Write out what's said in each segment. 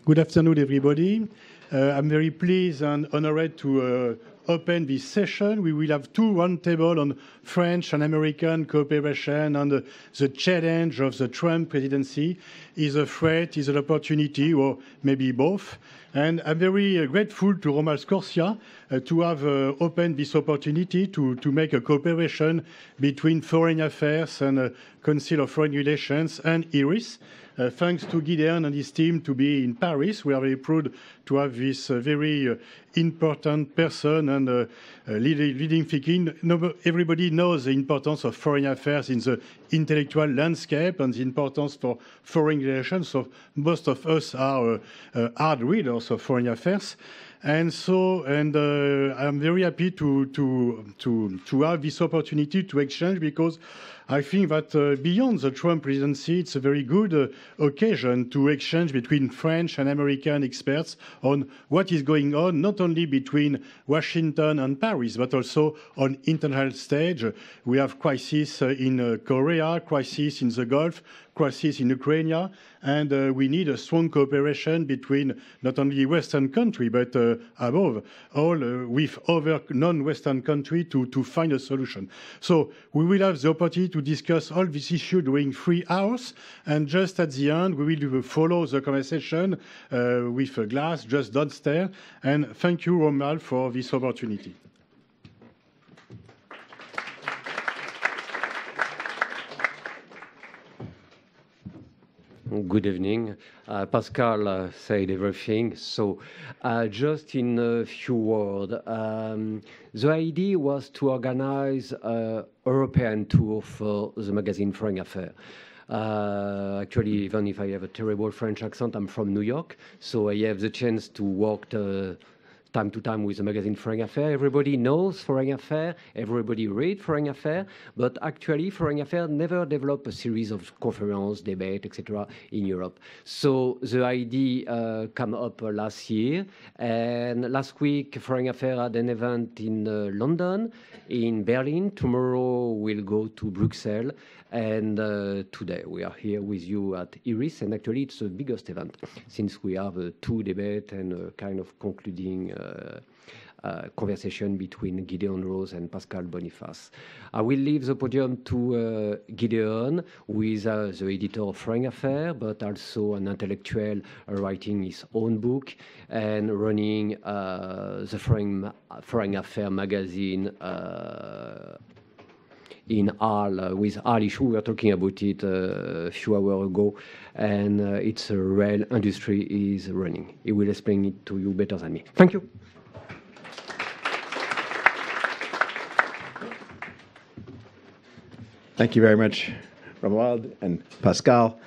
Good afternoon, everybody. I'm very pleased and honored to open this session. We will have two roundtables on French and American cooperation and the challenge of the Trump presidency. Is a threat, is an opportunity, or maybe both. And I'm very grateful to Romuald Scorsia to have opened this opportunity to make a cooperation between Foreign Affairs and Council of Foreign Relations and IRIS. Thanks to Gideon and his team to be in Paris. We are very proud to have this very important person and leading thinking. Everybody knows the importance of foreign affairs in the intellectual landscape and the importance for foreign relations. So most of us are hard readers of foreign affairs. And so, I'm very happy to have this opportunity to exchange, because I think that beyond the Trump presidency, it's a very good occasion to exchange between French and American experts on what is going on, not only between Washington and Paris, but also on international stage. We have crisis in Korea, crisis in the Gulf, crisis in Ukraine, and we need a strong cooperation between not only Western countries, but above all with other non-Western countries to find a solution. So we will have the opportunity to discuss all these issues during 3 hours, and just at the end, we will follow the conversation with a glass just downstairs. And thank you, Romuald, for this opportunity. Good evening. Pascal said everything, so just in a few words. The idea was to organize a European tour for the magazine Foreign Affairs. Actually, even if I have a terrible French accent, I'm from New York, so I have the chance to work time to time with the magazine Foreign Affairs. Everybody knows Foreign Affairs, everybody reads Foreign Affairs, but actually Foreign Affairs never developed a series of conferences, debate, etc. in Europe. So the idea came up last year, and last week Foreign Affairs had an event in London, in Berlin. Tomorrow we'll go to Brussels, and today we are here with you at IRIS, and actually it's the biggest event since we have two debates and a kind of concluding conversation between Gideon Rose and Pascal Boniface. I will leave the podium to Gideon, who is the editor of Foreign Affairs, but also an intellectual writing his own book and running the Foreign Affairs magazine in Arles, with Arles issue. We were talking about it a few hours ago, and it's a real industry is running. He will explain it to you better than me. Thank you. Thank you very much, Romuald and Pascal.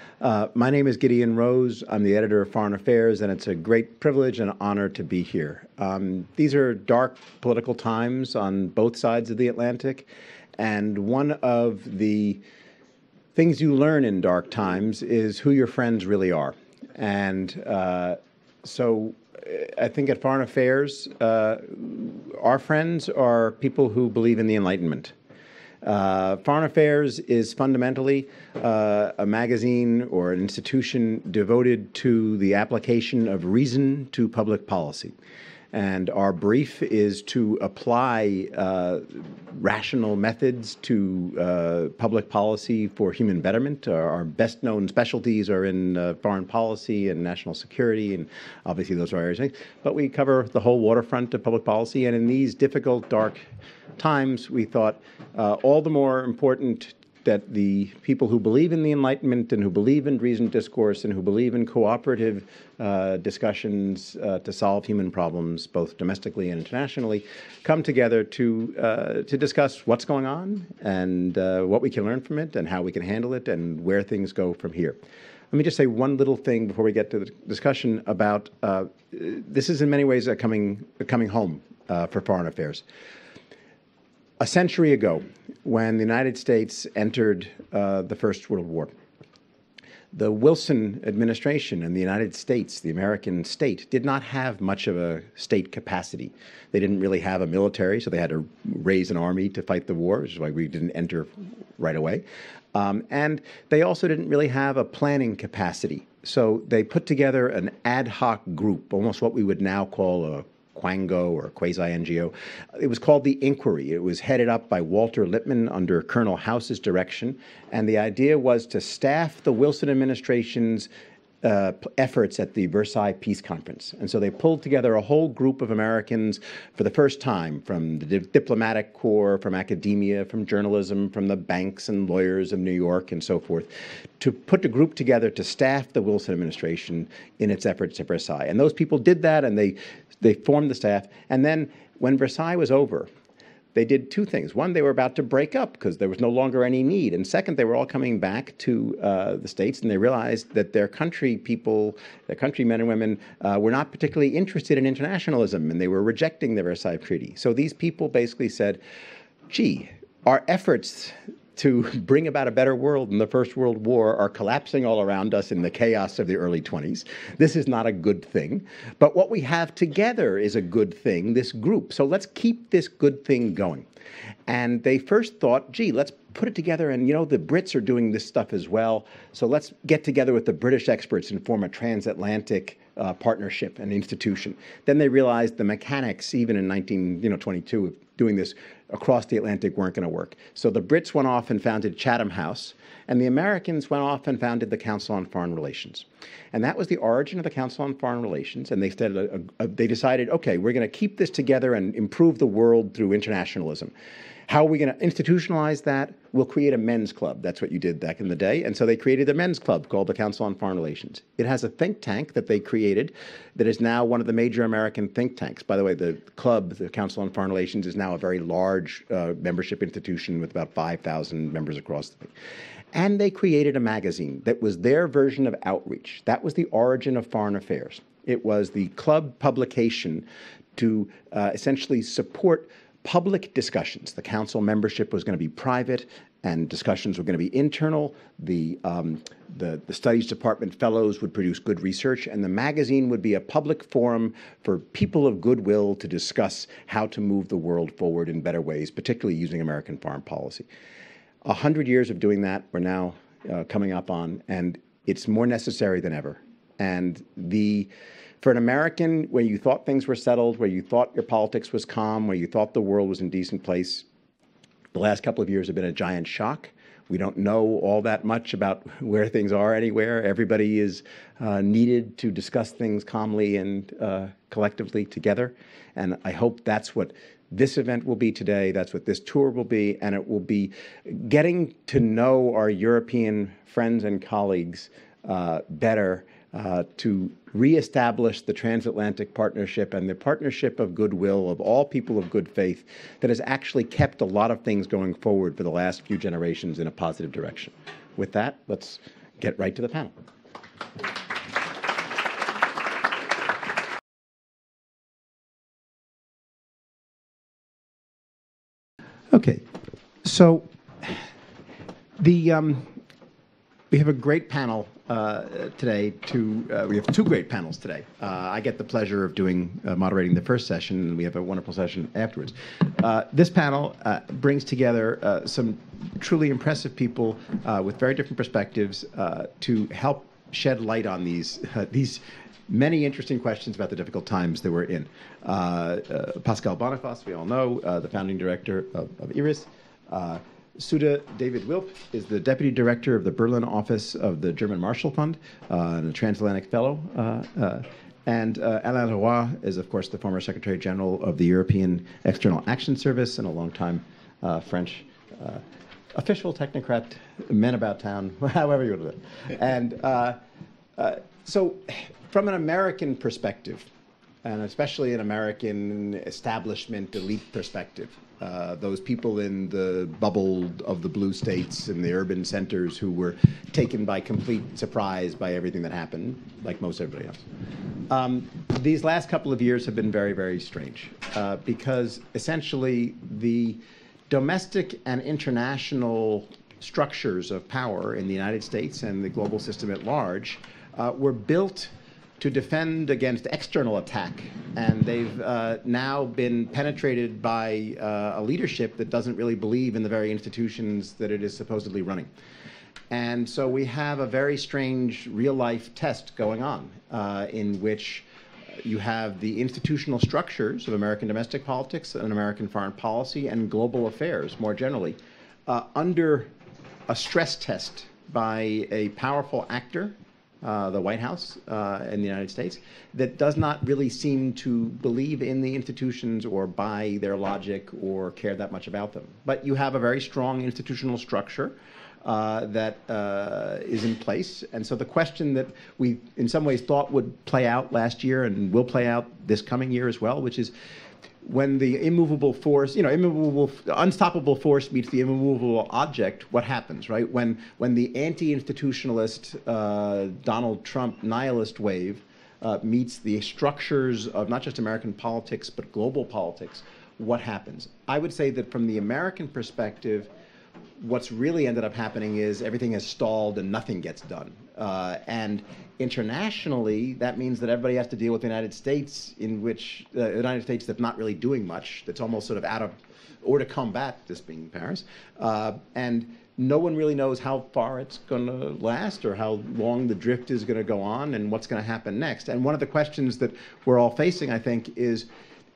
My name is Gideon Rose. I'm the editor of Foreign Affairs, and it's a great privilege and honor to be here. These are dark political times on both sides of the Atlantic, and one of the things you learn in dark times is who your friends really are. And so I think at Foreign Affairs, our friends are people who believe in the Enlightenment. Foreign Affairs is fundamentally a magazine or an institution devoted to the application of reason to public policy. And our brief is to apply rational methods to public policy for human betterment. Our best-known specialties are in foreign policy and national security, and obviously those are areas. But we cover the whole waterfront of public policy, and in these difficult, dark times, we thought all the more important that the people who believe in the Enlightenment and who believe in reasoned discourse and who believe in cooperative discussions to solve human problems, both domestically and internationally, come together to discuss what's going on and what we can learn from it and how we can handle it and where things go from here. Let me just say one little thing before we get to the discussion about this is in many ways a coming home for Foreign Affairs. A century ago, when the United States entered the First World War, The Wilson administration in the United States, the American state, did not have much of a state capacity. They didn't really have a military, so they had to raise an army to fight the war, which is why we didn't enter right away. And they also didn't really have a planning capacity. So they put together an ad hoc group, almost what we would now call a Quango or quasi-NGO. It was called the Inquiry. It was headed up by Walter Lippmann under Colonel House's direction, and the idea was to staff the Wilson administration's efforts at the Versailles Peace Conference. And so they pulled together a whole group of Americans for the first time, from the diplomatic corps, from academia, from journalism, from the banks and lawyers of New York and so forth, to put a group together to staff the Wilson administration in its efforts at Versailles. And those people did that, and they formed the staff. And then when Versailles was over, they did two things. One, they were about to break up because there was no longer any need. And second, they were all coming back to the States, and they realized that their country people, their countrymen and women, were not particularly interested in internationalism, and they were rejecting the Versailles Treaty. So these people basically said, gee, our efforts to bring about a better world in the First World War are collapsing all around us in the chaos of the early 20s. This is not a good thing. But what we have together is a good thing, this group. So let's keep this good thing going. And they first thought, gee, let's put it together. And, you know, the Brits are doing this stuff as well. So let's get together with the British experts and form a transatlantic partnership and institution. Then they realized the mechanics, even in 1922, of doing this across the Atlantic weren't going to work. So the Brits went off and founded Chatham House, and the Americans went off and founded the Council on Foreign Relations. And that was the origin of the Council on Foreign Relations. And they decided, okay, we're going to keep this together and improve the world through internationalism. How are we going to institutionalize that? We'll create a men's club. That's what you did back in the day. And so they created a men's club called the Council on Foreign Relations. It has a think tank that they created that is now one of the major American think tanks. By the way, the club, the Council on Foreign Relations, is now a very large membership institution with about 5,000 members across the thing. And they created a magazine that was their version of outreach. That was the origin of Foreign Affairs. It was the club publication to essentially support public discussions. The council membership was going to be private, and discussions were going to be internal. The studies department fellows would produce good research, and the magazine would be a public forum for people of goodwill to discuss how to move the world forward in better ways, particularly using American foreign policy. 100 years of doing that we're now coming up on, and it's more necessary than ever. And for an American, where you thought things were settled, where you thought your politics was calm, where you thought the world was in a decent place, the last couple of years have been a giant shock. We don't know all that much about where things are anywhere. Everybody is needed to discuss things calmly and collectively together. And I hope that's what this event will be today. That's what this tour will be. And it will be getting to know our European friends and colleagues better, to reestablish the transatlantic partnership and the partnership of goodwill of all people of good faith that has actually kept a lot of things going forward for the last few generations in a positive direction. With that, let's get right to the panel. Okay, so we have a great panel today. We have two great panels today. I get the pleasure of moderating the first session, and we have a wonderful session afterwards. This panel brings together some truly impressive people with very different perspectives to help shed light on these many interesting questions about the difficult times that we're in. Pascal Boniface, we all know, the founding director of IRIS. Suda David Wilp is the Deputy Director of the Berlin office of the German Marshall Fund and a Transatlantic Fellow. And Alain Leroy is, of course, the former Secretary General of the European External Action Service and a longtime French official technocrat, man about town, however you want to do it. And so from an American perspective, and especially an American establishment elite perspective, those people in the bubble of the blue states and the urban centers who were taken by complete surprise by everything that happened, like most everybody else. These last couple of years have been very, very strange because essentially the domestic and international structures of power in the United States and the global system at large were built to defend against external attack, and they've now been penetrated by a leadership that doesn't really believe in the very institutions that it is supposedly running. And so we have a very strange real-life test going on in which you have the institutional structures of American domestic politics and American foreign policy and global affairs more generally under a stress test by a powerful actor, the White House in the United States, that does not really seem to believe in the institutions or buy their logic or care that much about them. But you have a very strong institutional structure that is in place. And so the question that we in some ways thought would play out last year and will play out this coming year as well, which is when the immovable force, unstoppable force meets the immovable object, what happens, right? When the anti-institutionalist Donald Trump nihilist wave meets the structures of not just American politics, but global politics, what happens? I would say that from the American perspective, what's really ended up happening is everything has stalled and nothing gets done. And internationally, that means that everybody has to deal with the United States, in which the United States that's not really doing much, that's almost sort of out of order to combat, this being Paris. And no one really knows how far it's going to last or how long the drift is going to go on and what's going to happen next. And one of the questions that we're all facing, I think, is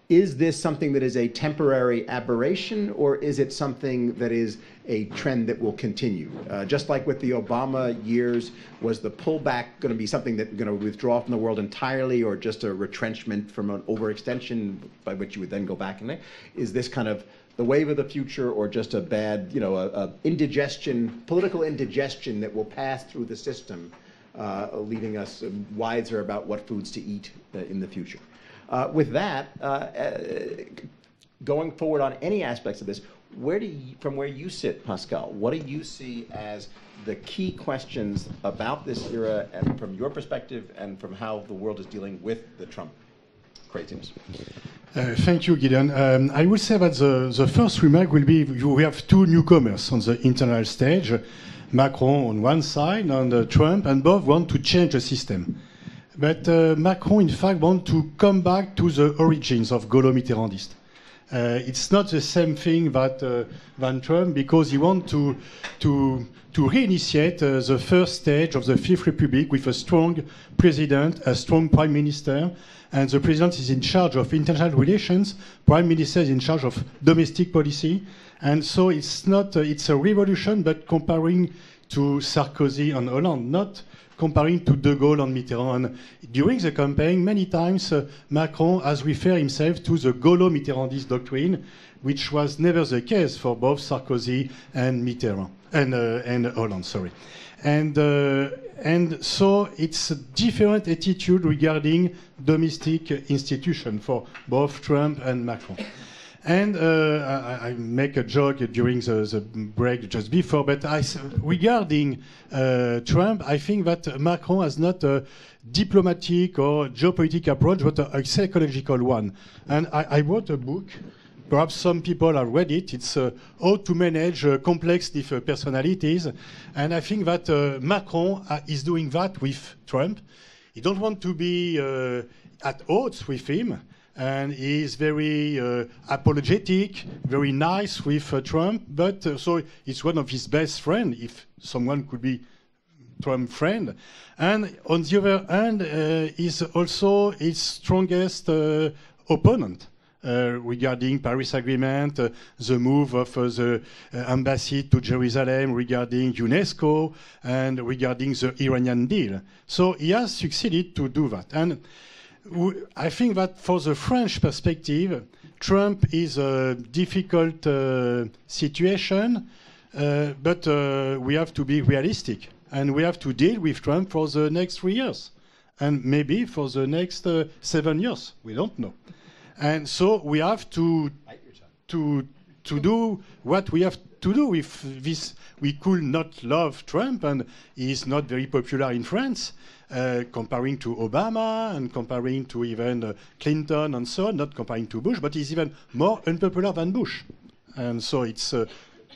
this something that is a temporary aberration, or is it something that is a trend that will continue? Just like with the Obama years, was the pullback going to be something that's going to withdraw from the world entirely, or just a retrenchment from an overextension by which you would then go back? And is this kind of the wave of the future, or just a bad, a indigestion, political indigestion that will pass through the system, leaving us wiser about what foods to eat in the future? With that, going forward on any aspects of this, from where you sit, Pascal, what do you see as the key questions about this era, and from your perspective, and from how the world is dealing with the Trump craziness? Thank you, Gideon. I will say that the first remark will be we have two newcomers on the international stage, Macron on one side and Trump, and both want to change the system. But Macron, in fact, wants to come back to the origins of Gaulo-Mitterrandist. It's not the same thing than Trump, because he wants to reinitiate the first stage of the Fifth Republic with a strong president, a strong prime minister, and the president is in charge of international relations, prime minister is in charge of domestic policy, and so it's a revolution, but comparing to Sarkozy and Hollande, not comparing to De Gaulle and Mitterrand. During the campaign, many times Macron has referred himself to the Gaulo-Mitterrandist doctrine, which was never the case for both Sarkozy and Mitterrand and Hollande. Sorry, and so it's a different attitude regarding domestic institution for both Trump and Macron. And I make a joke during the break just before, but regarding Trump, I think that Macron has not a diplomatic or geopolitical approach, but a psychological one. And I wrote a book, perhaps some people have read it, it's How to Manage Complex Personalities. And I think that Macron is doing that with Trump. He don't want to be at odds with him. And he is very apologetic, very nice with Trump, but so it's one of his best friends, if someone could be Trump's friend. And on the other hand, is also his strongest opponent regarding Paris Agreement, the move of the embassy to Jerusalem, regarding Unesco, and regarding the Iranian deal. So he has succeeded to do that. And I think that for the French perspective, Trump is a difficult situation, but we have to be realistic, and we have to deal with Trump for the next 3 years, and maybe for the next 7 years. We don't know, and so we have to do what we have to do with this. We could not love Trump, and he is not very popular in France. Comparing to Obama and comparing to even Clinton and so on, not comparing to Bush, but he's even more unpopular than Bush. And so it's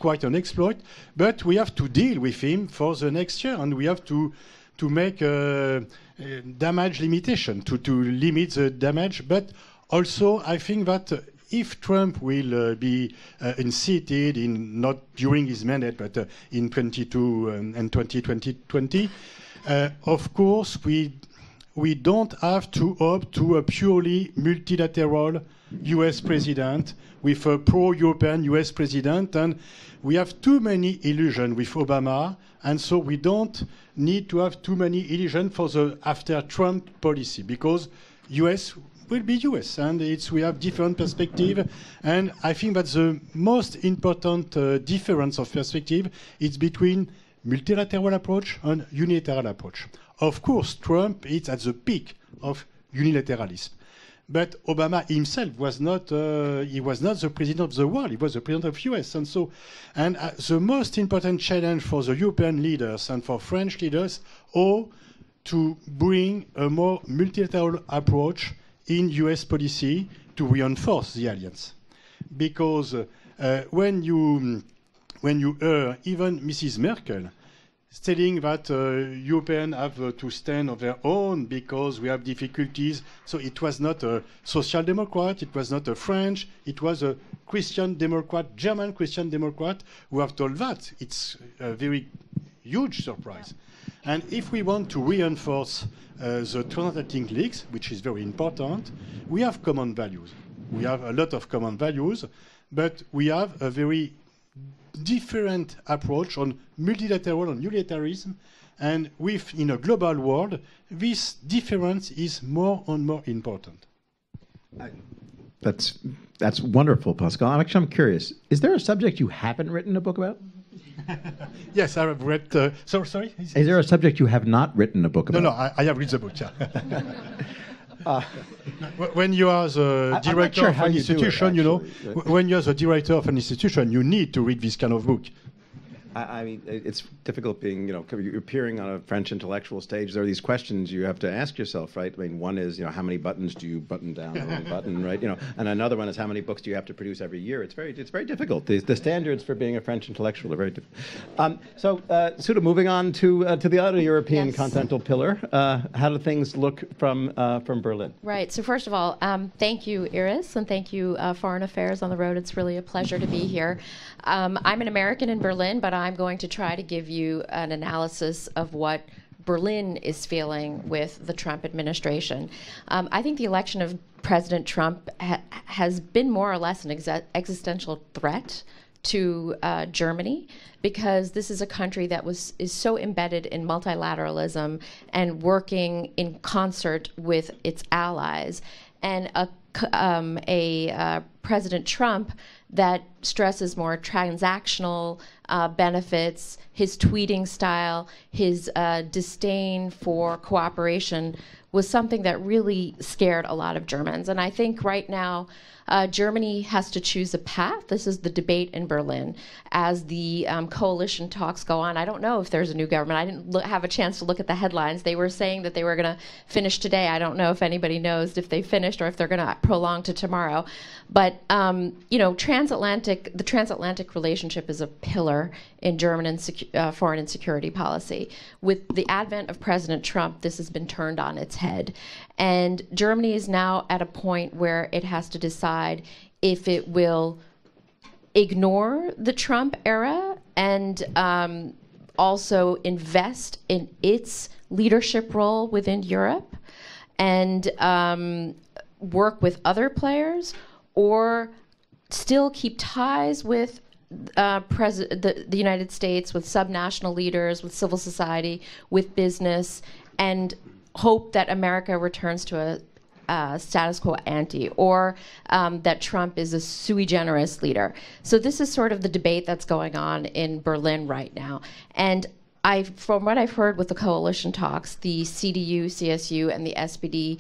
quite an exploit, but we have to deal with him for the next year, and we have to make a damage limitation, to limit the damage. But also, I think that if Trump will be unseated not during his mandate, but in 2022 and 2020, of course, we don't have to opt to a purely multilateral U.S. president with a pro-European U.S. president, and we have too many illusions with Obama, and so we don't need to have too many illusions for the after-Trump policy, because U.S. will be U.S., and we have different perspective, and I think that the most important difference of perspective is between multilateral approach and unilateral approach. Of course, Trump is at the peak of unilateralism. But Obama himself was not the president of the world, he was the president of US. And the most important challenge for the European leaders and for French leaders are to bring a more multilateral approach in US policy to reinforce the alliance. Because when you hear even Mrs. Merkel stating that Europeans have to stand on their own because we have difficulties. So it was not a social democrat, it was not a French, it was a Christian Democrat, German Christian Democrat who have told that. It's a very huge surprise. Yeah. And if we want to reinforce the transatlantic links, which is very important, we have common values. We have a lot of common values, but we have a very different approach on multilateral and unilateralism, and in a global world, this difference is more and more important. That's wonderful, Pascal. I'm curious. Is there a subject you haven't written a book about? Yes, I have read. Sorry. Is there a subject you have not written a book about? No, I have read the book. Yeah. When you are the director of an institution, when you are the director of an institution, you need to read this kind of book. I mean, it's difficult being, you're appearing on a French intellectual stage. There are these questions you have to ask yourself, right? I mean, one is, how many buttons do you button down the wrong button, right? And another one is how many books do you have to produce every year? It's very difficult. The standards for being a French intellectual are very difficult. So, Sudha, moving on to the other European continental pillar, how do things look from Berlin? Right. So first of all, thank you, Iris, and thank you, Foreign Affairs on the Road. It's really a pleasure to be here. I'm an American in Berlin, but I'm going to try to give you an analysis of what Berlin is feeling with the Trump administration. I think the election of President Trump has been more or less an existential threat to Germany, because this is a country that is so embedded in multilateralism and working in concert with its allies, and a President Trump that stresses more transactional benefits, his tweeting style, his disdain for cooperation was something that really scared a lot of Germans. And I think right now, Germany has to choose a path. This is the debate in Berlin. As the coalition talks go on, I don't know if there's a new government. I didn't have a chance to look at the headlines. They were saying that they were going to finish today. I don't know if anybody knows if they finished or if they're going to prolong to tomorrow. But the transatlantic relationship is a pillar in German foreign and security policy. With the advent of President Trump, this has been turned on its head. And Germany is now at a point where it has to decide if it will ignore the Trump era and also invest in its leadership role within Europe and work with other players, or still keep ties with the United States, with subnational leaders, with civil society, with business, and hope that America returns to a status quo ante, or that Trump is a sui generis leader. So this is sort of the debate that's going on in Berlin right now. And from what I've heard with the coalition talks, the CDU, CSU, and the SPD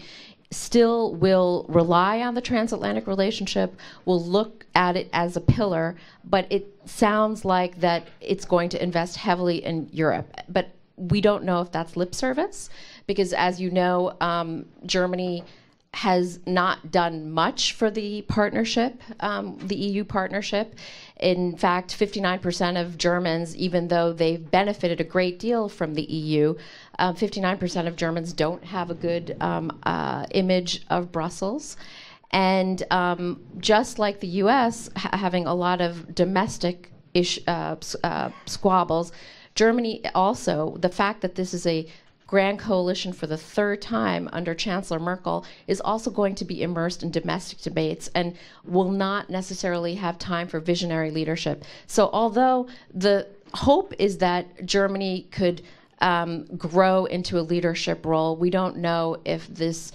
still will rely on the transatlantic relationship, will look at it as a pillar, but it sounds like that it's going to invest heavily in Europe. But we don't know if that's lip service, because as you know, Germany has not done much for the partnership, the EU partnership. In fact, 59% of Germans, even though they've benefited a great deal from the EU, 59% of Germans don't have a good image of Brussels. And just like the U.S. Having a lot of domestic squabbles, Germany also, the fact that this is a grand coalition for the third time under Chancellor Merkel is also going to be immersed in domestic debates and will not necessarily have time for visionary leadership. So although the hope is that Germany could grow into a leadership role, we don't know if this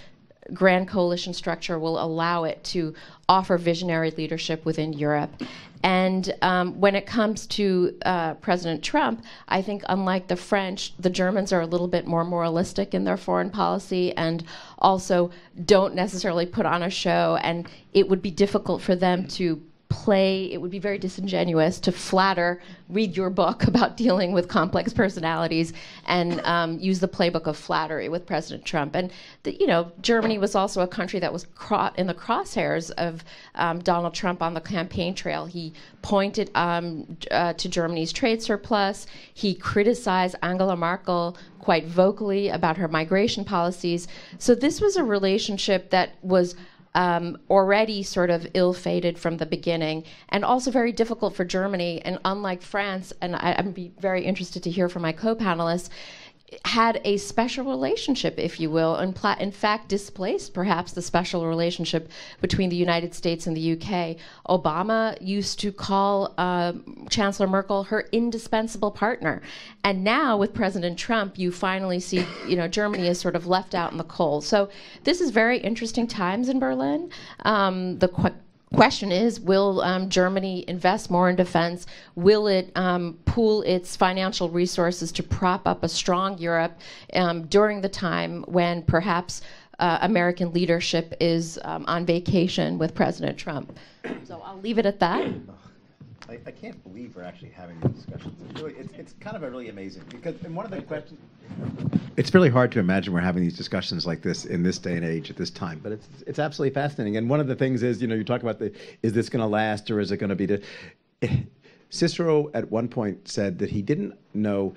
grand coalition structure will allow it to offer visionary leadership within Europe. And when it comes to President Trump, I think unlike the French, the Germans are a little bit more moralistic in their foreign policy and also don't necessarily put on a show, and it would be difficult for them to play, it would be very disingenuous to flatter, read your book about dealing with complex personalities and use the playbook of flattery with President Trump. And Germany was also a country that was in the crosshairs of Donald Trump on the campaign trail. He pointed to Germany's trade surplus. He criticized Angela Merkel quite vocally about her migration policies. So this was a relationship that was already sort of ill-fated from the beginning, and also very difficult for Germany. And unlike France, and I'd be very interested to hear from my co-panelists, had a special relationship, if you will, and in fact displaced perhaps the special relationship between the United States and the UK. Obama used to call Chancellor Merkel her indispensable partner. And now with President Trump, you finally see, Germany is sort of left out in the cold. So this is very interesting times in Berlin. The question is, will Germany invest more in defense? Will it pool its financial resources to prop up a strong Europe during the time when perhaps American leadership is on vacation with President Trump? So I'll leave it at that. I can't believe we're actually having these discussions. It's kind of really amazing because one of the questions. It's really hard to imagine we're having these discussions like this in this day and age at this time, but it's absolutely fascinating. And one of the things is, you talk about is this going to last or is it going to be Cicero at one point said that he didn't know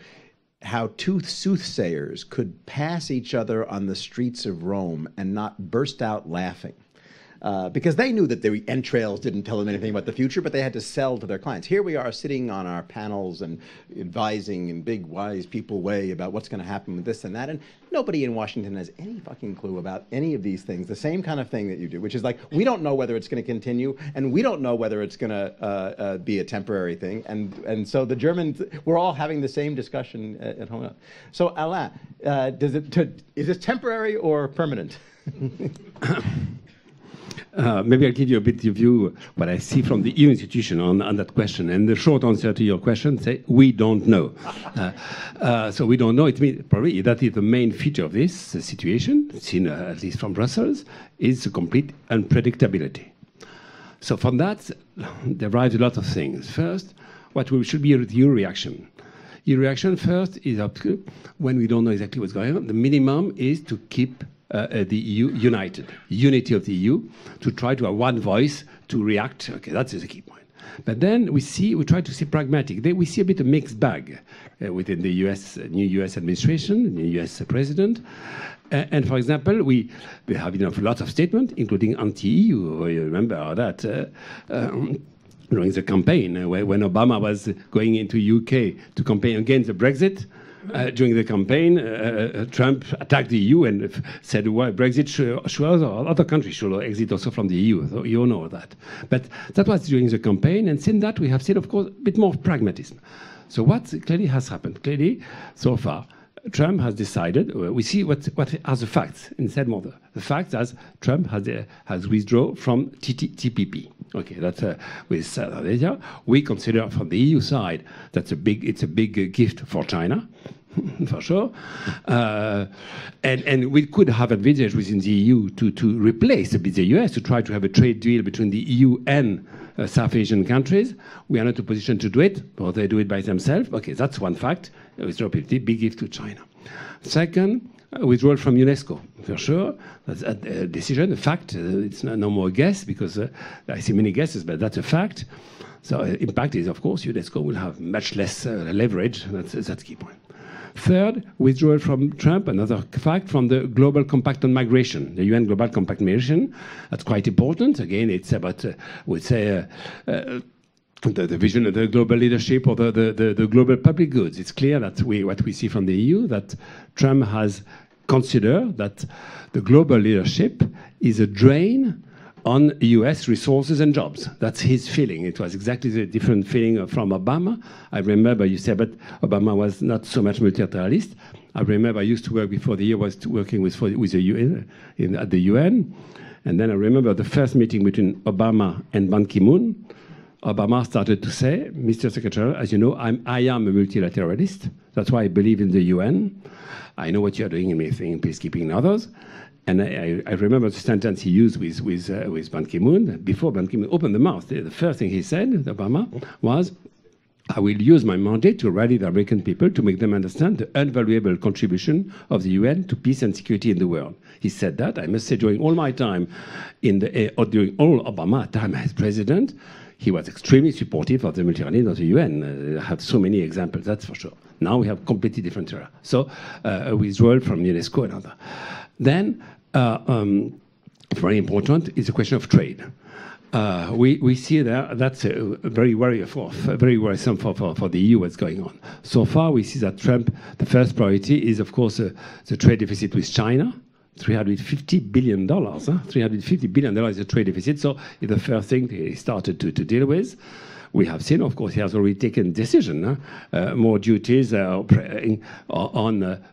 how two soothsayers could pass each other on the streets of Rome and not burst out laughing. Because they knew that the entrails didn't tell them anything about the future, but they had to sell to their clients. Here we are sitting on our panels and advising in big, wise people way about what's going to happen with this and that, and nobody in Washington has any fucking clue about any of these things. The same kind of thing that you do, which is like, we don't know whether it's going to continue, and we don't know whether it's going to be a temporary thing. And so the Germans, we're all having the same discussion at home. So Alain, is this temporary or permanent? Maybe I'll give you a bit of view what I see from the EU institution on that question. And the short answer to your question, say we don't know. So we don't know. It means probably that is the main feature of this situation, seen at least from Brussels, is a complete unpredictability. So from that derives a lot of things. First, what should be your reaction? Your reaction first is when we don't know exactly what's going on. The minimum is to keep the EU united, unity of the EU, to try to have one voice to react. Okay, that's the key point. But then we try to see pragmatic. We see a bit of mixed bag within the new U.S. administration, the U.S. president. And for example, we have lots of statements, including anti-EU. You remember that during the campaign, when Obama was going into UK to campaign against the Brexit. During the campaign, Trump attacked the EU and said, "Well, Brexit should other countries should exit also from the EU." So you know that. But that was during the campaign, and since that we have seen, of course, a bit more pragmatism. So what clearly has happened? Clearly, so far, Trump has decided. We see what are the facts instead more the facts as Trump has withdrawn from TPP. Okay, that's with South Asia. We consider from the EU side it's a big gift for China, for sure. And we could have envisaged within the EU to replace a bit the US, to try to have a trade deal between the EU and South Asian countries. We are not in a position to do it, or they do it by themselves. Okay, that's one fact. It's a big gift to China. Second, withdrawal from UNESCO, for sure. That's a decision, a fact. It's no more a guess, because I see many guesses, but that's a fact. So impact is, of course, UNESCO will have much less leverage. That's the key point. Third, withdrawal from Trump, another fact, from the Global Compact on Migration, the UN Global Compact on Migration. That's quite important. Again, it's about, we'd say, the vision of the global leadership or the global public goods. It's clear that what we see from the EU, that Trump has considered that the global leadership is a drain on US resources and jobs. That's his feeling. It was exactly the different feeling from Obama. I remember you said, but Obama was not so much multilateralist. I remember I used to work before the year, was working with the UN, at the UN. And then I remember the first meeting between Obama and Ban Ki-moon. Obama started to say, Mr. Secretary, as you know, I am a multilateralist. That's why I believe in the UN. I know what you're doing in peacekeeping and others. And I remember the sentence he used with Ban Ki-moon. Before Ban Ki-moon opened the mouth, the first thing he said, Obama, was, I will use my mandate to rally the American people to make them understand the invaluable contribution of the UN to peace and security in the world. He said that. I must say, during all my time, during all Obama time as president, he was extremely supportive of the multilateralism of the UN. I have so many examples, that's for sure. Now we have completely different era. So a withdrawal from UNESCO and other. Then, very important is the question of trade. We see there that's very worrisome for the EU what's going on. So far, we see that Trump, the first priority is, of course, the trade deficit with China. $350 billion. $350 billion is a trade deficit. So it's the first thing he started to deal with. We have seen, of course, he has already taken decision. More duties on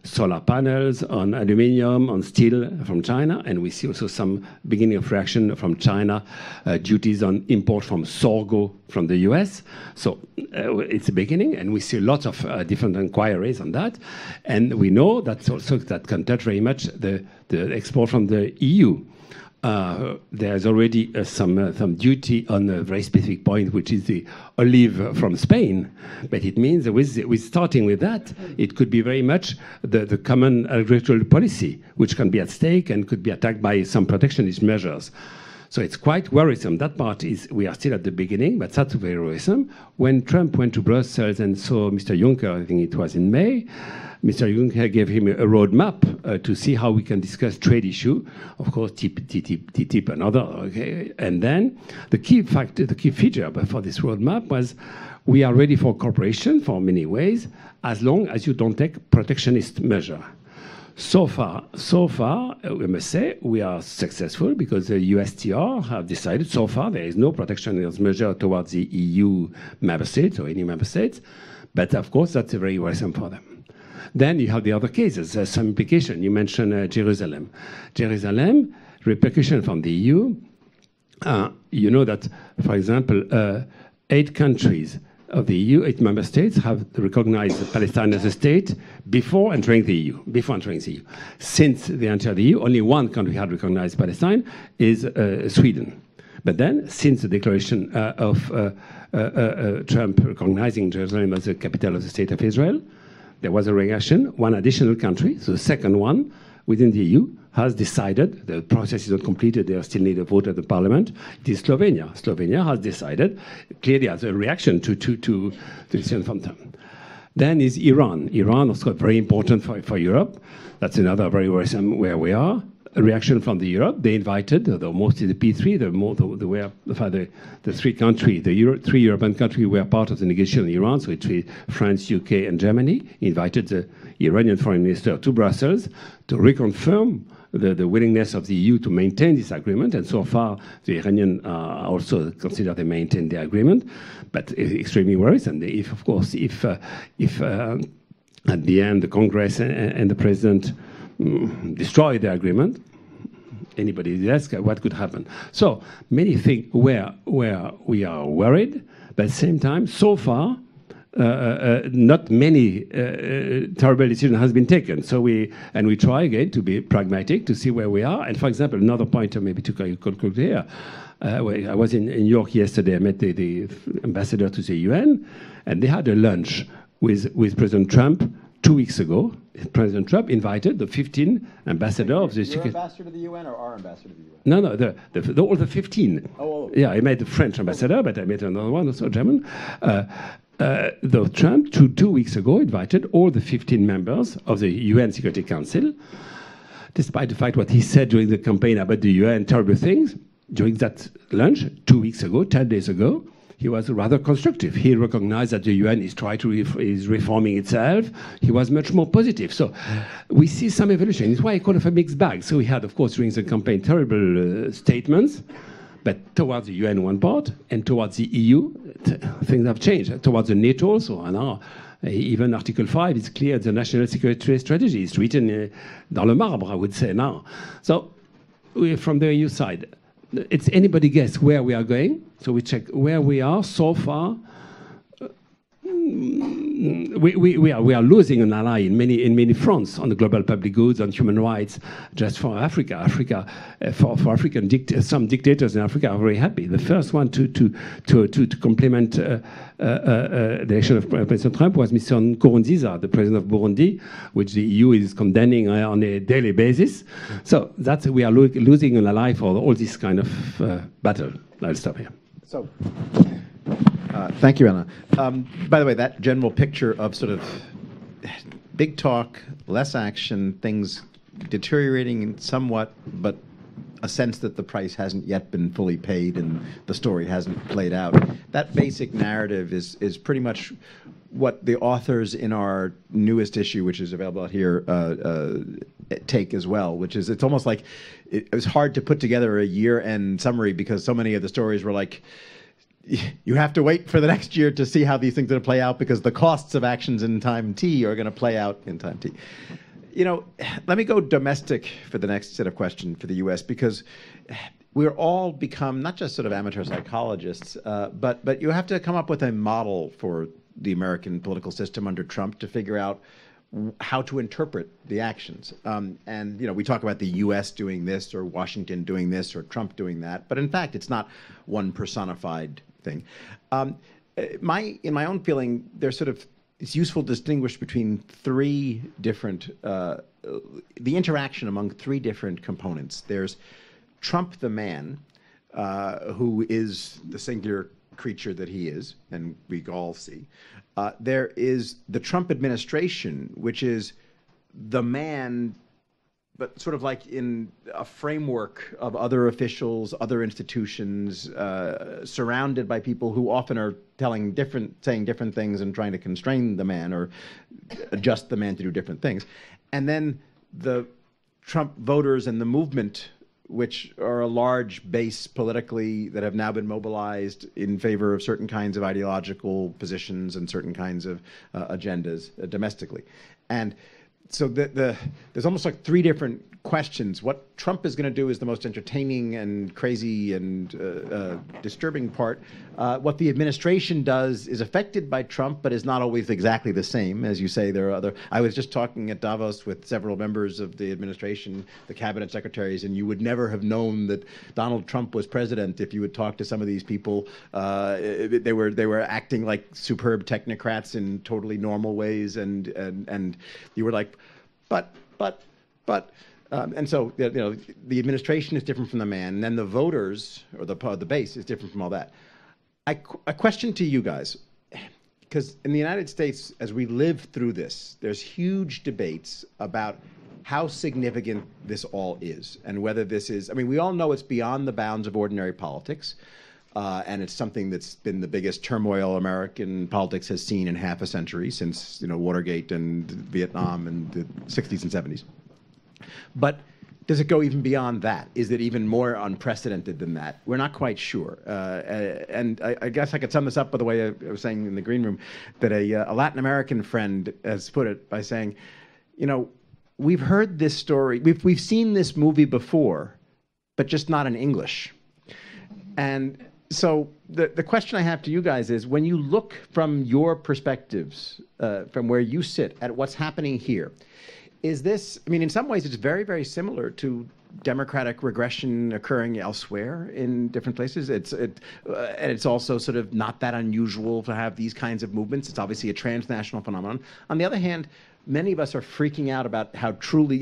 solar panels, on aluminium, on steel from China. And we see also some beginning of reaction from China, duties on import from sorghum from the US. So it's a beginning, and we see lots of different inquiries on that. And we know that's also that can touch very much the export from the EU. There's already some duty on a very specific point, which is the olive from Spain. But it means that with starting with that, it could be very much the common agricultural policy, which can be at stake and could be attacked by some protectionist measures. So it's quite worrisome. That part is, we are still at the beginning, but that's very worrisome. When Trump went to Brussels and saw Mr. Juncker, I think it was in May, Mr. Juncker gave him a roadmap to see how we can discuss trade issue, of course, TTIP and other. Okay? And then the key feature for this roadmap was we are ready for cooperation for many ways, as long as you don't take protectionist measure. So far, we must say we are successful because the USTR have decided so far there is no protectionist measure towards the EU member states or any member states. But of course, that's very worrisome for them. Then you have the other cases, some implication. You mentioned Jerusalem. Jerusalem, repercussion from the EU. You know that, for example, 8 countries of the EU, 8 member states, have recognized Palestine as a state before entering the EU. Since they entered the EU, only 1 country had recognized Palestine, is Sweden. But then, since the declaration of Trump recognizing Jerusalem as the capital of the State of Israel, there was a reaction. 1 additional country, so the second one within the EU, has decided, the process is not completed, they still need a vote at the parliament, it is Slovenia. Slovenia has decided, clearly as a reaction to the decision from Trump. Then is Iran. Iran, also very important for Europe. That's another very worrisome where we are. A reaction from the Europe. They invited, mostly the P3, the 3 countries, the 3 European countries were part of the negotiation in Iran, so it's France, UK, and Germany, invited the Iranian foreign minister to Brussels to reconfirm the willingness of the EU to maintain this agreement. And so far, the Iranians also consider they maintain the agreement, but extremely worrisome. If at the end the Congress and the President destroy the agreement, anybody asks what could happen. So many things where we are worried, but at the same time, so far, not many terrible decisions has been taken. So we try again to be pragmatic, to see where we are. And for example, another point maybe to conclude here. I was in New York yesterday. I met the ambassador to the UN, and they had a lunch with President Trump 2 weeks ago, President Trump invited the 15 ambassadors of the Your ambassador to the UN or our ambassador to the UN? No, all the 15. Oh. Yeah, I met the French ambassador, but I met another one, also German. The Trump, 2 weeks ago, invited all the 15 members of the UN Security Council, despite the fact what he said during the campaign about the UN, terrible things. During that lunch, 2 weeks ago, 10 days ago, he was rather constructive. He recognized that the UN is trying to is reforming itself. He was much more positive. So we see some evolution. It's why I call it a mixed bag. So we had, of course, during the campaign, terrible statements, but towards the UN one part, and towards the EU, things have changed. Towards the NATO also, and now even Article 5 is clear, the national security strategy is written dans le marbre, I would say now. So from the EU side, it's anybody guess where we are going. So we check where we are so far. We are losing an ally in many fronts on the global public goods, on human rights. Just for Africa, for African some dictators in Africa are very happy. The first one to complement the election of President Trump was Mr. Nkurunziza, the president of Burundi, which the EU is condemning on a daily basis. So that's we are losing an ally for all this kind of battle. I'll stop here. So. Thank you, Anna. By the way, that general picture of sort of big talk, less action, things deteriorating somewhat, but a sense that the price hasn't yet been fully paid and the story hasn't played out. That basic narrative is pretty much what the authors in our newest issue, which is available out here, take as well, which is it's almost like it was hard to put together a year-end summary because so many of the stories were like, you have to wait for the next year to see how these things are going to play out because the costs of actions in time T are going to play out in time T. You know, let me go domestic for the next set of questions for the U.S. because we're all become not just sort of amateur psychologists, but you have to come up with a model for the American political system under Trump to figure out how to interpret the actions. And, you know, we talk about the U.S. doing this or Washington doing this or Trump doing that, but in fact, it's not one personified thing. In my own feeling, there's sort of, it's useful to distinguish between three different, the interaction among three different components. There's Trump the man, who is the singular creature that he is, and we all see. There is the Trump administration, which is the man, but sort of like in a framework of other officials, other institutions, surrounded by people who often are saying different things and trying to constrain the man or adjust the man to do different things. And then the Trump voters and the movement, which are a large base politically that have now been mobilized in favor of certain kinds of ideological positions and certain kinds of agendas domestically. And so there's almost like three different questions. What Trump is going to do is the most entertaining and crazy and disturbing part. What the administration does is affected by Trump, but is not always exactly the same. As you say, there are other. I was just talking at Davos with several members of the administration, the cabinet secretaries, and you would never have known that Donald Trump was president if you would talk to some of these people. They were acting like superb technocrats in totally normal ways, and you were like, but. And so, you know, the administration is different from the man, and then the voters or the base is different from all that. A question to you guys, because in the United States, as we live through this, there's huge debates about how significant this all is and whether this is, I mean, we all know it's beyond the bounds of ordinary politics, and it's something that's been the biggest turmoil American politics has seen in half a century since, you know, Watergate and Vietnam in the 60s and 70s. But does it go even beyond that? Is it even more unprecedented than that? We're not quite sure. And I guess I could sum this up by the way I was saying in the green room, that a Latin American friend has put it by saying, you know, we've heard this story, we've seen this movie before, but just not in English. And so the question I have to you guys is, when you look from your perspectives, from where you sit at what's happening here, is this, I mean, in some ways it's very, very similar to democratic regression occurring elsewhere in different places. And it's also sort of not that unusual to have these kinds of movements. It's obviously a transnational phenomenon. On the other hand, many of us are freaking out about how truly,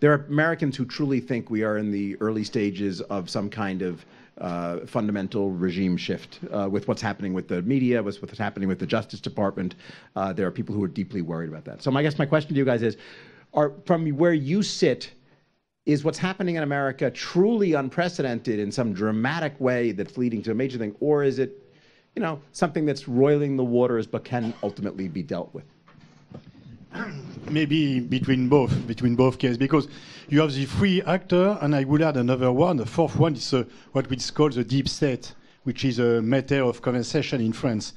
there are Americans who truly think we are in the early stages of some kind of fundamental regime shift with what's happening with the media, with what's happening with the Justice Department. There are people who are deeply worried about that. So I guess my question to you guys is, from where you sit, is what's happening in America truly unprecedented in some dramatic way that's leading to a major thing, or is it, something that's roiling the waters but can ultimately be dealt with? Maybe between both cases, because you have the three actors, and I will add another one. The fourth one is what we call the deep state, which is a matter of conversation in France.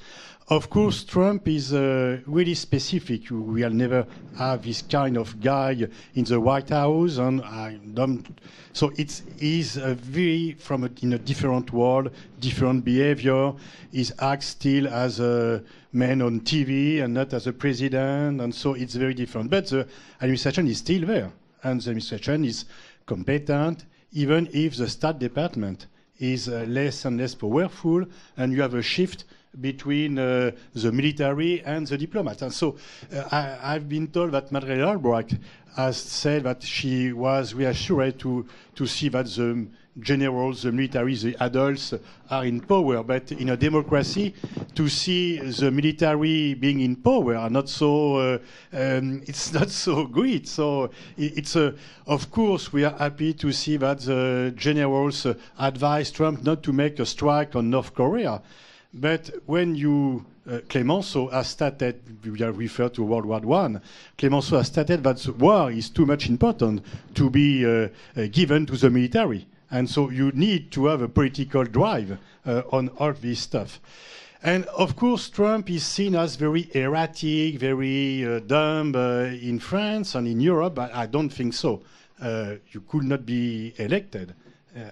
Of course, Trump is really specific. We'll never have this kind of guy in the White House, and so he's very in a different world, different behavior. He acts still as a man on TV and not as a president, and so it's very different. But the administration is still there, and the administration is competent, even if the State Department is less and less powerful, and you have a shift between the military and the diplomats. And so I've been told that Madeleine Albright has said that she was reassured to see that the generals, the military, the adults are in power. But in a democracy, to see the military being in power are not so, it's not so great. So it's of course, we are happy to see that the generals advise Trump not to make a strike on North Korea. But when you, Clemenceau has stated, we are referred to World War I, Clemenceau has stated that the war is too much important to be given to the military. And so you need to have a political drive on all this stuff. And of course, Trump is seen as very erratic, very dumb in France and in Europe, but I don't think so. You could not be elected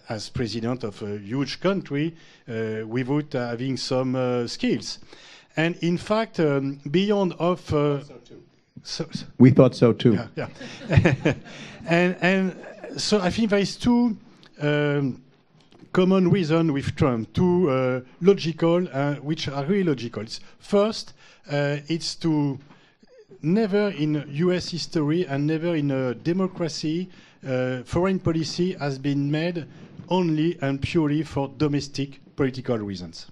as president of a huge country without having some skills. And in fact, beyond of... we thought so too. Yeah. and so I think there is two common reasons with Trump, two logical, which are really logical. First, it's to never in U.S. history and never in a democracy foreign policy has been made only and purely for domestic political reasons.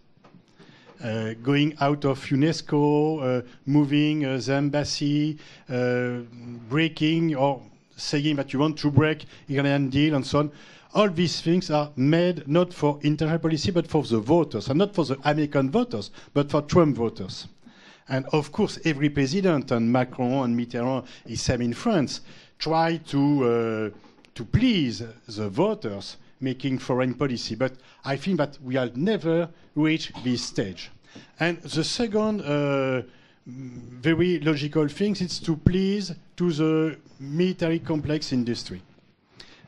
Going out of UNESCO, moving the embassy, breaking or saying that you want to break Iranian deal and so on. All these things are made not for international policy but for the voters, and not for the American voters, but for Trump voters. And of course, every president, and Macron and Mitterrand is same in France, try to please the voters making foreign policy. But I think that we will never reach this stage. And the second very logical thing is to please to the military complex industry.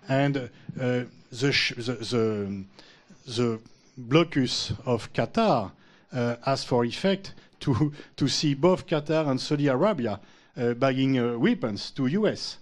And the blocus of Qatar has for effect to see both Qatar and Saudi Arabia buying weapons to U.S.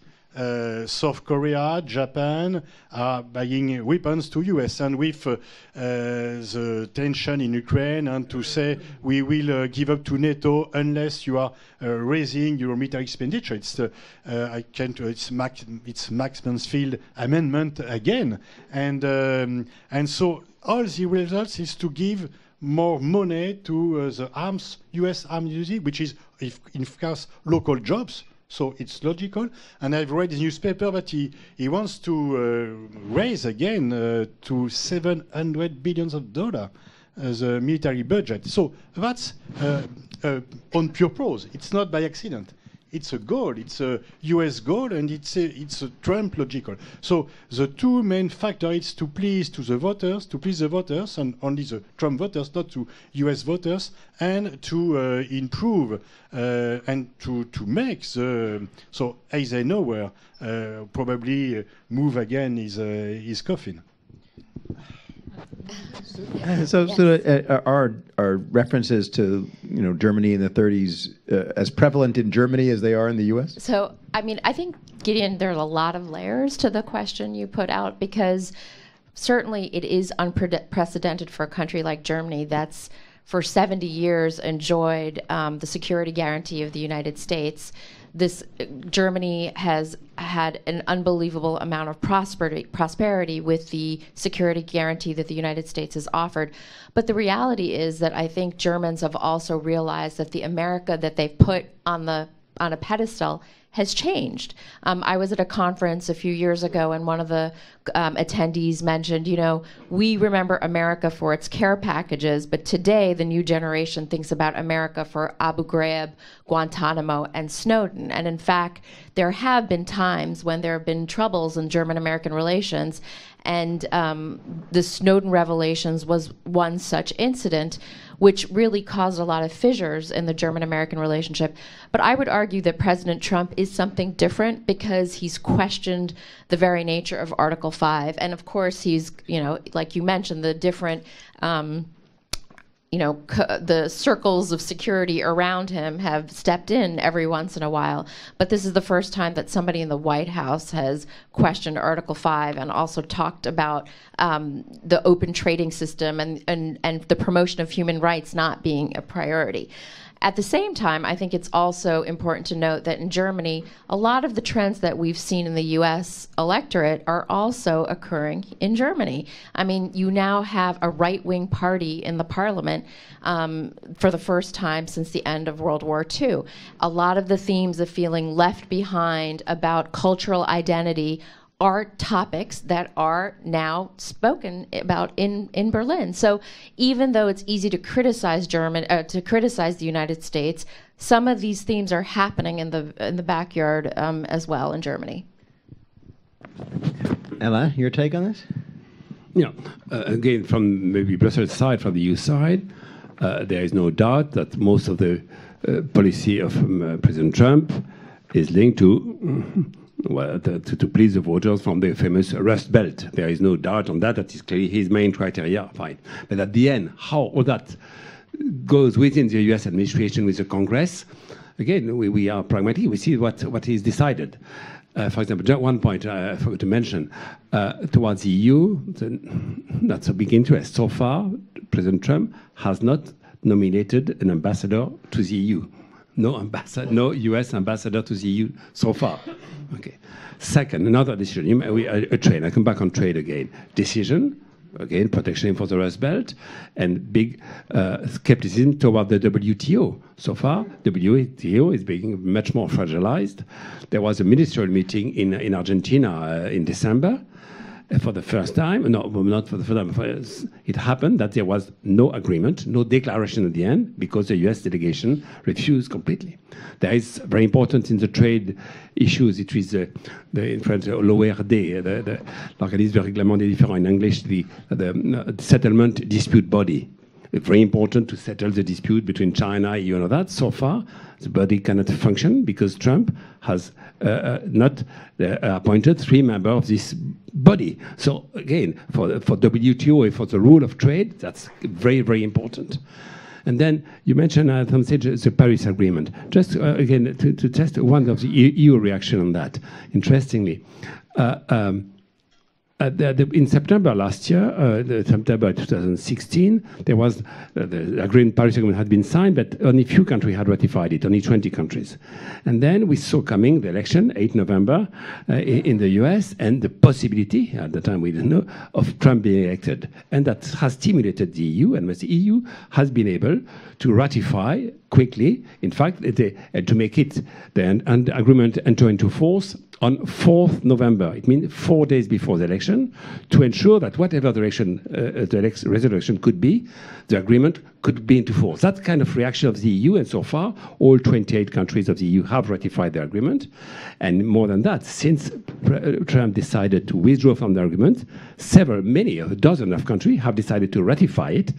South Korea, Japan are buying weapons to U.S. And with the tension in Ukraine, and to say we will give up to NATO unless you are raising your military expenditure. It's Max Mansfield amendment again, and so all the results is to give more money to the U.S. arms industry, which is, in course, local jobs. So it's logical. And I've read in the newspaper that he wants to raise again to $700 billion the military budget. So that's on purpose. It's not by accident. It's a goal. It's a U.S. goal, and it's a Trump logical. So the two main factors is to please the voters, and only the Trump voters, not to U.S. voters, and to improve and to make the so Eisenhower probably move again his coffin. Are references to Germany in the 30s as prevalent in Germany as they are in the U.S.? So I mean, I think, Gideon, there's a lot of layers to the question you put out, because certainly it is unprecedented for a country like Germany that's for 70 years enjoyed the security guarantee of the United States. Germany has had an unbelievable amount of prosperity with the security guarantee that the United States has offered. But the reality is that I think Germans have also realized that the America that they've put on a pedestal has changed. I was at a conference a few years ago, and one of the attendees mentioned, we remember America for its care packages, but today the new generation thinks about America for Abu Ghraib, Guantanamo, and Snowden. And in fact, there have been times when there have been troubles in German-American relations, and the Snowden revelations was one such incident, which really caused a lot of fissures in the German-American relationship. But I would argue that President Trump is something different because he's questioned the very nature of Article 5. And of course, he's, like you mentioned, the different the circles of security around him have stepped in every once in a while. But this is the first time that somebody in the White House has questioned Article 5 and also talked about the open trading system and the promotion of human rights not being a priority. At the same time, I think it's also important to note that in Germany, a lot of the trends that we've seen in the U.S. electorate are also occurring in Germany. I mean, you now have a right-wing party in the parliament for the first time since the end of World War II. A lot of the themes of feeling left behind about cultural identity are topics that are now spoken about in Berlin. So even though it's easy to criticize the United States, some of these themes are happening in the backyard as well in Germany. Ella, your take on this? Yeah, again, from maybe Brussels side, from the EU side, there is no doubt that most of the policy of President Trump is linked to to please the voters from the famous Rust Belt. There is no doubt on that. That is clearly his main criteria. Fine. But at the end, how all that goes within the U.S. administration with the Congress, again, we are pragmatic. We see what is decided. For example, just one point I forgot to mention. Towards the EU, that's a big interest. So far, President Trump has not nominated an ambassador to the EU. No U.S. ambassador to the EU so far. Okay. Second, another decision. Trade. I come back on trade again. Decision. Again, protection for the Rust Belt, and big skepticism toward the WTO. So far, WTO is being much more fragilized. There was a ministerial meeting in Argentina in December. For the first time, no, not for the first time, it happened that there was no agreement, no declaration at the end, because the US delegation refused completely. There is very important in the trade issues, it is in French, l'ORD, l'organisme de règlement des différends, in English, the settlement dispute body. Very important to settle the dispute between China, EU, and all that. So far, the body cannot function because Trump has not appointed 3 members of this body. So again, for WTO and for the rule of trade, that's very, very important. And then you mentioned at some stage the Paris Agreement. Just again to test one of the EU reaction on that. Interestingly. In September last year, September 2016, there was the Paris Agreement had been signed, but only a few countries had ratified it, only 20 countries. And then we saw coming the election, 8 November, in the US, and the possibility, at the time we didn't know, of Trump being elected. And that has stimulated the EU, and the EU has been able to ratify quickly, in fact, to make it the agreement enter into force on 4th November. It means 4 days before the election, to ensure that whatever the resolution could be, the agreement could be into force. That kind of reaction of the EU, and so far, all 28 countries of the EU have ratified the agreement. And more than that, since Trump decided to withdraw from the agreement, many, a dozen of countries have decided to ratify it.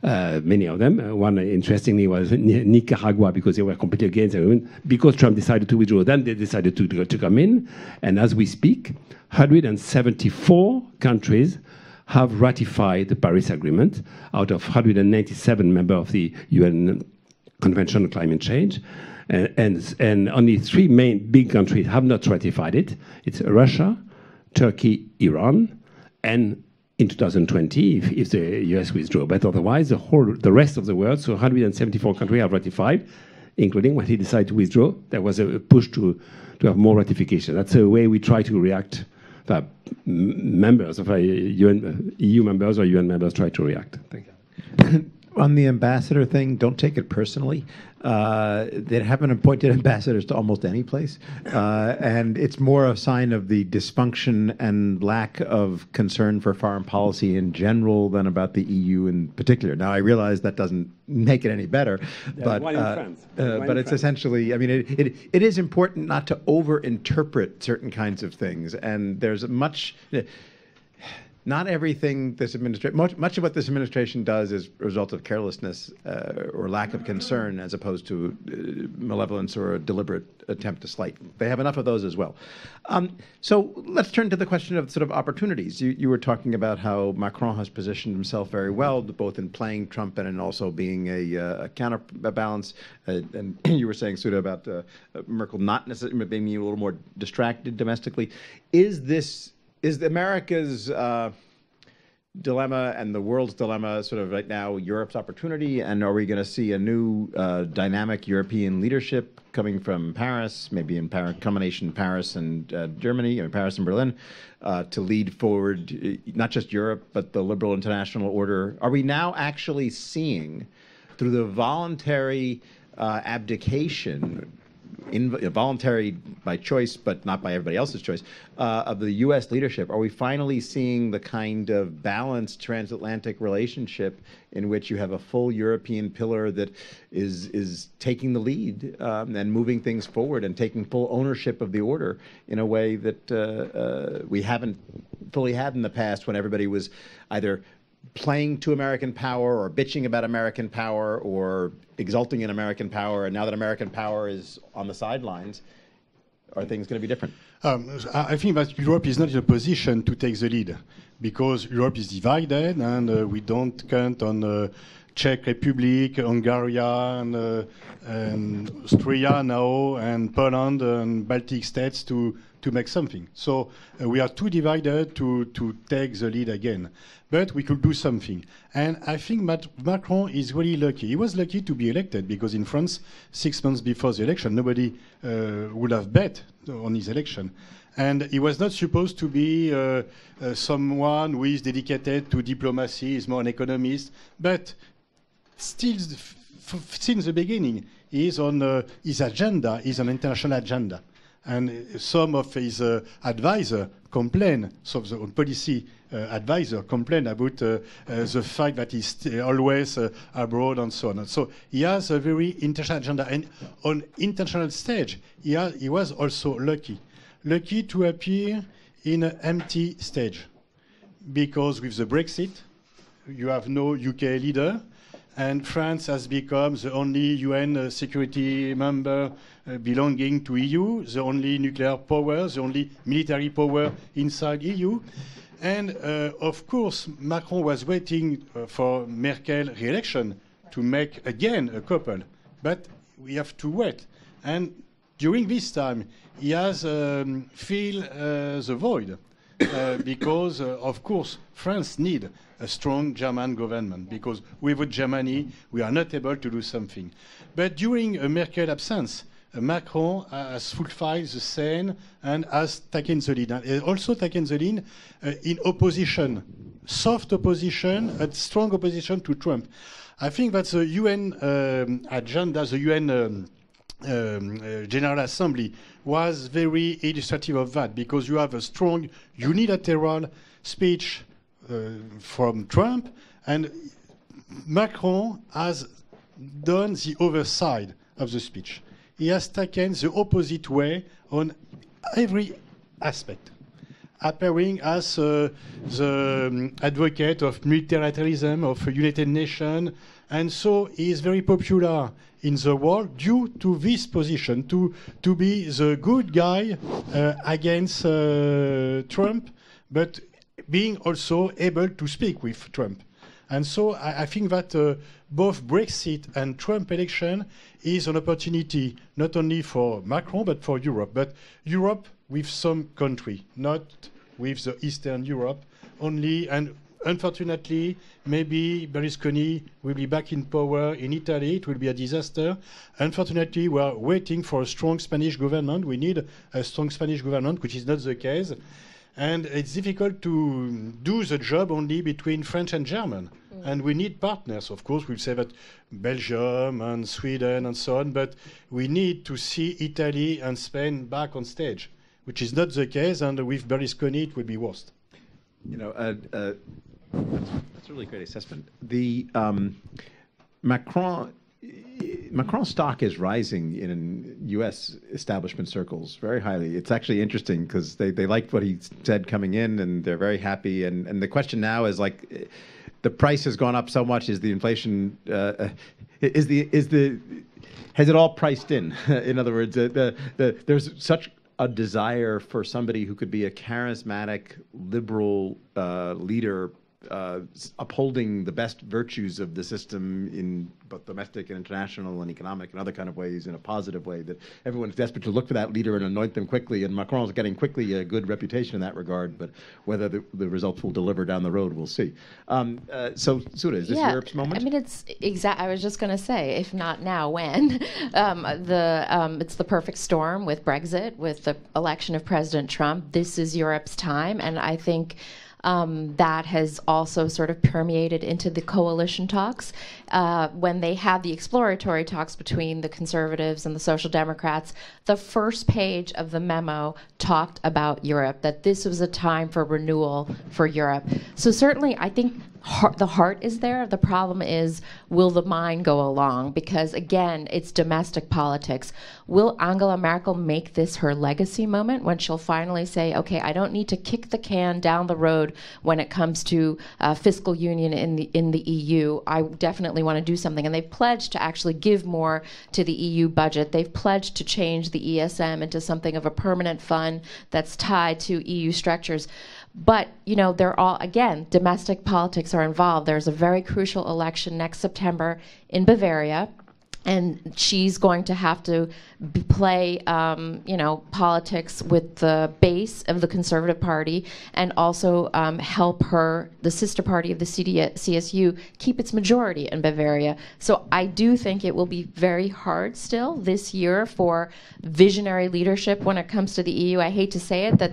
Many of them. One, interestingly, was Nicaragua, because they were completely against the agreement. Because Trump decided to withdraw, then they decided to come in. And as we speak, 174 countries have ratified the Paris Agreement out of 197 members of the UN Convention on Climate Change. And only 3 main big countries have not ratified it. It's Russia, Turkey, Iran, and in 2020, if the US withdraw. But otherwise, the rest of the world, so 174 countries have ratified, including when he decided to withdraw, there was a push to have more ratification. That's a way we try to react. Members of EU members or UN members try to react. Thank you. On the ambassador thing, don't take it personally. They haven't appointed ambassadors to almost any place. And it's more a sign of the dysfunction and lack of concern for foreign policy in general than about the EU in particular. Now, I realize that doesn't make it any better, but it's essentially, I mean, it is important not to over-interpret certain kinds of things. And there's much... Not everything this administration, much of what this administration does is a result of carelessness or lack of concern, as opposed to malevolence or a deliberate attempt to slight. They have enough of those as well. So let's turn to the question of sort of opportunities. You were talking about how Macron has positioned himself very well, both in playing Trump and in also being a counterbalance. And you were saying, Sudha, about Merkel not necessarily being a little more distracted domestically. Is America's dilemma and the world's dilemma sort of right now Europe's opportunity? And are we going to see a new dynamic European leadership coming from Paris, maybe in combination Paris and Germany, or Paris and Berlin, to lead forward not just Europe, but the liberal international order? Are we now actually seeing, through the voluntary abdication, voluntary by choice, but not by everybody else's choice, of the U.S. leadership, are we finally seeing the kind of balanced transatlantic relationship in which you have a full European pillar that is taking the lead and moving things forward and taking full ownership of the order in a way that we haven't fully had in the past, when everybody was either playing to American power or bitching about American power or exulting in American power, and now that American power is on the sidelines, are things going to be different? I think that Europe is not in a position to take the lead, because Europe is divided, and we don't count on Czech Republic, Hungary, and Austria now, and Poland and Baltic states to make something. So we are too divided to take the lead again. But we could do something. And I think Macron is really lucky. He was lucky to be elected, because in France, 6 months before the election, nobody would have bet on his election. And he was not supposed to be someone who is dedicated to diplomacy, is more an economist. But still, since the beginning, his agenda is an international agenda. And some of his advisors complain, some of the policy advisors complain about the fact that he's always abroad and so on. So he has a very international agenda. And on international stage, he was also lucky to appear in an empty stage. Because with the Brexit, you have no UK leader, and France has become the only UN security member belonging to EU, the only nuclear power, the only military power inside EU. And of course, Macron was waiting for Merkel re-election to make again a couple. But we have to wait. And during this time, he has filled the void. Because, of course, France needs a strong German government, because without Germany, we are not able to do something. But during Merkel's absence, Macron has fulfilled the Sane and has taken the lead. And also taken the lead in opposition, soft opposition, and strong opposition to Trump. I think that the UN agenda, the UN General Assembly was very illustrative of that, because you have a strong unilateral speech from Trump, and Macron has done the other side of the speech. He has taken the opposite way on every aspect, appearing as the advocate of multilateralism, of United Nations, and so he is very popular in the world due to this position, to be the good guy against Trump, but being also able to speak with Trump. And so I think that both Brexit and Trump election is an opportunity not only for Macron but for Europe. But Europe with some country, not with the Eastern Europe only, and unfortunately, maybe Berlusconi will be back in power in Italy. It will be a disaster. Unfortunately, we are waiting for a strong Spanish government. We need a strong Spanish government, which is not the case. And it's difficult to do the job only between French and German. And we need partners. Of course, we'll say that Belgium and Sweden and so on, but we need to see Italy and Spain back on stage, which is not the case, and with Berlusconi, it will be worse. You know, that's a really great assessment. The Macron's stock is rising in U.S. establishment circles very highly. It's actually interesting because they liked what he said coming in, and they're very happy. And the question now is like, the price has gone up so much. Is the inflation? Has it all priced in? In other words, there's such a desire for somebody who could be a charismatic liberal leader, upholding the best virtues of the system in both domestic and international and economic and other kind of ways, in a positive way, that everyone's desperate to look for that leader and anoint them quickly. And Macron's getting quickly a good reputation in that regard, but whether the results will deliver down the road, we'll see. So, Sudha, is this Europe's moment? I mean, it's exact. I was just going to say, if not now, when? It's the perfect storm with Brexit, with the election of President Trump. This is Europe's time, and I think that has also sort of permeated into the coalition talks. When they had the exploratory talks between the Conservatives and the Social Democrats, the first page of the memo talked about Europe, that this was a time for renewal for Europe. So certainly, I think the heart is there. The problem is, will the mind go along? Because again, it's domestic politics. Will Angela Merkel make this her legacy moment when she'll finally say, okay, I don't need to kick the can down the road when it comes to fiscal union in the EU. I definitely want to do something. And they've pledged to actually give more to the EU budget. They've pledged to change the ESM into something of a permanent fund that's tied to EU structures. But, you know, they're all, again, domestic politics are involved. There's a very crucial election next September in Bavaria, and she's going to have to play, politics with the base of the Conservative Party, and also help the sister party of the CSU, keep its majority in Bavaria. So I do think it will be very hard still this year for visionary leadership when it comes to the EU. I hate to say it, that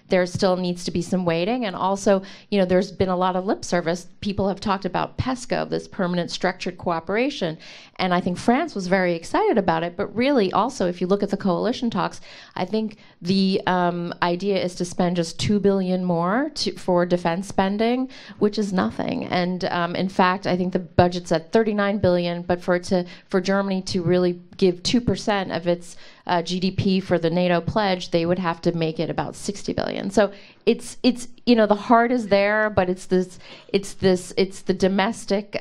there still needs to be some waiting. And also, you know, there's been a lot of lip service. People have talked about PESCO, this permanent structured cooperation. And I think France was very excited about it. But really, also, if you look at the coalition talks, I think the idea is to spend just $2 billion more for defense spending, which is nothing. And in fact, I think the budget's at $39 billion, but for Germany to really give 2% of its GDP for the NATO pledge, they would have to make it about $60 billion. So it's the heart is there, but it's the domestic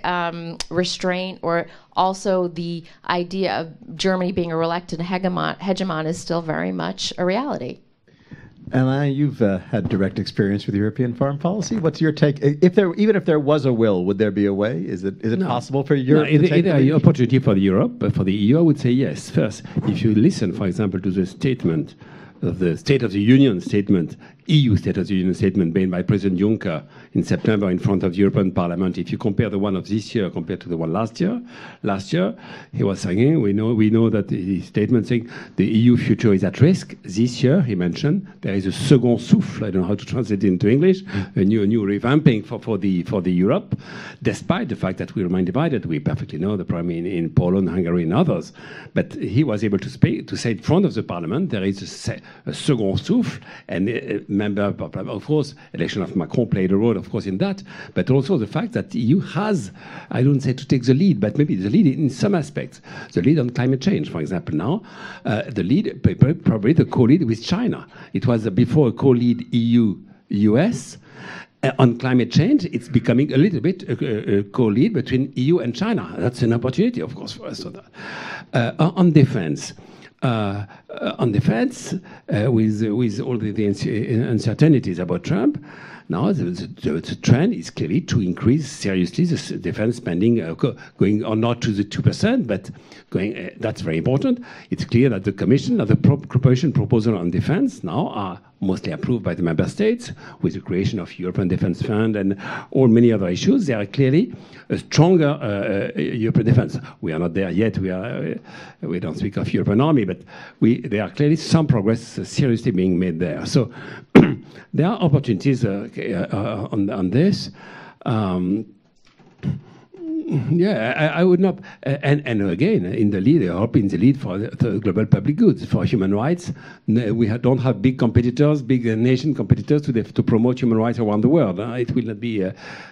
restraint, or also the idea of Germany being a reluctant hegemon is still very much a reality. Alain, you've had direct experience with European foreign policy. What's your take? Even if there was a will, would there be a way? Is it possible for Europe to take the lead? Opportunity for Europe, but for the EU, I would say yes. First, if you listen, for example, to the statement of the State of the Union statement, EU State of the Union statement made by President Juncker in September in front of the European Parliament. If you compare the one of this year compared to the one last year, he was saying, we know that his statement saying the EU future is at risk. This year, he mentioned, there is a second souffle, I don't know how to translate it into English, a new revamping for the Europe, despite the fact that we remain divided. We perfectly know the problem in Poland, Hungary, and others. But he was able to say in front of the Parliament, there is a second souffle, and member, of course, election of Macron played a role, of course, in that, but also the fact that the EU has, I don't say to take the lead, but maybe the lead in some aspects. The lead on climate change, for example, now, the lead, probably the co-lead with China. It was before a co-lead EU-US. On climate change, it's becoming a little bit a co-lead between EU and China. That's an opportunity, of course, for us. On defense, with all the uncertainties about Trump, now the trend is clearly to increase seriously the defense spending, going on not to the 2%, but going. That's very important. It's clear that the Commission, that the Commission proposal on defense now are mostly approved by the member states, with the creation of European Defence Fund and all many other issues. They are clearly a stronger European defence. We are not there yet. We don't speak of European army, but there are clearly some progress seriously being made there. So there are opportunities on this. Yeah, I would not, and again, in the lead, Europe in the lead for the global public goods, for human rights. We don't have big competitors, big nation competitors to promote human rights around the world. It will not be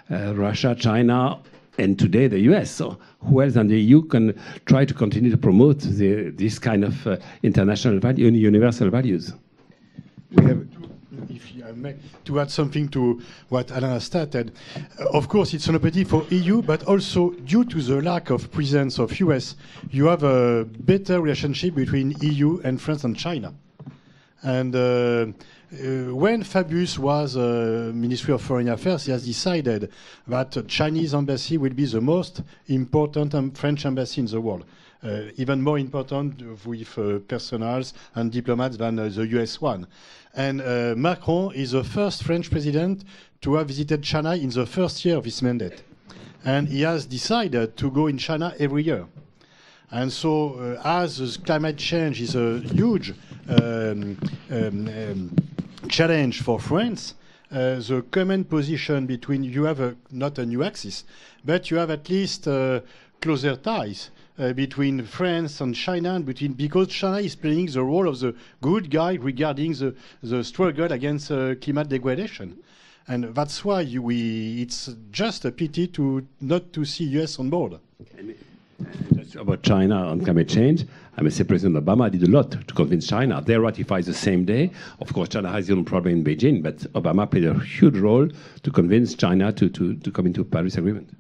Russia, China, and today the US. So who else than the EU can try to continue to promote this kind of international value, universal values? We have, if I may, to add something to what Alain has stated, of course it's an opportunity for EU, but also due to the lack of presence of US, you have a better relationship between EU and France and China. And when Fabius was Ministry of Foreign Affairs, he has decided that Chinese embassy will be the most important French embassy in the world. Even more important with personals and diplomats than the US one. And Macron is the first French president to have visited China in the first year of his mandate. And he has decided to go in China every year. And so as climate change is a huge challenge for France, the common position between, you have not a new axis, but you have at least closer ties between France and China, and because China is playing the role of the good guy regarding the struggle against climate degradation. And that's why it's just a pity not to see US on board. Just about China on climate change, I must say President Obama did a lot to convince China. They ratified the same day. Of course, China has its own problem in Beijing, but Obama played a huge role to convince China to come into the Paris Agreement.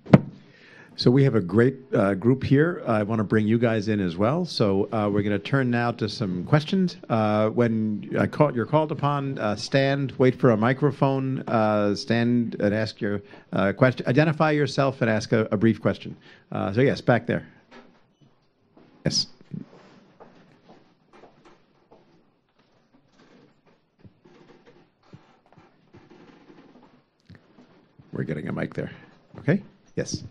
So we have a great group here. I want to bring you guys in as well. So we're going to turn now to some questions. When you're called upon, stand, wait for a microphone, stand and ask your question. Identify yourself and ask a brief question. So yes, back there. Yes. We're getting a mic there. Okay? Yes.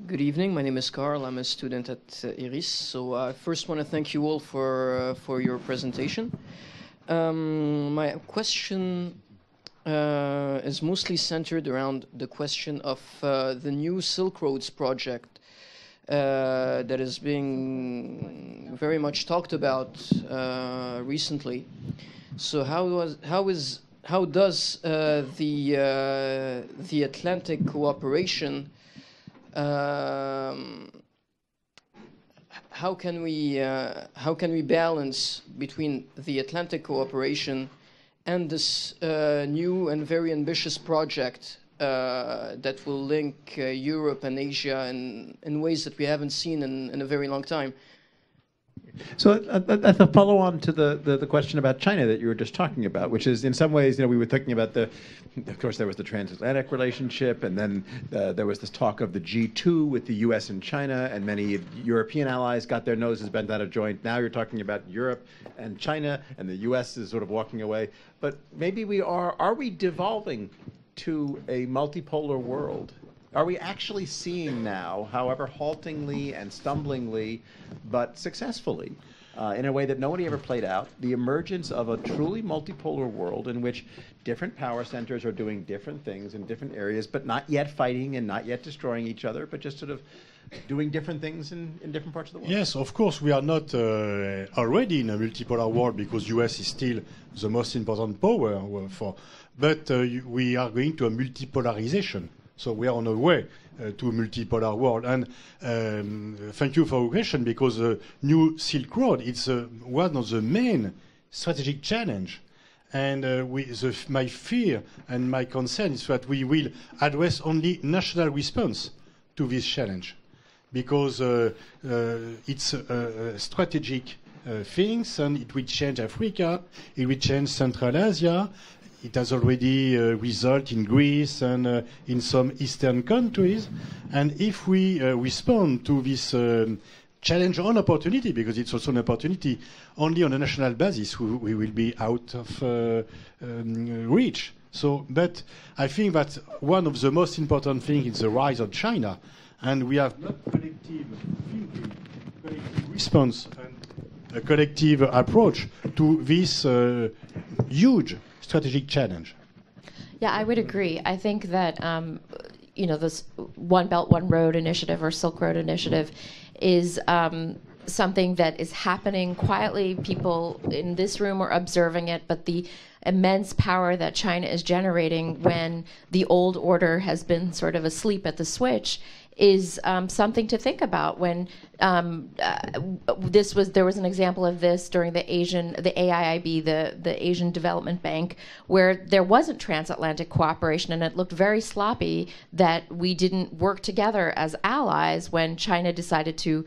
Good evening. My name is Carl. I'm a student at IRIS. So I first want to thank you all for your presentation. My question is mostly centered around the question of the new Silk Roads project that is being very much talked about recently. So how does the Atlantic cooperation, how can we balance between the Atlantic cooperation and this new and very ambitious project that will link Europe and Asia in ways that we haven't seen in a very long time? So that's a follow-on to the question about China that you were just talking about, which is in some ways, we were thinking about of course, there was the transatlantic relationship, and then there was this talk of the G2 with the U.S. and China, and many European allies got their noses bent out of joint. Now you're talking about Europe and China, and the U.S. is sort of walking away. But maybe are we devolving to a multipolar world? Are we actually seeing now, however haltingly and stumblingly, but successfully, in a way that nobody ever played out, the emergence of a truly multipolar world in which different power centers are doing different things in different areas, but not yet fighting and not yet destroying each other, but just sort of doing different things in different parts of the world? Yes, of course, we are not already in a multipolar world because US is still the most important power but we are going to a multipolarization. So we are on our way to a multipolar world. And thank you for your question, because the new Silk Road, it's one of the main strategic challenge. And my fear and my concern is that we will address only national response to this challenge, because it's a strategic things, and it will change Africa, it will change Central Asia. It has already resulted in Greece and in some Eastern countries. And if we respond to this challenge or opportunity, because it's also an opportunity, only on a national basis, we will be out of reach. So, but I think that one of the most important things is the rise of China, and we have not collective thinking, collective response, and a collective approach to this huge strategic challenge. Yeah, I would agree. I think that this One Belt, One Road initiative or Silk Road initiative is something that is happening quietly. People in this room are observing it, but the immense power that China is generating when the old order has been sort of asleep at the switch is something to think about. When there was an example of this during the AIIB, the Asian Development Bank, where there wasn't transatlantic cooperation, and it looked very sloppy that we didn't work together as allies when China decided to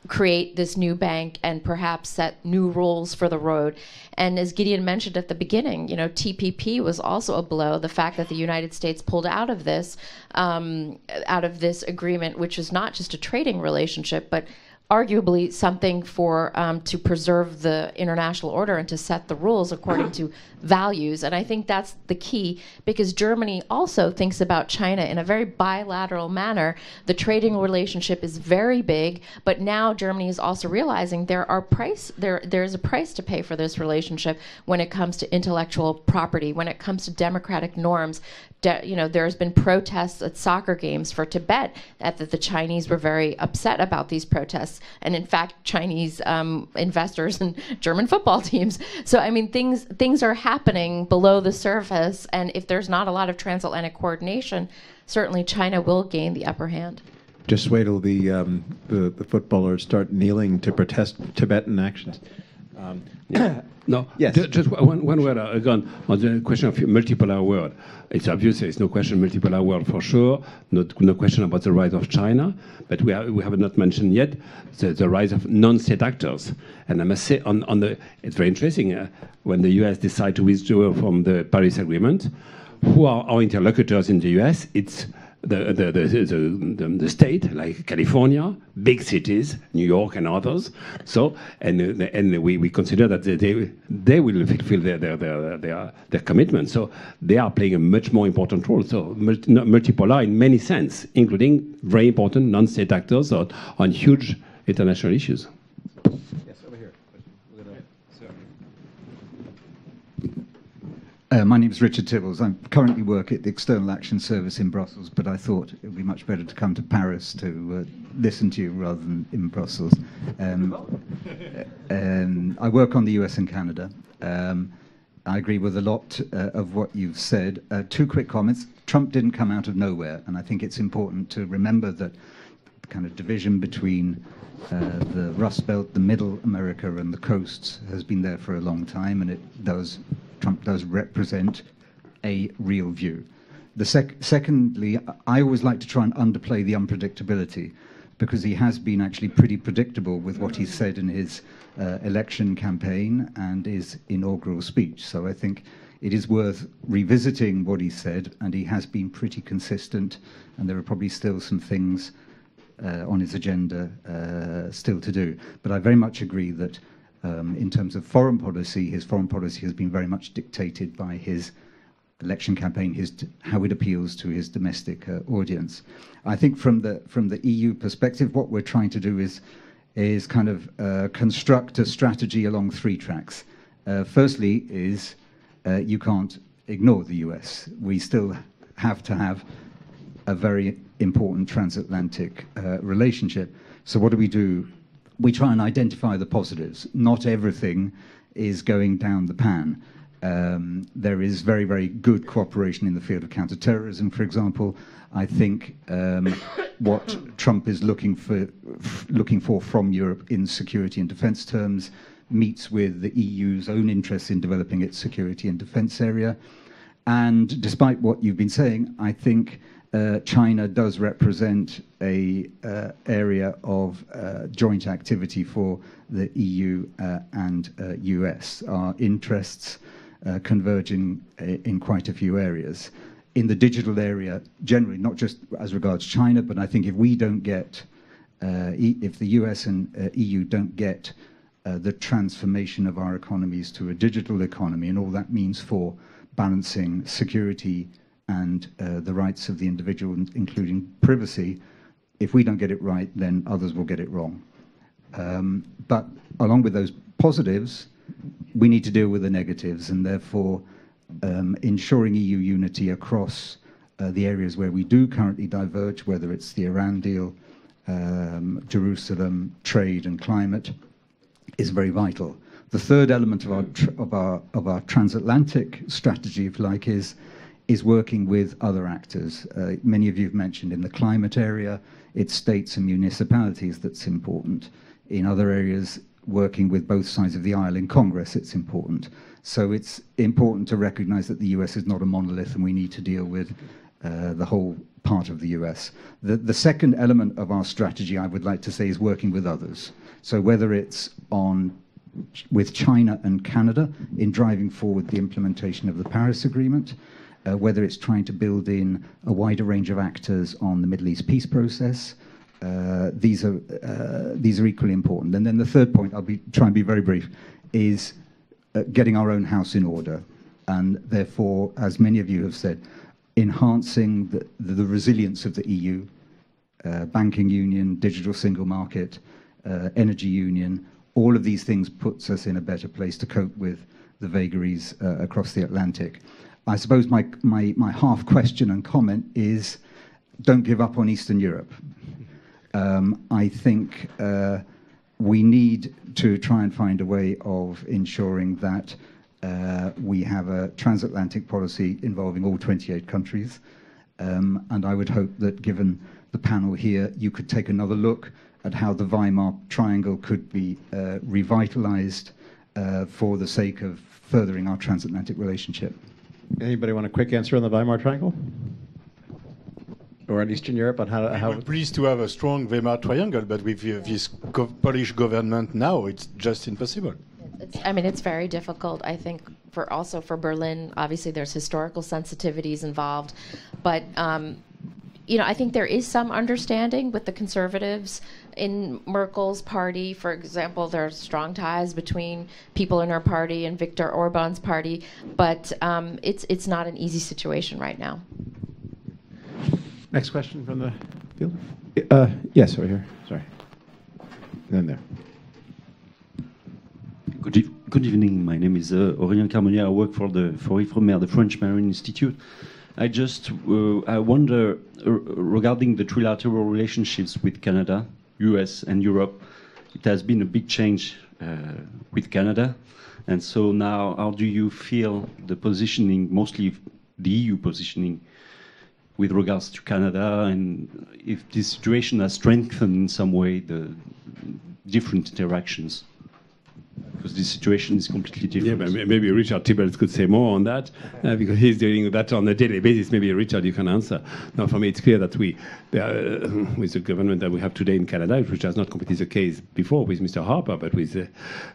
create this new bank and perhaps set new rules for the road. And as Gideon mentioned at the beginning, TPP was also a blow. The fact that the United States pulled out of this agreement, which is not just a trading relationship, but arguably something for to preserve the international order and to set the rules according to values. And I think that's the key, because Germany also thinks about China in a very bilateral manner. The trading relationship is very big, but now Germany is also realizing there is a price to pay for this relationship when it comes to intellectual property, when it comes to democratic norms. There's been protests at soccer games for Tibet that the Chinese were very upset about these protests, and in fact Chinese investors in German football teams. So I mean, things are happening below the surface, and if there's not a lot of transatlantic coordination, certainly China will gain the upper hand. Just wait till the footballers start kneeling to protest Tibetan actions. No, yes. Just one word again on the question of multipolar world. It's obvious there is no question multipolar world for sure. No question about the rise of China, but we have not mentioned yet the rise of non-state actors. And I must say, it's very interesting when the U.S. decide to withdraw from the Paris Agreement. Who are our interlocutors in the U.S.? It's the state, like California, big cities, New York and others. So and we consider that they will fulfill their commitment. So they are playing a much more important role. So multipolar in many sense, including very important non-state actors on huge international issues. Yes, over here. My name is Richard Tibbles. I currently work at the External Action Service in Brussels, but I thought it would be much better to come to Paris to listen to you rather than in Brussels. I work on the US and Canada. I agree with a lot of what you've said. Two quick comments. Trump didn't come out of nowhere, and I think it's important to remember that the kind of division between the Rust Belt, the Middle America, and the coasts has been there for a long time, and Trump does represent a real view. Secondly, I always like to try and underplay the unpredictability, because he has been actually pretty predictable with what he said in his election campaign and his inaugural speech. So I think it is worth revisiting what he said, and he has been pretty consistent, and there are probably still some things on his agenda still to do. But I very much agree that in terms of foreign policy, his foreign policy has been very much dictated by his election campaign, how it appeals to his domestic audience. I think from the EU perspective, what we're trying to do is kind of construct a strategy along three tracks. Firstly is you can't ignore the US. We still have to have a very important transatlantic relationship. So what do? We try and identify the positives. Not everything is going down the pan. There is very, very good cooperation in the field of counterterrorism, for example. I think what Trump is looking for from Europe in security and defense terms meets with the EU's own interests in developing its security and defense area. And despite what you've been saying, I think China does represent a area of joint activity for the EU and US. Our interests converging in quite a few areas. In the digital area, generally, not just as regards China, but I think if we don't get, if the US and EU don't get the transformation of our economies to a digital economy and all that means for balancing security and the rights of the individual, including privacy, if we don't get it right, then others will get it wrong. But along with those positives, we need to deal with the negatives, and therefore ensuring EU unity across the areas where we do currently diverge, whether it's the Iran deal, Jerusalem, trade and climate, is very vital. The third element of our transatlantic strategy, if you like, is working with other actors. Many of you have mentioned in the climate area, it's states and municipalities that's important. In other areas, working with both sides of the aisle in Congress, it's important. So it's important to recognize that the US is not a monolith and we need to deal with the whole part of the US. The second element of our strategy, I would like to say, is working with others. So whether it's with China and Canada in driving forward the implementation of the Paris Agreement, whether it's trying to build in a wider range of actors on the Middle East peace process, these are equally important. And then the third point, I'll try and be very brief, is getting our own house in order. And therefore, as many of you have said, enhancing the resilience of the EU, banking union, digital single market, energy union, all of these things puts us in a better place to cope with the vagaries across the Atlantic. I suppose my half question and comment is, don't give up on Eastern Europe. I think we need to try and find a way of ensuring that we have a transatlantic policy involving all 28 countries. And I would hope that given the panel here, you could take another look at how the Weimar Triangle could be revitalized for the sake of furthering our transatlantic relationship. Anybody want a quick answer on the Weimar Triangle? Or in Eastern Europe on how... We're pleased to have a strong Weimar Triangle, but with this Polish government now, it's just impossible. It's very difficult, I think, also for Berlin. Obviously, there's historical sensitivities involved. But, I think there is some understanding with the conservatives in Merkel's party. For example, there are strong ties between people in her party and Viktor Orban's party. But it's not an easy situation right now. Next question from the field? Yes, over here. Sorry. And then there. Good evening. My name is Aurélien Carmonier. I work for Ifremer, the French Marine Institute. I wonder regarding the trilateral relationships with Canada, US, and Europe. It has been a big change with Canada, and so now, how do you feel the positioning, mostly the EU positioning, with regards to Canada, and if this situation has strengthened in some way the different interactions? Because this situation is completely different. Yeah, but maybe Richard Tibbles could say more on that, because he's dealing that on a daily basis. Maybe Richard, you can answer. Now, for me, it's clear that with the government that we have today in Canada, which has not completely the case before with Mr. Harper, but with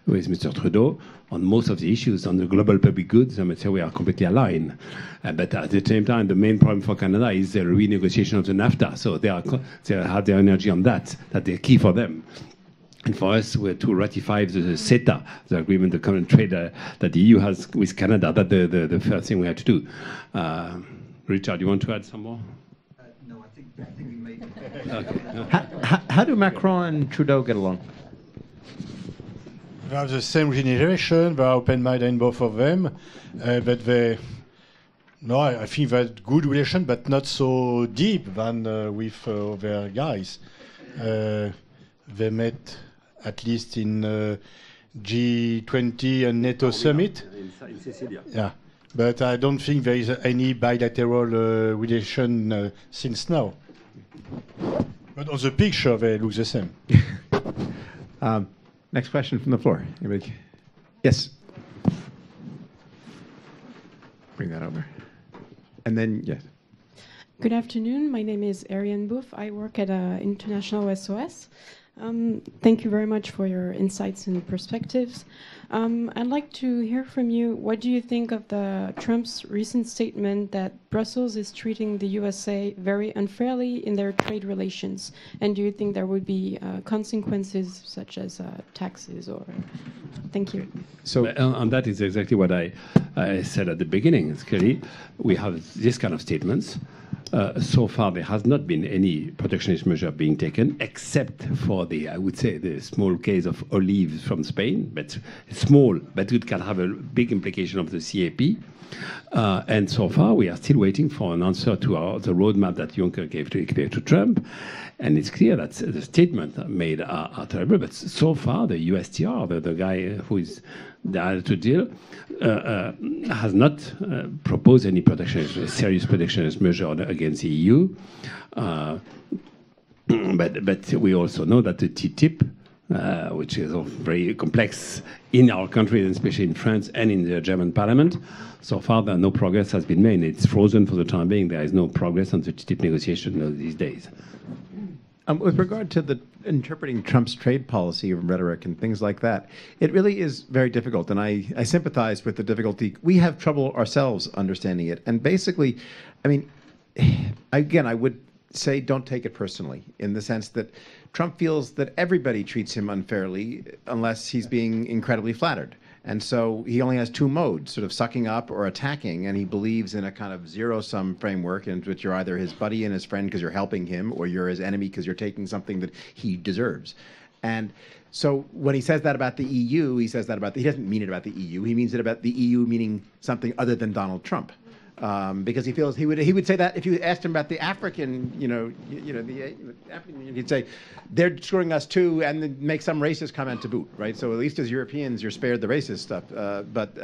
Mr. Trudeau, on most of the issues on the global public goods, I would say we are completely aligned. But at the same time, the main problem for Canada is the renegotiation of the NAFTA. So they have their energy on that they're key for them. And for us, we're to ratify the CETA, the agreement, the common trade that the EU has with Canada. That's the first thing we have to do. Richard, you want to add some more? No, I think we made it. Okay. How do Macron and Trudeau get along? They have the same generation. They are open-minded in both of them, but I think they had good relation, but not so deep than with other guys. They met at least in G20 and NATO summit. In Sicilia. Yeah, but I don't think there is any bilateral relation since now. But on the picture, they look the same. Next question from the floor. Anybody? Yes. Bring that over. And then, yes. Good afternoon. My name is Ariane Booth. I work at International SOS. Thank you very much for your insights and perspectives. I'd like to hear from you, what do you think of Trump's recent statement that Brussels is treating the USA very unfairly in their trade relations? And do you think there would be consequences such as taxes or... Thank you. So, and that is exactly what I said at the beginning. It's clearly, we have this kind of statements. So far, there has not been any protectionist measure being taken, except for I would say, the small case of olives from Spain, but small, but it can have a big implication of the CAP. And so far, we are still waiting for an answer to the roadmap that Juncker gave to Trump. And it's clear that the statements made are terrible, but so far, the USTR, the guy who is there to deal, has not proposed any serious protectionist measure against the EU. But we also know that the TTIP, which is very complex in our country, and especially in France and in the German parliament, so far no progress has been made. It's frozen for the time being. There is no progress on the TTIP negotiation these days. With regard to interpreting Trump's trade policy rhetoric and things like that, it really is very difficult, and I sympathize with the difficulty. We have trouble ourselves understanding it. And basically, I mean, again, I would say don't take it personally, in the sense that Trump feels that everybody treats him unfairly unless he's being incredibly flattered. And so he only has two modes, sort of sucking up or attacking, and he believes in a kind of zero-sum framework in which you're either his buddy and his friend because you're helping him, or you're his enemy because you're taking something that he deserves. And so when he says that about the EU, he doesn't mean it about the EU. He means it about the EU meaning something other than Donald Trump. Because he feels he would say that if you asked him about the African, the African, he'd say they're screwing us too, and then make some racist comment to boot, right? So at least as Europeans, you're spared the racist stuff. But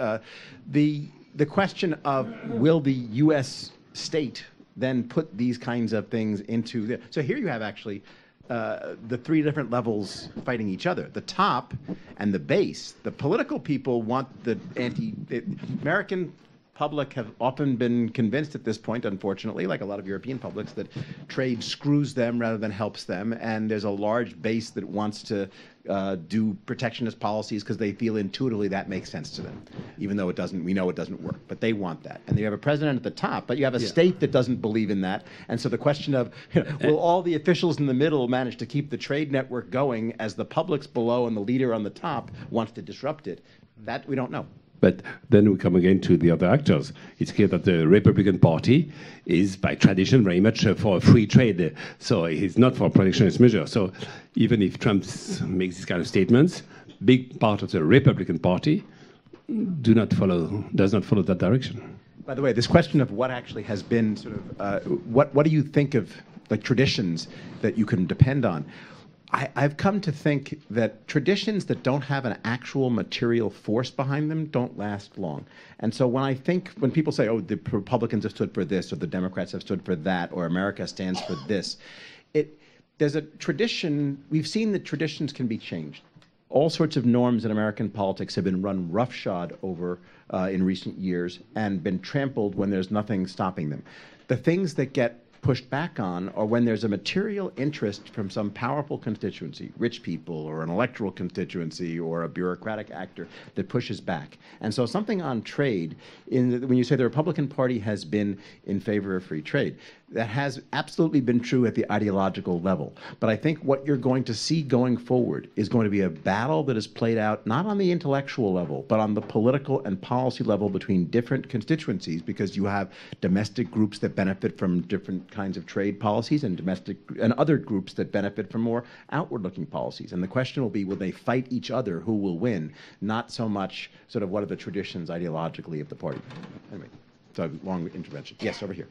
the question of will the U.S. state then put these kinds of things into so here you have actually the three different levels fighting each other. The top and the base. The political people want the American public have often been convinced at this point, unfortunately, like a lot of European publics, that trade screws them rather than helps them. And there's a large base that wants to do protectionist policies because they feel intuitively that makes sense to them, even though we know it doesn't work. But they want that. And you have a president at the top, but you have a state that doesn't believe in that. And so the question of, will all the officials in the middle manage to keep the trade network going as the public's below and the leader on the top wants to disrupt it? That we don't know. But then we come again to the other actors. It's clear that the Republican Party is, by tradition, very much for free trade. So he's not for protectionist measures. So even if Trump makes these kind of statements, big part of the Republican Party does not follow that direction. By the way, this question of what actually has been sort of, what do you think of like traditions that you can depend on? I've come to think that traditions that don't have an actual material force behind them don't last long. And so when people say, oh, the Republicans have stood for this, or the Democrats have stood for that, or America stands for this, there's a tradition, we've seen that traditions can be changed. All sorts of norms in American politics have been run roughshod over in recent years and been trampled when there's nothing stopping them. The things that get pushed back on, or when there's a material interest from some powerful constituency, rich people or an electoral constituency or a bureaucratic actor that pushes back. And so something on trade, when you say the Republican Party has been in favor of free trade, that has absolutely been true at the ideological level. But I think what you're going to see going forward is going to be a battle that is played out not on the intellectual level, but on the political and policy level between different constituencies, because you have domestic groups that benefit from different kinds of trade policies and other groups that benefit from more outward-looking policies. And the question will be, will they fight each other? Who will win? Not so much sort of what are the traditions ideologically of the party. Anyway, so long intervention. Yes, over here.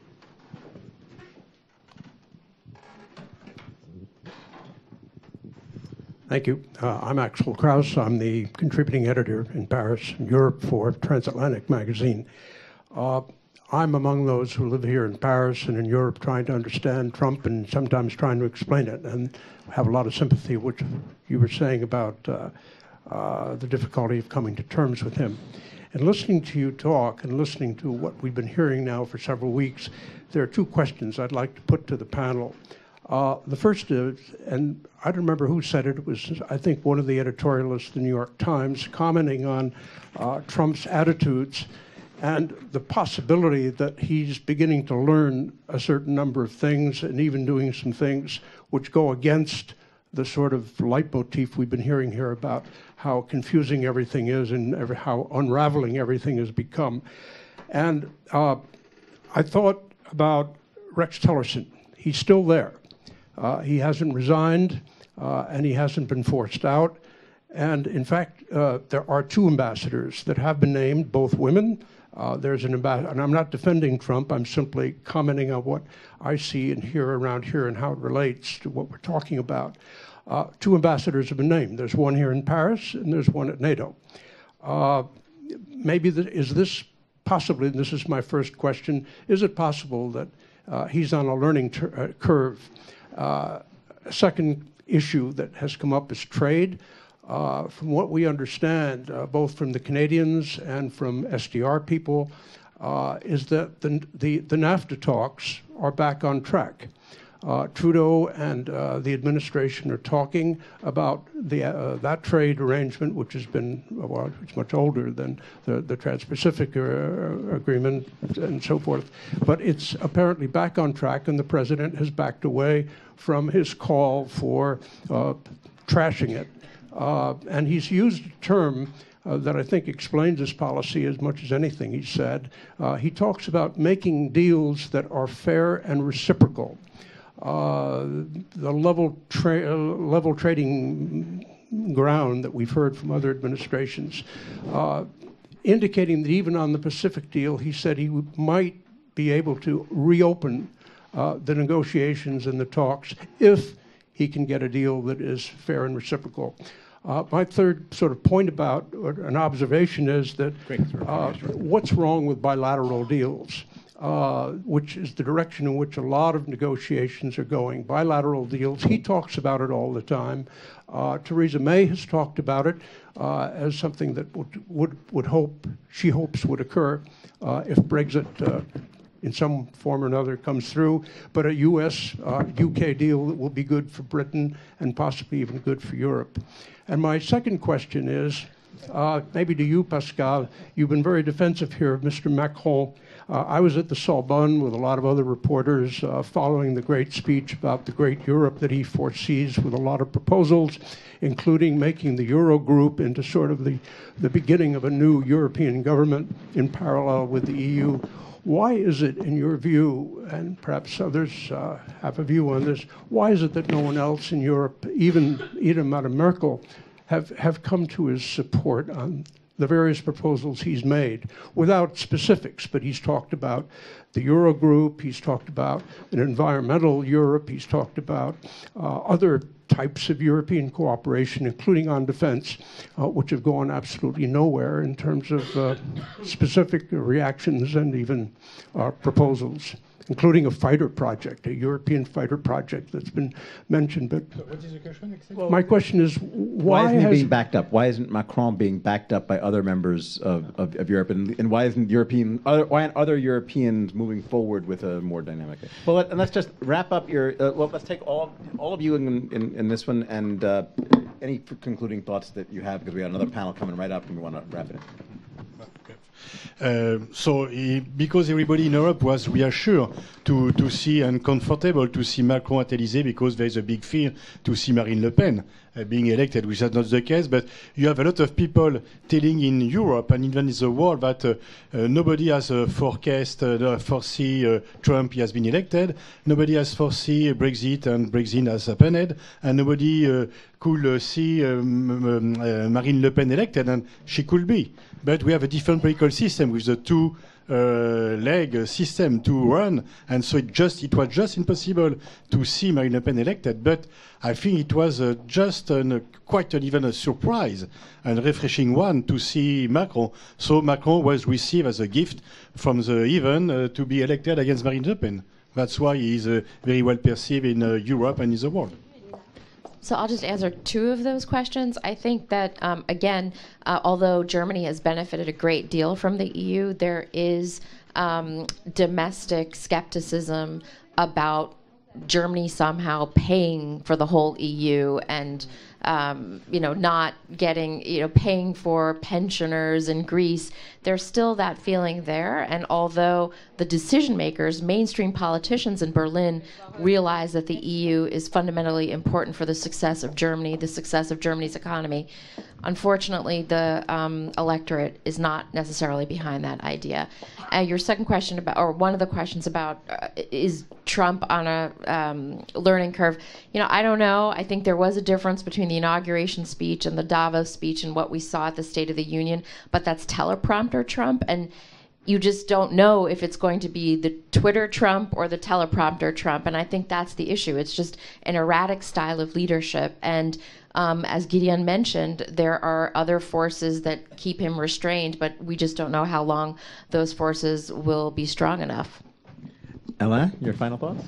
Thank you. I'm Axel Kraus. I'm the contributing editor in Paris, Europe, for Transatlantic magazine. I'm among those who live here in Paris and in Europe trying to understand Trump and sometimes trying to explain it, and have a lot of sympathy with what you were saying about the difficulty of coming to terms with him. And listening to you talk and listening to what we've been hearing now for several weeks, there are two questions I'd like to put to the panel. The first is, and I don't remember who said it, it was, I think, one of the editorialists of the New York Times commenting on Trump's attitudes and the possibility that he's beginning to learn a certain number of things and even doing some things which go against the sort of leitmotif we've been hearing here about how confusing everything is and how unraveling everything has become. And I thought about Rex Tillerson. He's still there. He hasn't resigned, and he hasn't been forced out. And in fact, there are two ambassadors that have been named, both women. There's an ambassador, and I'm not defending Trump, I'm simply commenting on what I see and hear around here and how it relates to what we're talking about. Two ambassadors have been named. There's one here in Paris, and there's one at NATO. Is this possibly, and this is my first question, is it possible that he's on a learning curve? A second issue that has come up is trade. From what we understand, both from the Canadians and from SDR people, is that the NAFTA talks are back on track. Trudeau and the administration are talking about that trade arrangement, which has been, well, it's much older than the Trans-Pacific Agreement and so forth. But it's apparently back on track, and the president has backed away from his call for trashing it. And he's used a term that I think explains his policy as much as anything he said. He talks about making deals that are fair and reciprocal. The level trading ground that we've heard from other administrations, indicating that even on the Pacific deal, he said he might be able to reopen the negotiations and the talks if he can get a deal that is fair and reciprocal. My third sort of point about an observation is that what's wrong with bilateral deals? Which is the direction in which a lot of negotiations are going. Bilateral deals, he talks about it all the time. Theresa May has talked about it as something that she hopes would occur if Brexit in some form or another comes through, but a US-UK deal that will be good for Britain and possibly even good for Europe. And my second question is, maybe to you, Pascal, you've been very defensive here of Mr. Macron. I was at the Sorbonne with a lot of other reporters following the great speech about the great Europe that he foresees with a lot of proposals, including making the Eurogroup into sort of the beginning of a new European government in parallel with the EU. Why is it, in your view, and perhaps others have a view on this, why is it that no one else in Europe, even Madame Merkel, have come to his support on the various proposals he's made, without specifics, but he's talked about the Eurogroup, he's talked about an environmental Europe, he's talked about other types of European cooperation, including on defense, which have gone absolutely nowhere in terms of specific reactions and even proposals, including a fighter project, a European fighter project that's been mentioned. But what is the question exactly? Well, my question is, why isn't he being backed up? Why isn't Macron being backed up by other members of Europe? And why isn't why aren't other Europeans moving forward with a more dynamic? Well, let's just wrap up your. Let's take all of you in this one, and any concluding thoughts that you have, because we have another panel coming right up, and we want to wrap it up. Because everybody in Europe was reassured to see and comfortable to see Macron at Élysée, because there is a big fear to see Marine Le Pen being elected, which is not the case. But you have a lot of people telling in Europe and even in the world that nobody has foresee Trump has been elected, nobody has foresee Brexit and Brexit has happened, and nobody could see Marine Le Pen elected, and she could be. But we have a different political system with the two-leg system to run, and so it was just impossible to see Marine Le Pen elected. But I think it was just quite even a surprise and refreshing one to see Macron. So Macron was received as a gift from the heaven to be elected against Marine Le Pen. That's why he is very well perceived in Europe and in the world. So I'll just answer two of those questions. I think that, again, although Germany has benefited a great deal from the EU, there is domestic skepticism about Germany somehow paying for the whole EU and not getting, paying for pensioners in Greece. There's still that feeling there. And although the decision makers, mainstream politicians in Berlin, realize that the EU is fundamentally important for the success of Germany, the success of Germany's economy, unfortunately, the electorate is not necessarily behind that idea. Your second question about, or one of the questions about, is Trump on a learning curve? I don't know. I think there was a difference between the inauguration speech and the Davos speech and what we saw at the State of the Union, but that's teleprompter Trump, and you just don't know if it's going to be the Twitter Trump or the teleprompter Trump, and I think that's the issue. It's just an erratic style of leadership, and as Gideon mentioned, there are other forces that keep him restrained, but we just don't know how long those forces will be strong enough. Alain, your final thoughts?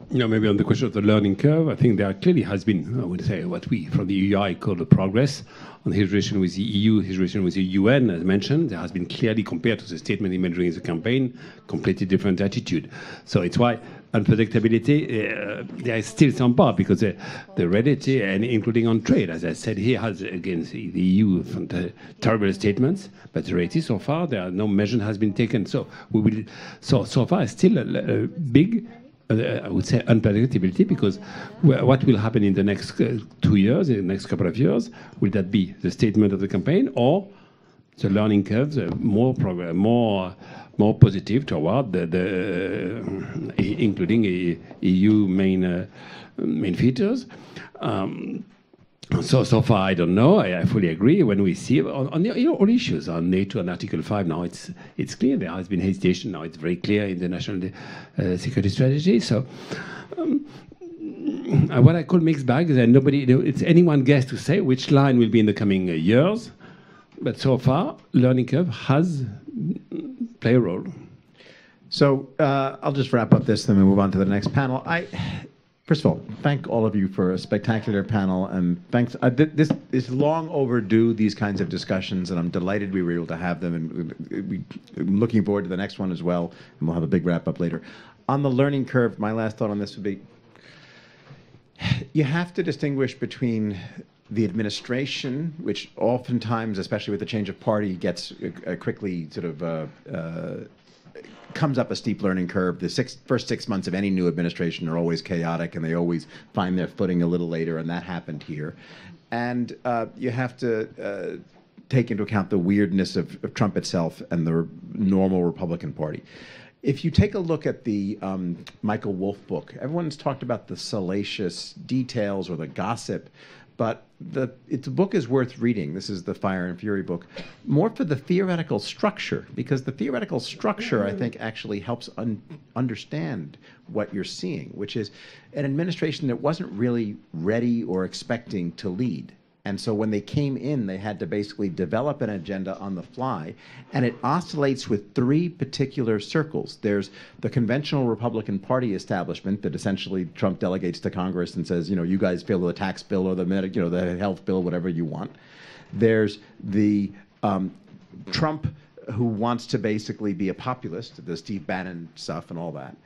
Maybe on the question of the learning curve, I think there clearly has been, I would say, what we from the EUI call the progress on his relation with the EU, his relation with the UN, as mentioned. There has been clearly, compared to the statement he made during the campaign, completely different attitude. So it's why unpredictability, there is still some part, because the reality, and including on trade, as I said, he has against the EU terrible statements, but the reality so far, there are no measure has been taken. So we will. So far, still a big, I would say, unpredictability, because what will happen in the next 2 years, in the next couple of years, will that be the statement of the campaign or the learning curves, more positive toward including EU main features? So far, I don't know. I fully agree. When we see on all issues on NATO and Article 5, now it's clear there has been hesitation. Now it's very clear in the national security strategy. So what I call mixed bag is that it's anyone guess to say which line will be in the coming years. But so far, learning curve has played a role. So I'll just wrap up this, then we move on to the next panel. First of all, thank all of you for a spectacular panel, and thanks. This is long overdue, these kinds of discussions, and I'm delighted we were able to have them, and I'm looking forward to the next one as well, and we'll have a big wrap-up later. On the learning curve, my last thought on this would be, you have to distinguish between the administration, which oftentimes, especially with the change of party, gets quickly sort of comes up a steep learning curve. The first 6 months of any new administration are always chaotic, and they always find their footing a little later, and that happened here. And you have to take into account the weirdness of Trump itself and the normal Republican Party. If you take a look at the Michael Wolff book, everyone's talked about the salacious details or the gossip, but the book is worth reading. This is the Fire and Fury book, more for the theoretical structure, because the theoretical structure, I think, actually helps understand what you're seeing, which is an administration that wasn't really ready or expecting to lead. And so when they came in, they had to basically develop an agenda on the fly. And it oscillates with three particular circles. There's the conventional Republican Party establishment that essentially Trump delegates to Congress and says, you guys fill the tax bill or the health bill, whatever you want. There's the Trump who wants to basically be a populist, the Steve Bannon stuff and all that.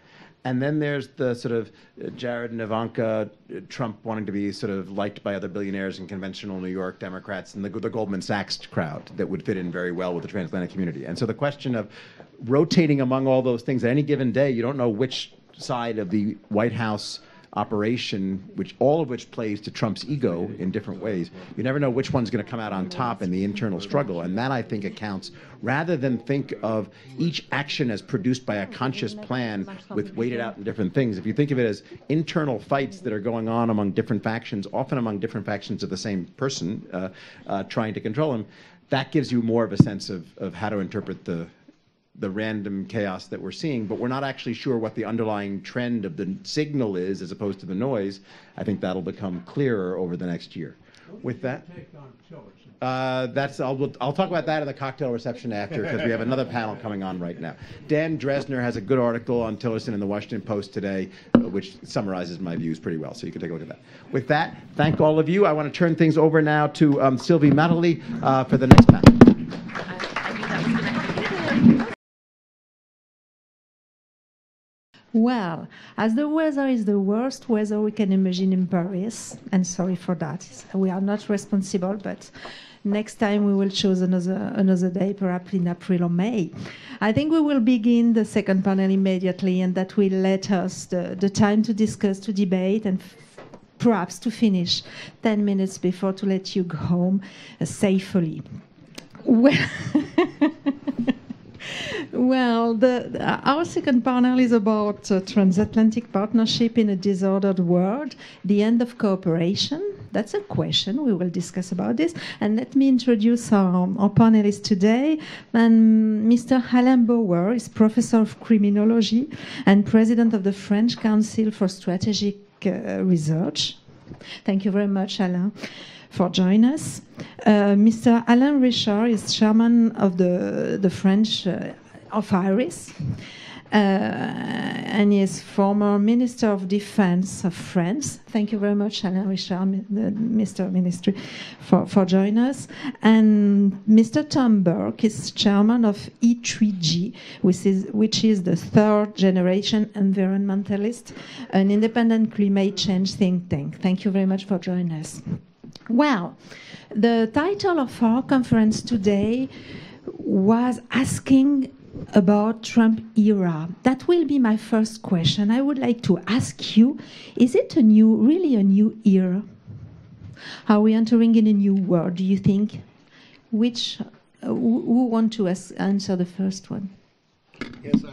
And then there's the sort of Jared and Ivanka, Trump wanting to be sort of liked by other billionaires and conventional New York Democrats, and the Goldman Sachs crowd that would fit in very well with the transatlantic community. And so the question of rotating among all those things at any given day, you don't know which side of the White House operation, all of which plays to Trump's ego in different ways. You never know which one's going to come out on top in the internal struggle, and that, I think, accounts, rather than think of each action as produced by a conscious plan with weighted out in different things. If you think of it as internal fights that are going on among different factions, often among different factions of the same person trying to control him, that gives you more of a sense of how to interpret the random chaos that we're seeing, but we're not actually sure what the underlying trend of the signal is as opposed to the noise. I think that'll become clearer over the next year. With that, I'll talk about that at the cocktail reception after, because we have another panel coming on right now. Dan Dresner has a good article on Tillerson in the Washington Post today, which summarizes my views pretty well, so you can take a look at that. With that, thank all of you. I want to turn things over now to Sylvie Matterly for the next panel. Well, as the weather is the worst weather we can imagine in Paris, and sorry for that, we are not responsible, but next time we will choose another day, perhaps in April or May. I think we will begin the second panel immediately, and that will let us the time to discuss, to debate, and perhaps to finish 10 minutes before to let you go home safely. Well, well, our second panel is about transatlantic partnership in a disordered world, the end of cooperation. That's a question. We will discuss about this. And let me introduce our panelists today. And Mr. Alain Bauer is professor of criminology and president of the French Council for Strategic Research. Thank you very much, Alain, for joining us. Mr. Alain Richard is chairman of the French of IRIS, and he is former Minister of Defense of France. Thank you very much, Alain Richard, Mr. Ministry, for joining us. And Mr. Tom Burke is chairman of E3G, which is the third generation environmentalist, an independent climate change think tank. Thank you very much for joining us. Well, the title of our conference today was asking about Trump era. That will be my first question. I would like to ask you, is it really a new era? Are we entering in a new world, do you think? Who want to answer the first one? Yes,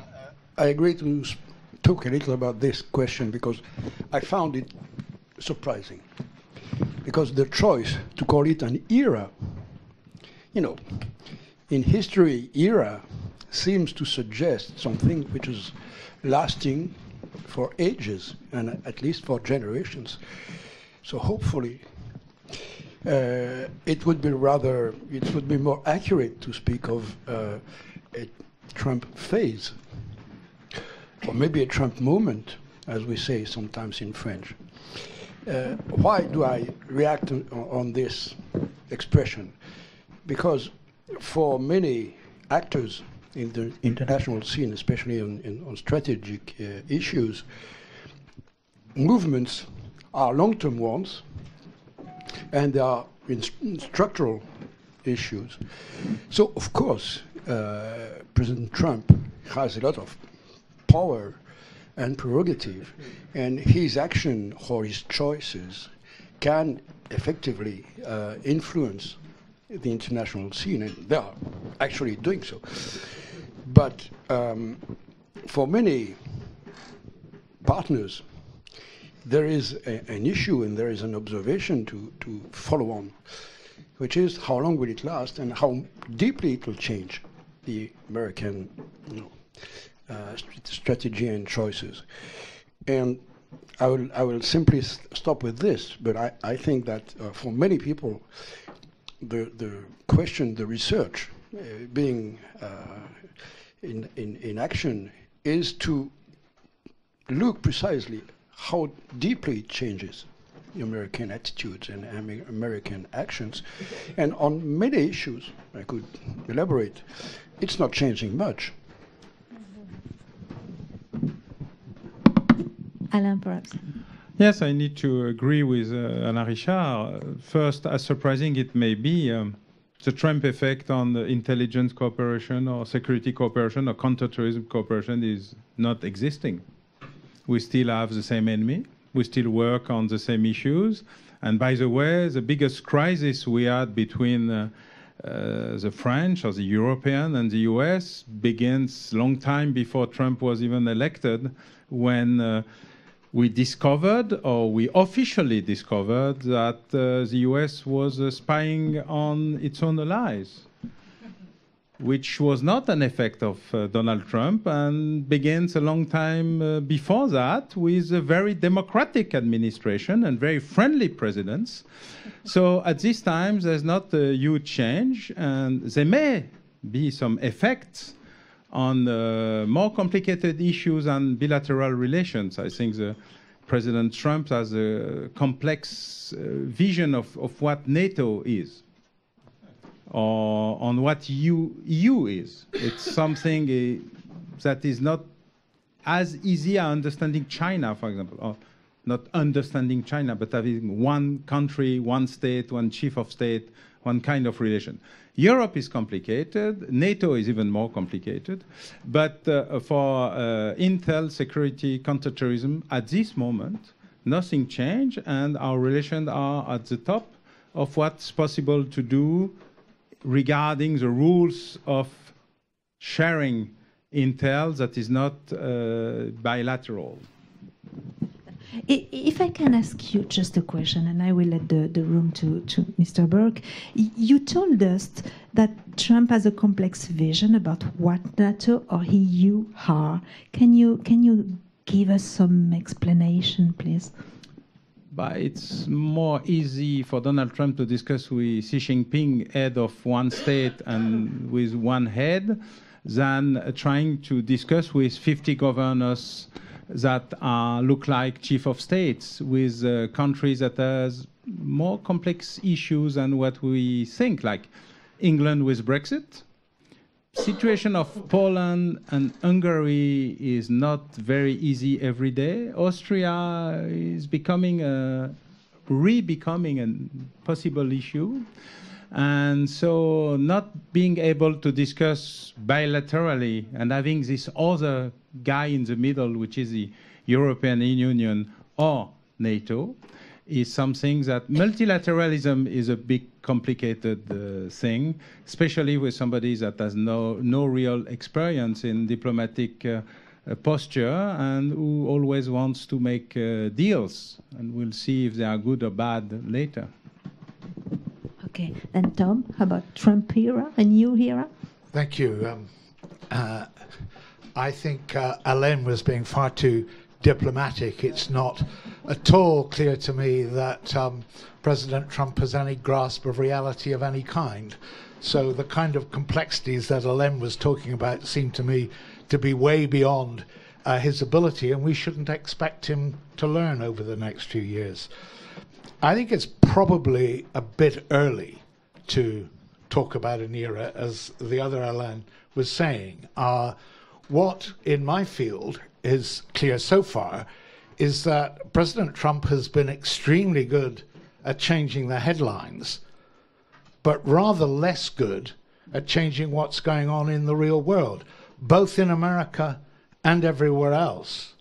I agree to talk a little about this question because I found it surprising. Because the choice to call it an era, in history, era seems to suggest something which is lasting for ages and at least for generations. So hopefully it would be more accurate to speak of a Trump phase, or maybe a Trump moment, as we say sometimes in French. Why do I react on this expression? Because for many actors in the international scene, especially on strategic issues, movements are long-term ones, and they are in structural issues. So, of course, President Trump has a lot of power and prerogative, and his action or his choices can effectively influence the international scene, and they are actually doing so. But for many partners, there is an issue and there is an observation to follow on, which is how long will it last and how deeply it will change the American strategy and choices. And I will simply stop with this, but I think that for many people, the question, the research being in action is to look precisely how deeply it changes the American attitudes and American actions. And on many issues, I could elaborate, it's not changing much. Alain, perhaps. Yes, I need to agree with Alain Richard. First, as surprising it may be, the Trump effect on the intelligence cooperation or security cooperation or counterterrorism cooperation is not existing. We still have the same enemy. We still work on the same issues. And by the way, the biggest crisis we had between the French or the European and the U.S. begins long time before Trump was even elected, when we discovered, or we officially discovered, that the U.S. was spying on its own allies. which was not an effect of Donald Trump and begins a long time before that with a very democratic administration and very friendly presidents. So at this time, there's not a huge change, and there may be some effects on more complicated issues and bilateral relations. I think President Trump has a complex vision of what NATO is, or on what EU is. It's something that is not as easy as understanding China, for example, or not understanding China, but having one country, one state, one chief of state, one kind of relation. Europe is complicated. NATO is even more complicated. But for intel, security, counterterrorism, at this moment, nothing changed, and our relations are at the top of what's possible to do regarding the rules of sharing intel that is not bilateral. If I can ask you just a question, and I will let the room to Mr. Burke. You told us that Trump has a complex vision about what NATO or EU are. Can you give us some explanation, please? But it's more easy for Donald Trump to discuss with Xi Jinping, head of one state and with one head, than trying to discuss with 50 governors that look like chief of states, with countries that has more complex issues than what we think, like England with Brexit. Situation of Poland and Hungary is not very easy every day. Austria is becoming re-becoming a possible issue. And so not being able to discuss bilaterally and having this other guy in the middle, which is the European Union or NATO, is something that multilateralism is a big complicated thing, especially with somebody that has no real experience in diplomatic posture and who always wants to make deals. And we'll see if they are good or bad later. Okay, and Tom, how about Trump era and new era? Thank you. I think Alain was being far too diplomatic. It's not at all clear to me that President Trump has any grasp of reality of any kind. So the kind of complexities that Alain was talking about seem to me to be way beyond his ability, and we shouldn't expect him to learn over the next few years. I think it's probably a bit early to talk about an era, as the other Alain was saying. What in my field is clear so far is that President Trump has been extremely good at changing the headlines, but rather less good at changing what's going on in the real world, both in America and everywhere else.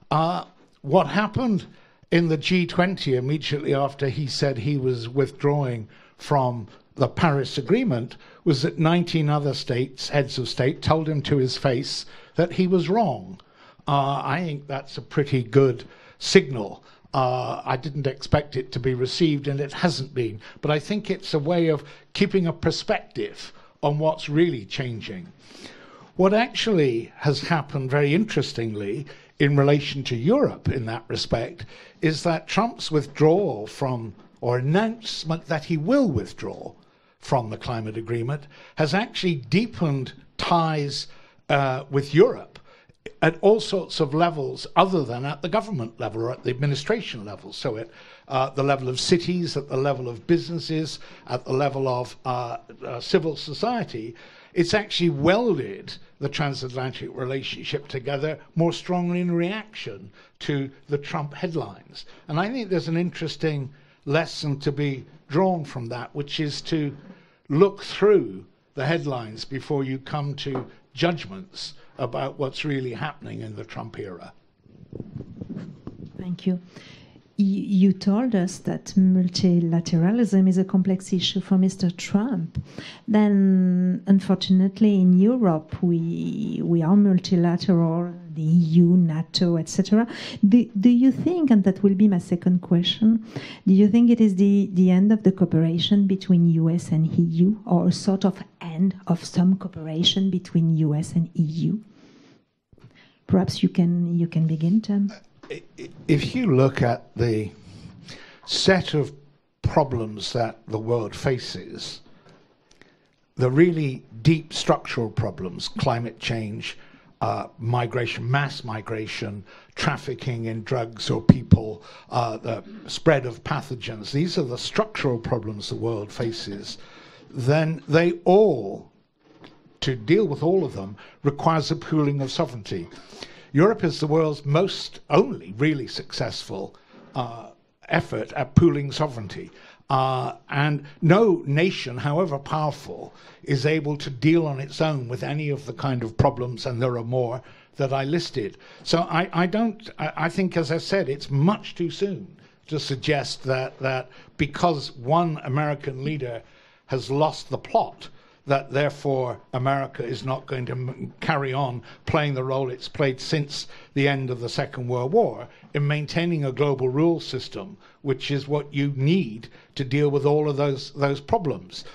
What happened in the G20 immediately after he said he was withdrawing from the Paris Agreement was that 19 other states, heads of state, told him to his face that he was wrong. I think that's a pretty good signal. I didn't expect it to be received, and it hasn't been. But I think it's a way of keeping a perspective on what's really changing. What actually has happened very interestingly in relation to Europe in that respect is that Trump's withdrawal from, or announcement that he will withdraw from the climate agreement, has actually deepened ties with Europe at all sorts of levels other than at the government level or at the administration level. So at the level of cities, at the level of businesses, at the level of civil society, it's actually welded the transatlantic relationship together more strongly in reaction to the Trump headlines. And I think there's an interesting lesson to be drawn from that, which is to look through the headlines before you come to judgments about what's really happening in the Trump era. Thank you. you told us that multilateralism is a complex issue for Mr. Trump. Then, unfortunately, in Europe, we are multilateral, the EU, NATO, etc. Do you think, and that will be my second question, do you think it is the end of the cooperation between US and EU, or a sort of end of some cooperation between US and EU? Perhaps you can begin, Tom. If you look at the set of problems that the world faces, the really deep structural problems, climate change, migration, mass migration, trafficking in drugs or people, the spread of pathogens, these are the structural problems the world faces, then they all, to deal with all of them, requires a pooling of sovereignty. Europe is the world's only really successful effort at pooling sovereignty. And no nation, however powerful, is able to deal on its own with any of the kind of problems, and there are more that I listed. So I think, as I said, it's much too soon to suggest that because one American leader has lost the plot, that therefore America is not going to carry on playing the role it's played since the end of the Second World War in maintaining a global rule system, which is what you need to deal with all of those problems.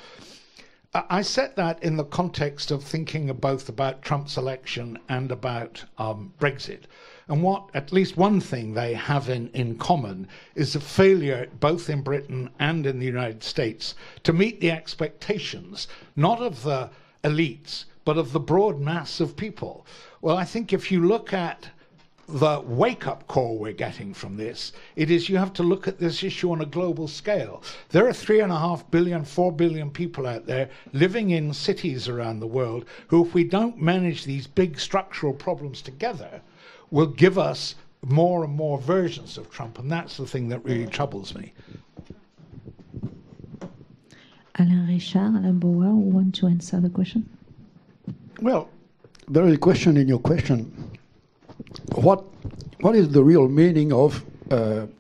I set that in the context of thinking both about Trump's election and about Brexit. And what, at least one thing they have in common is a failure, both in Britain and in the United States, to meet the expectations, not of the elites, but of the broad mass of people. Well, I think if you look at the wake-up call we're getting from this, it is you have to look at this issue on a global scale. There are 3.5 billion, 4 billion people out there living in cities around the world who, if we don't manage these big structural problems together, will give us more and more versions of Trump, and that's the thing that really troubles me. Alain Richard, Alain Bauer, want to answer the question? Well, there is a question in your question. What is the real meaning of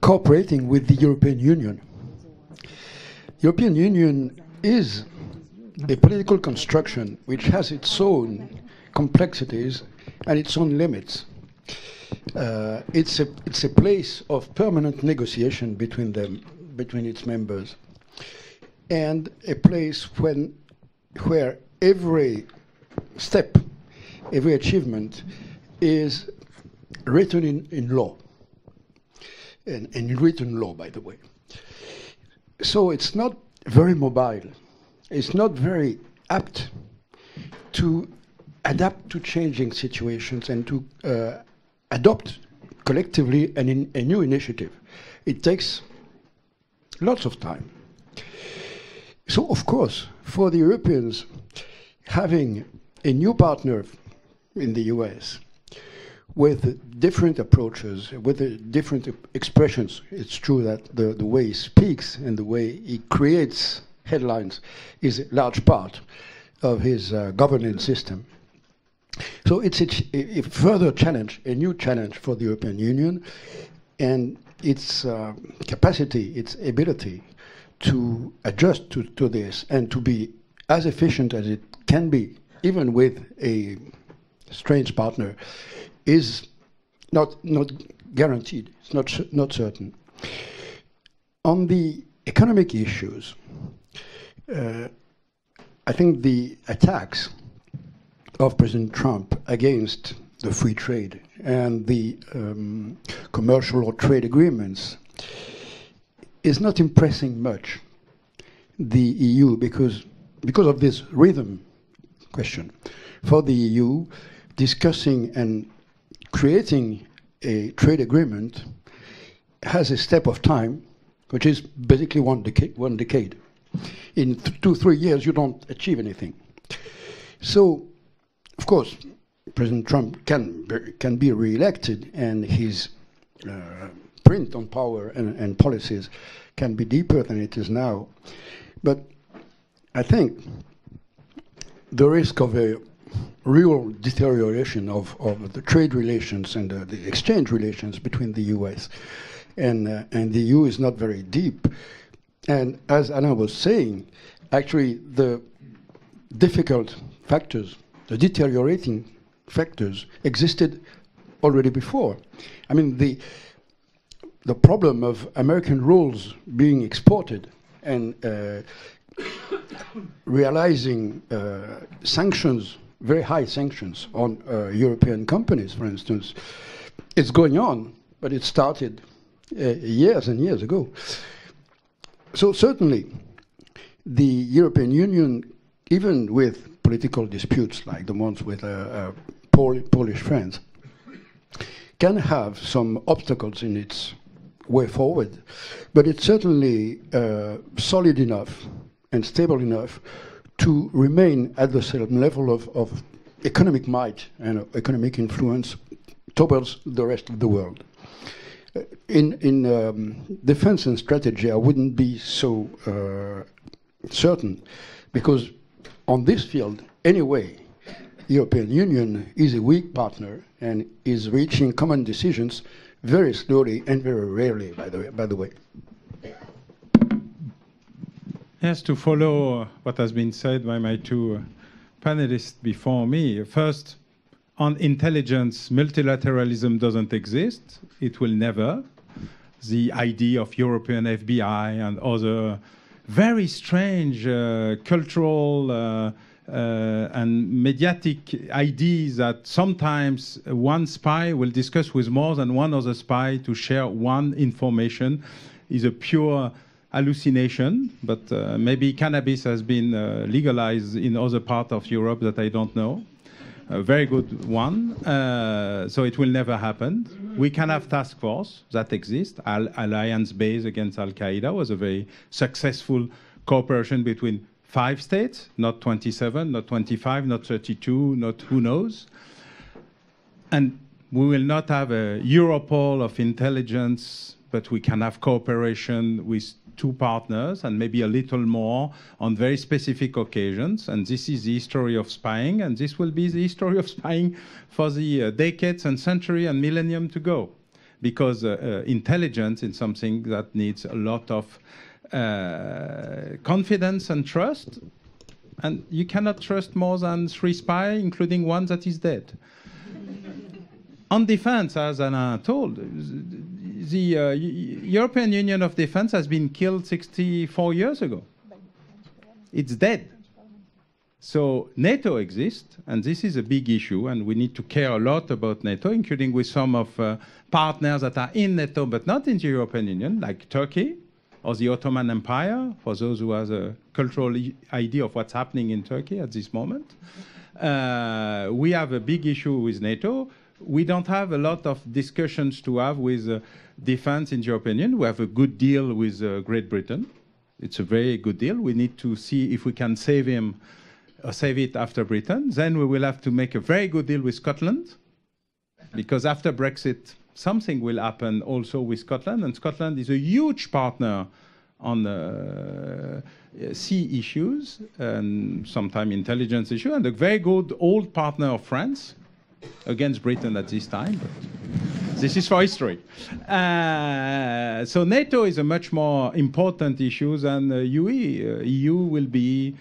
cooperating with the European Union? European Union is a political construction which has its own complexities and its own limits. It's a place of permanent negotiation between its members, and a place where every step, every achievement is written in law, and in written law, by the way. So it's not very mobile. It's not very apt to adapt to changing situations and to adopt collectively a new initiative. It takes lots of time. So, of course, for the Europeans, having a new partner in the US with different approaches, with different expressions, it's true that the way he speaks and the way he creates headlines is a large part of his governance system. So it's a further challenge, a new challenge for the European Union, and its capacity, its ability to adjust to this and to be as efficient as it can be, even with a strange partner, is not guaranteed. It's not certain. On the economic issues, I think the attacks of President Trump against the free trade and the commercial or trade agreements is not impressing much the EU because of this rhythm question. For the EU, discussing and creating a trade agreement has a step of time, which is basically one decade. In 2-3 years, you don't achieve anything. So, of course, President Trump can be re-elected, and his print on power and policies can be deeper than it is now. But I think the risk of a real deterioration of the trade relations and the exchange relations between the US and the EU is not very deep. And as Anna was saying, actually the difficult factors, the deteriorating factors existed already before. I mean, the problem of American rules being exported and realizing sanctions, very high sanctions on European companies, for instance, it's going on, but it started years and years ago. So certainly, the European Union, even with political disputes like the ones with Polish friends, can have some obstacles in its way forward, but it's certainly solid enough and stable enough to remain at the same level of economic might and economic influence towards the rest of the world. In defense and strategy, I wouldn't be so certain, because on this field, anyway, European Union is a weak partner and is reaching common decisions very slowly and very rarely, by the way. Yes, to follow what has been said by my two panelists before me. First, on intelligence, multilateralism doesn't exist. It will never. The idea of European FBI and other very strange cultural and mediatic ideas that sometimes one spy will discuss with more than one other spy to share one information is a pure hallucination. But maybe cannabis has been legalized in other parts of Europe that I don't know. A very good one. So it will never happen. We can have task force that exists. Alliance based against Al Qaeda was a very successful cooperation between 5 states, not 27, not 25, not 32, not who knows. And we will not have a Europol of intelligence, but we can have cooperation with 2 partners and maybe a little more on very specific occasions. And this is the history of spying, and this will be the history of spying for the decades and century and millennium to go. Because intelligence is something that needs a lot of confidence and trust, and you cannot trust more than 3 spies, including one that is dead. On defense, as Anna told, the European Union of Defense has been killed 64 years ago. It's dead. So NATO exists, and this is a big issue, and we need to care a lot about NATO, including with some of partners that are in NATO but not in the European Union, like Turkey, or the Ottoman Empire, for those who have a cultural idea of what's happening in Turkey at this moment. We have a big issue with NATO. We don't have a lot of discussions to have with defense in the European Union. We have a good deal with Great Britain. It's a very good deal. We need to see if we can save it after Britain. Then we will have to make a very good deal with Scotland, because after Brexit, something will happen also with Scotland, and Scotland is a huge partner on sea issues and sometimes intelligence issues, and a very good old partner of France against Britain at this time. But this is for history. So NATO is a much more important issue than UE. EU will be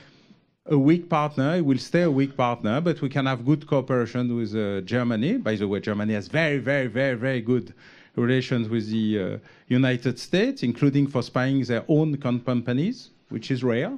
a weak partner. It will stay a weak partner, but we can have good cooperation with Germany. By the way, Germany has very, very, very, very good relations with the United States, including for spying their own companies, which is rare.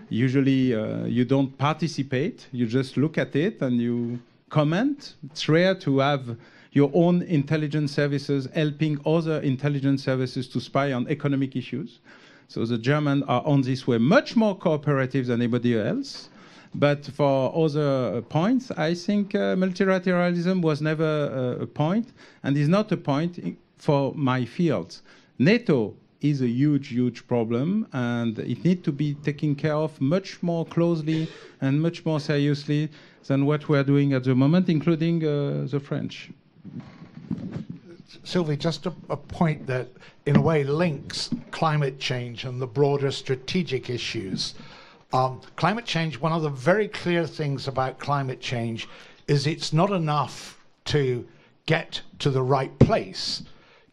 Usually, you don't participate. You just look at it and you comment. It's rare to have your own intelligence services helping other intelligence services to spy on economic issues. So the Germans are on this way much more cooperative than anybody else. But for other points, I think multilateralism was never a point, and is not a point for my fields. NATO is a huge, huge problem, and it needs to be taken care of much more closely and much more seriously than what we are doing at the moment, including the French. Sylvie, just a point that in a way links climate change and the broader strategic issues. Climate change, one of the very clear things about climate change is it's not enough to get to the right place.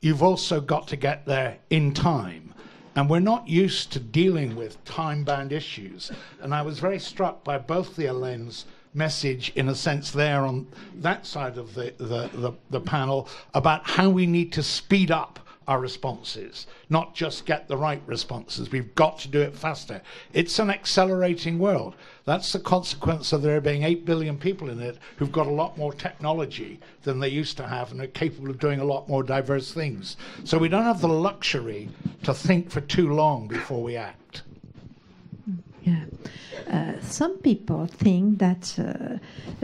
you've also got to get there in time. And we're not used to dealing with time-bound issues. And I was very struck by both the Elaine's message, in a sense, there on that side of the panel, about how we need to speed up our responses, not just get the right responses. We've got to do it faster. It's an accelerating world. That's the consequence of there being 8 billion people in it who've got a lot more technology than they used to have and are capable of doing a lot more diverse things. So we don't have the luxury to think for too long before we act. Yeah. Some people think that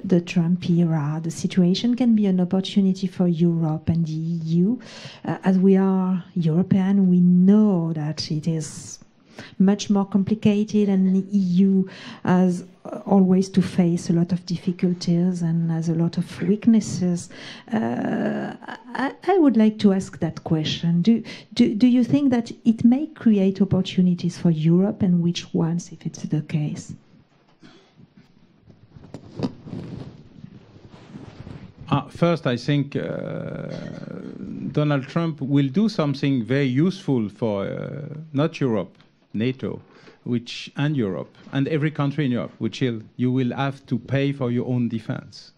the Trump era, the situation can be an opportunity for Europe and the EU. As we are European, we know that it is much more complicated, and the EU has always to face a lot of difficulties and has a lot of weaknesses. I would like to ask that question. Do you think that it may create opportunities for Europe, and which ones, if it's the case? First, I think Donald Trump will do something very useful for not Europe, NATO, and Europe, and every country in Europe, which you will have to pay for your own defense.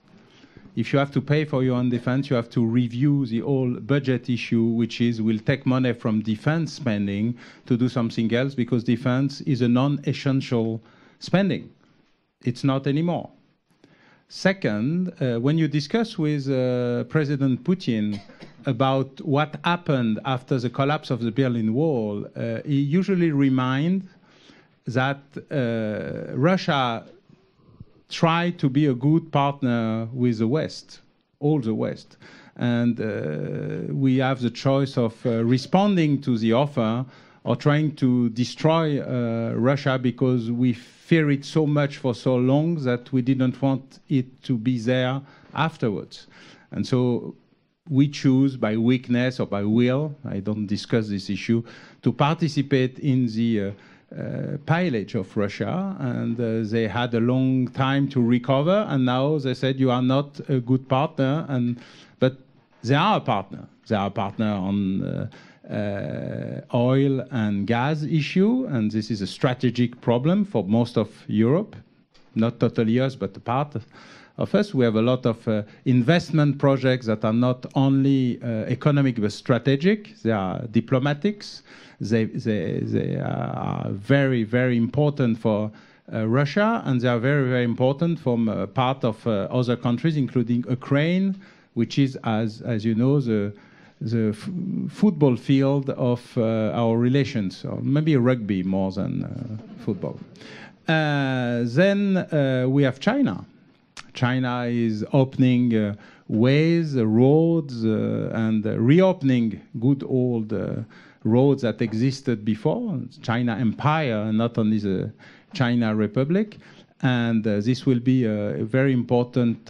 If you have to pay for your own defense, you have to review the whole budget issue, which is we'll take money from defense spending to do something else, because defense is a non-essential spending. It's not anymore. Second, when you discuss with President Putin about what happened after the collapse of the Berlin Wall, he usually reminds that Russia tried to be a good partner with the West, all the West. And we have the choice of responding to the offer or trying to destroy Russia because we fear it so much for so long that we didn't want it to be there afterwards. And so we choose by weakness or by will, I don't discuss this issue, to participate in the pillage of Russia, and they had a long time to recover, and now they said you are not a good partner, but they are a partner. They are a partner on oil and gas issue, and this is a strategic problem for most of Europe, not totally us, but a part of us. We have a lot of investment projects that are not only economic but strategic. They are diplomatics. They are very, very important for Russia, and they are very, very important from part of other countries, including Ukraine, which is, as you know, the football field of our relations, or maybe rugby more than football. Then we have China. China is opening ways, roads, and reopening good old roads that existed before, China Empire, not only the China Republic. And this will be a very important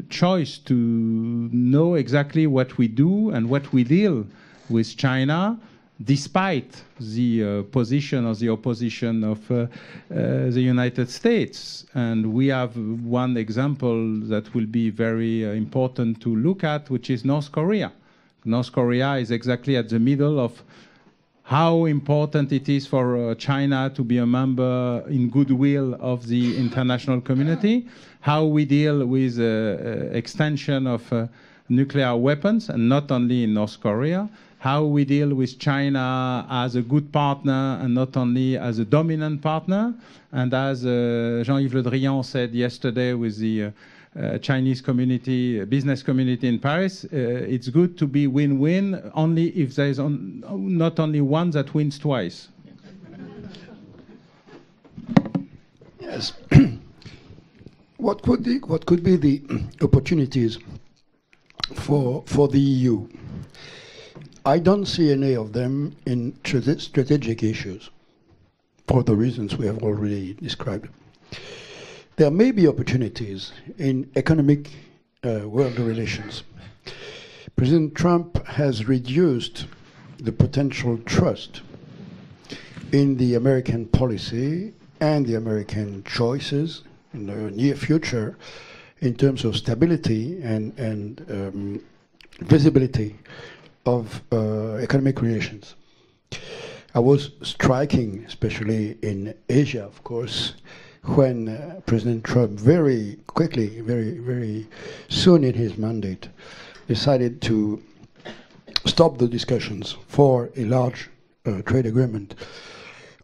choice to know exactly what we do and what we deal with China, despite the position or the opposition of the United States. And we have one example that will be very important to look at, which is North Korea. North Korea is exactly at the middle of how important it is for China to be a member in goodwill of the international community, how we deal with extension of nuclear weapons, and not only in North Korea, how we deal with China as a good partner and not only as a dominant partner. And as Jean-Yves Le Drian said yesterday with the Chinese community, business community in Paris, it's good to be win-win only if there's not only one that wins twice. Yes. What could be the opportunities for the EU? I don't see any of them in strategic issues, for the reasons we have already described. There may be opportunities in economic world relations. President Trump has reduced the potential trust in the American policy and the American choices in the near future in terms of stability and visibility of economic relations. I was striking, especially in Asia, of course, when President Trump very quickly, very soon in his mandate, decided to stop the discussions for a large trade agreement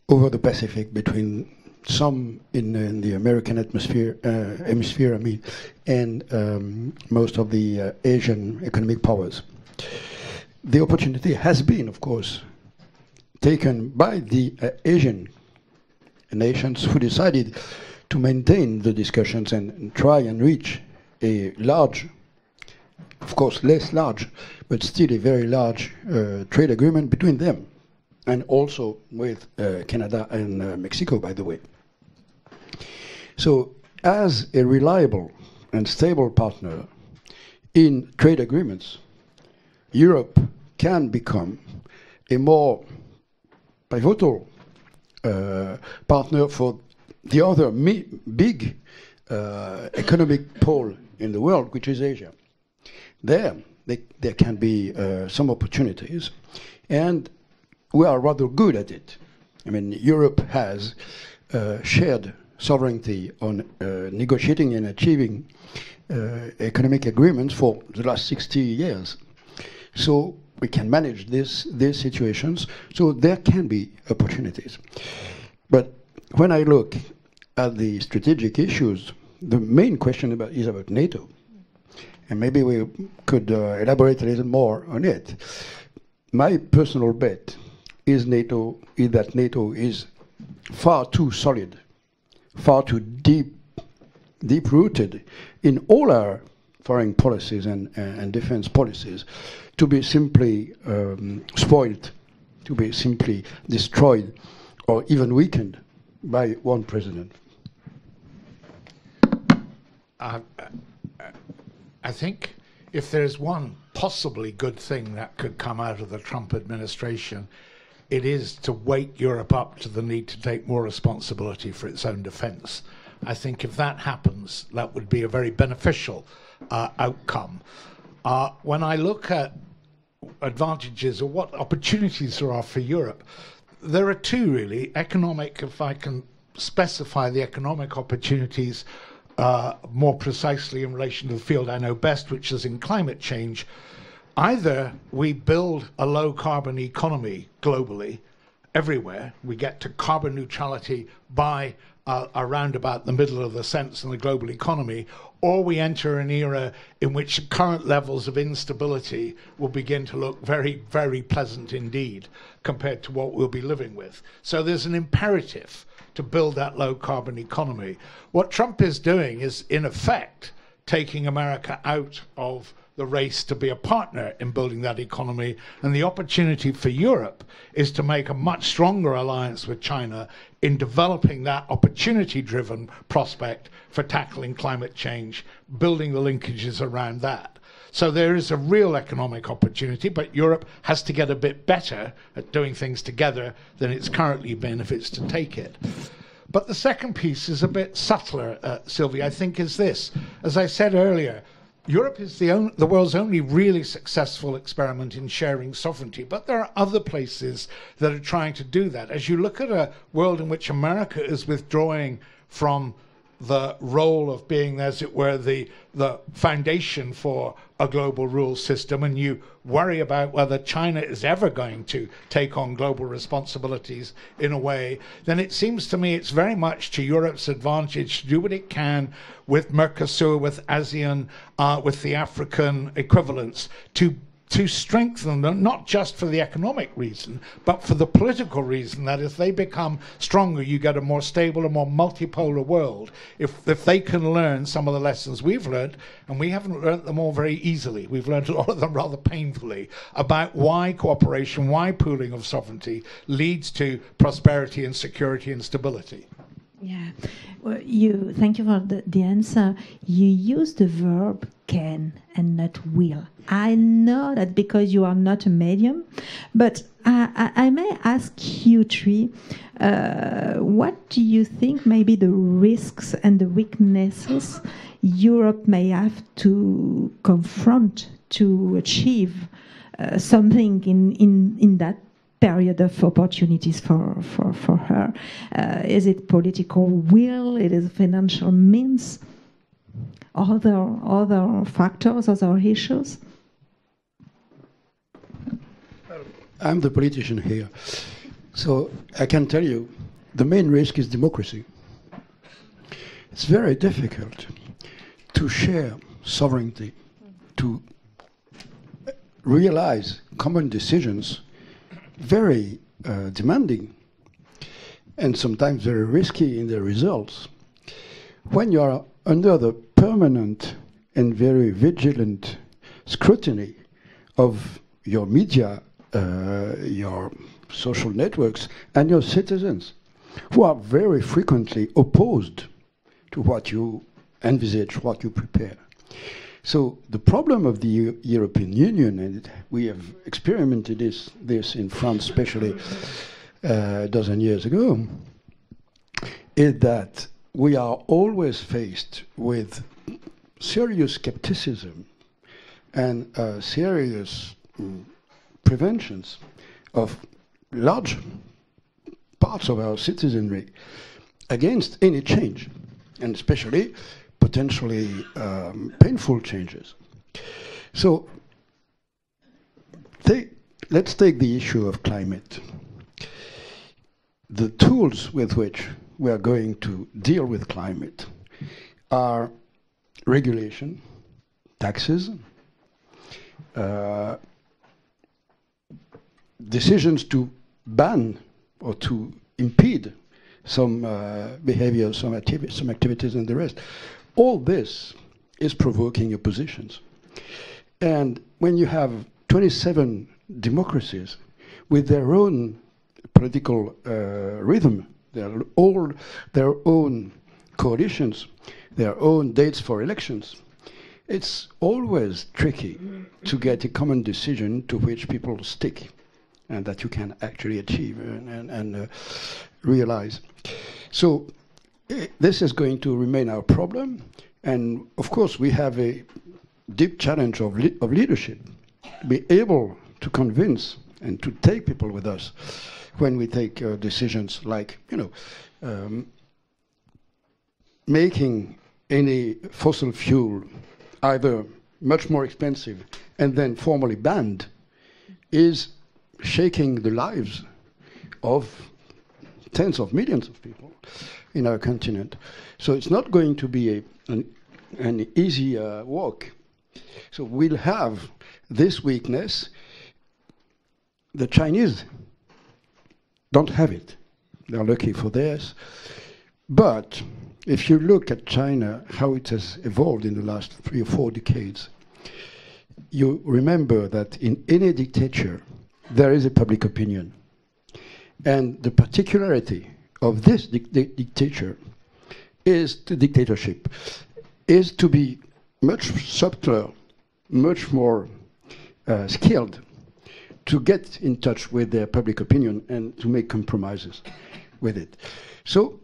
over the Pacific between some in the American hemisphere, and most of the Asian economic powers. The opportunity has been, of course, taken by the Asian nations who decided to maintain the discussions and try and reach a large, of course less large, but still a very large trade agreement between them, and also with Canada and Mexico, by the way. So, as a reliable and stable partner in trade agreements, Europe can become a more pivotal partner for the other big economic pole in the world, which is Asia. There can be some opportunities, and we are rather good at it. I mean, Europe has shared sovereignty on negotiating and achieving economic agreements for the last 60 years. So we can manage these situations, so there can be opportunities. But when I look at the strategic issues, the main question is about NATO. And maybe we could elaborate a little more on it. My personal bet is that NATO is far too solid, far too deep-rooted in all our foreign policies and defense policies to be simply spoiled, to be simply destroyed or even weakened by one president. I think if there's one possibly good thing that could come out of the Trump administration, it is to wake Europe up to the need to take more responsibility for its own defense. I think if that happens, that would be a very beneficial outcome. When I look at advantages or what opportunities there are for Europe, there are two really. Economic, if I can specify the economic opportunities more precisely in relation to the field I know best, which is in climate change. Either we build a low-carbon economy globally, everywhere, we get to carbon neutrality by around about the middle of the sense in the global economy, or we enter an era in which current levels of instability will begin to look very, very pleasant indeed compared to what we'll be living with. So there's an imperative to build that low-carbon economy. What Trump is doing is, in effect, taking America out of the race to be a partner in building that economy, and the opportunity for Europe is to make a much stronger alliance with China in developing that opportunity-driven prospect for tackling climate change, building the linkages around that. So there is a real economic opportunity, but Europe has to get a bit better at doing things together than it's currently been if it's to take it. But the second piece is a bit subtler, Sylvie, I think, is this. As I said earlier, Europe is the world's only really successful experiment in sharing sovereignty, but there are other places that are trying to do that. As you look at a world in which America is withdrawing from the role of being, as it were, the foundation for a global rules system, and you worry about whether China is ever going to take on global responsibilities in a way, then it seems to me it's very much to Europe's advantage to do what it can with Mercosur, with ASEAN, with the African equivalents, to strengthen them, not just for the economic reason, but for the political reason that if they become stronger, you get a more stable, a more multipolar world. If they can learn some of the lessons we've learned, and we haven't learned them all very easily, we've learned a lot of them rather painfully, about why cooperation, why pooling of sovereignty leads to prosperity and security and stability. Yeah, well, thank you for the answer. You use the verb can and not will. I know that because you are not a medium, but I may ask you, Tri, what do you think may be the risks and the weaknesses Europe may have to confront to achieve something in that period of opportunities for her. Is it political will? It is financial means? Other factors, other issues? I'm the politician here. So I can tell you, the main risk is democracy. It's very difficult to share sovereignty, to realize common decisions, very demanding and sometimes very risky in their results. When you are under the permanent and very vigilant scrutiny of your media, your social networks, and your citizens, who are very frequently opposed to what you envisage, what you prepare. So the problem of the European Union, and we have experimented this in France, especially a dozen years ago, is that we are always faced with serious skepticism and serious preventions of large parts of our citizenry against any change, and especially potentially painful changes. So let's take the issue of climate. The tools with which we are going to deal with climate are regulation, taxes, decisions to ban or to impede some behaviors, some activities, and the rest. All this is provoking oppositions. And when you have 27 democracies with their own political rhythm, all their own coalitions, their own dates for elections, it's always tricky to get a common decision to which people stick and that you can actually achieve and realize. So this is going to remain our problem. And of course, we have a deep challenge of leadership, be able to convince and to take people with us when we take decisions like, making any fossil fuel either much more expensive and then formally banned is shaking the lives of tens of millions of people in our continent. So it's not going to be an easy walk. So we'll have this weakness. The Chinese don't have it. They're lucky for theirs. But if you look at China, how it has evolved in the last 3 or 4 decades, you remember that in any dictature, there is a public opinion. And the particularity of this dictatorship is to be much subtler, much more skilled to get in touch with their public opinion and to make compromises with it. So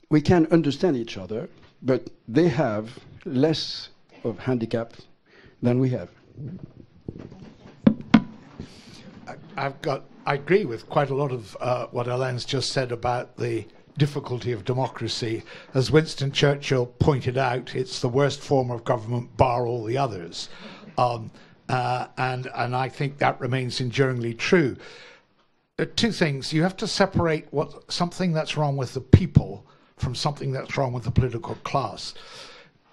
we can understand each other, but they have less of handicap than we have. I agree with quite a lot of what Alain's just said about the difficulty of democracy. As Winston Churchill pointed out, it's the worst form of government, bar all the others. And I think that remains enduringly true. There are 2 things. You have to separate something that's wrong with the people from something that's wrong with the political class.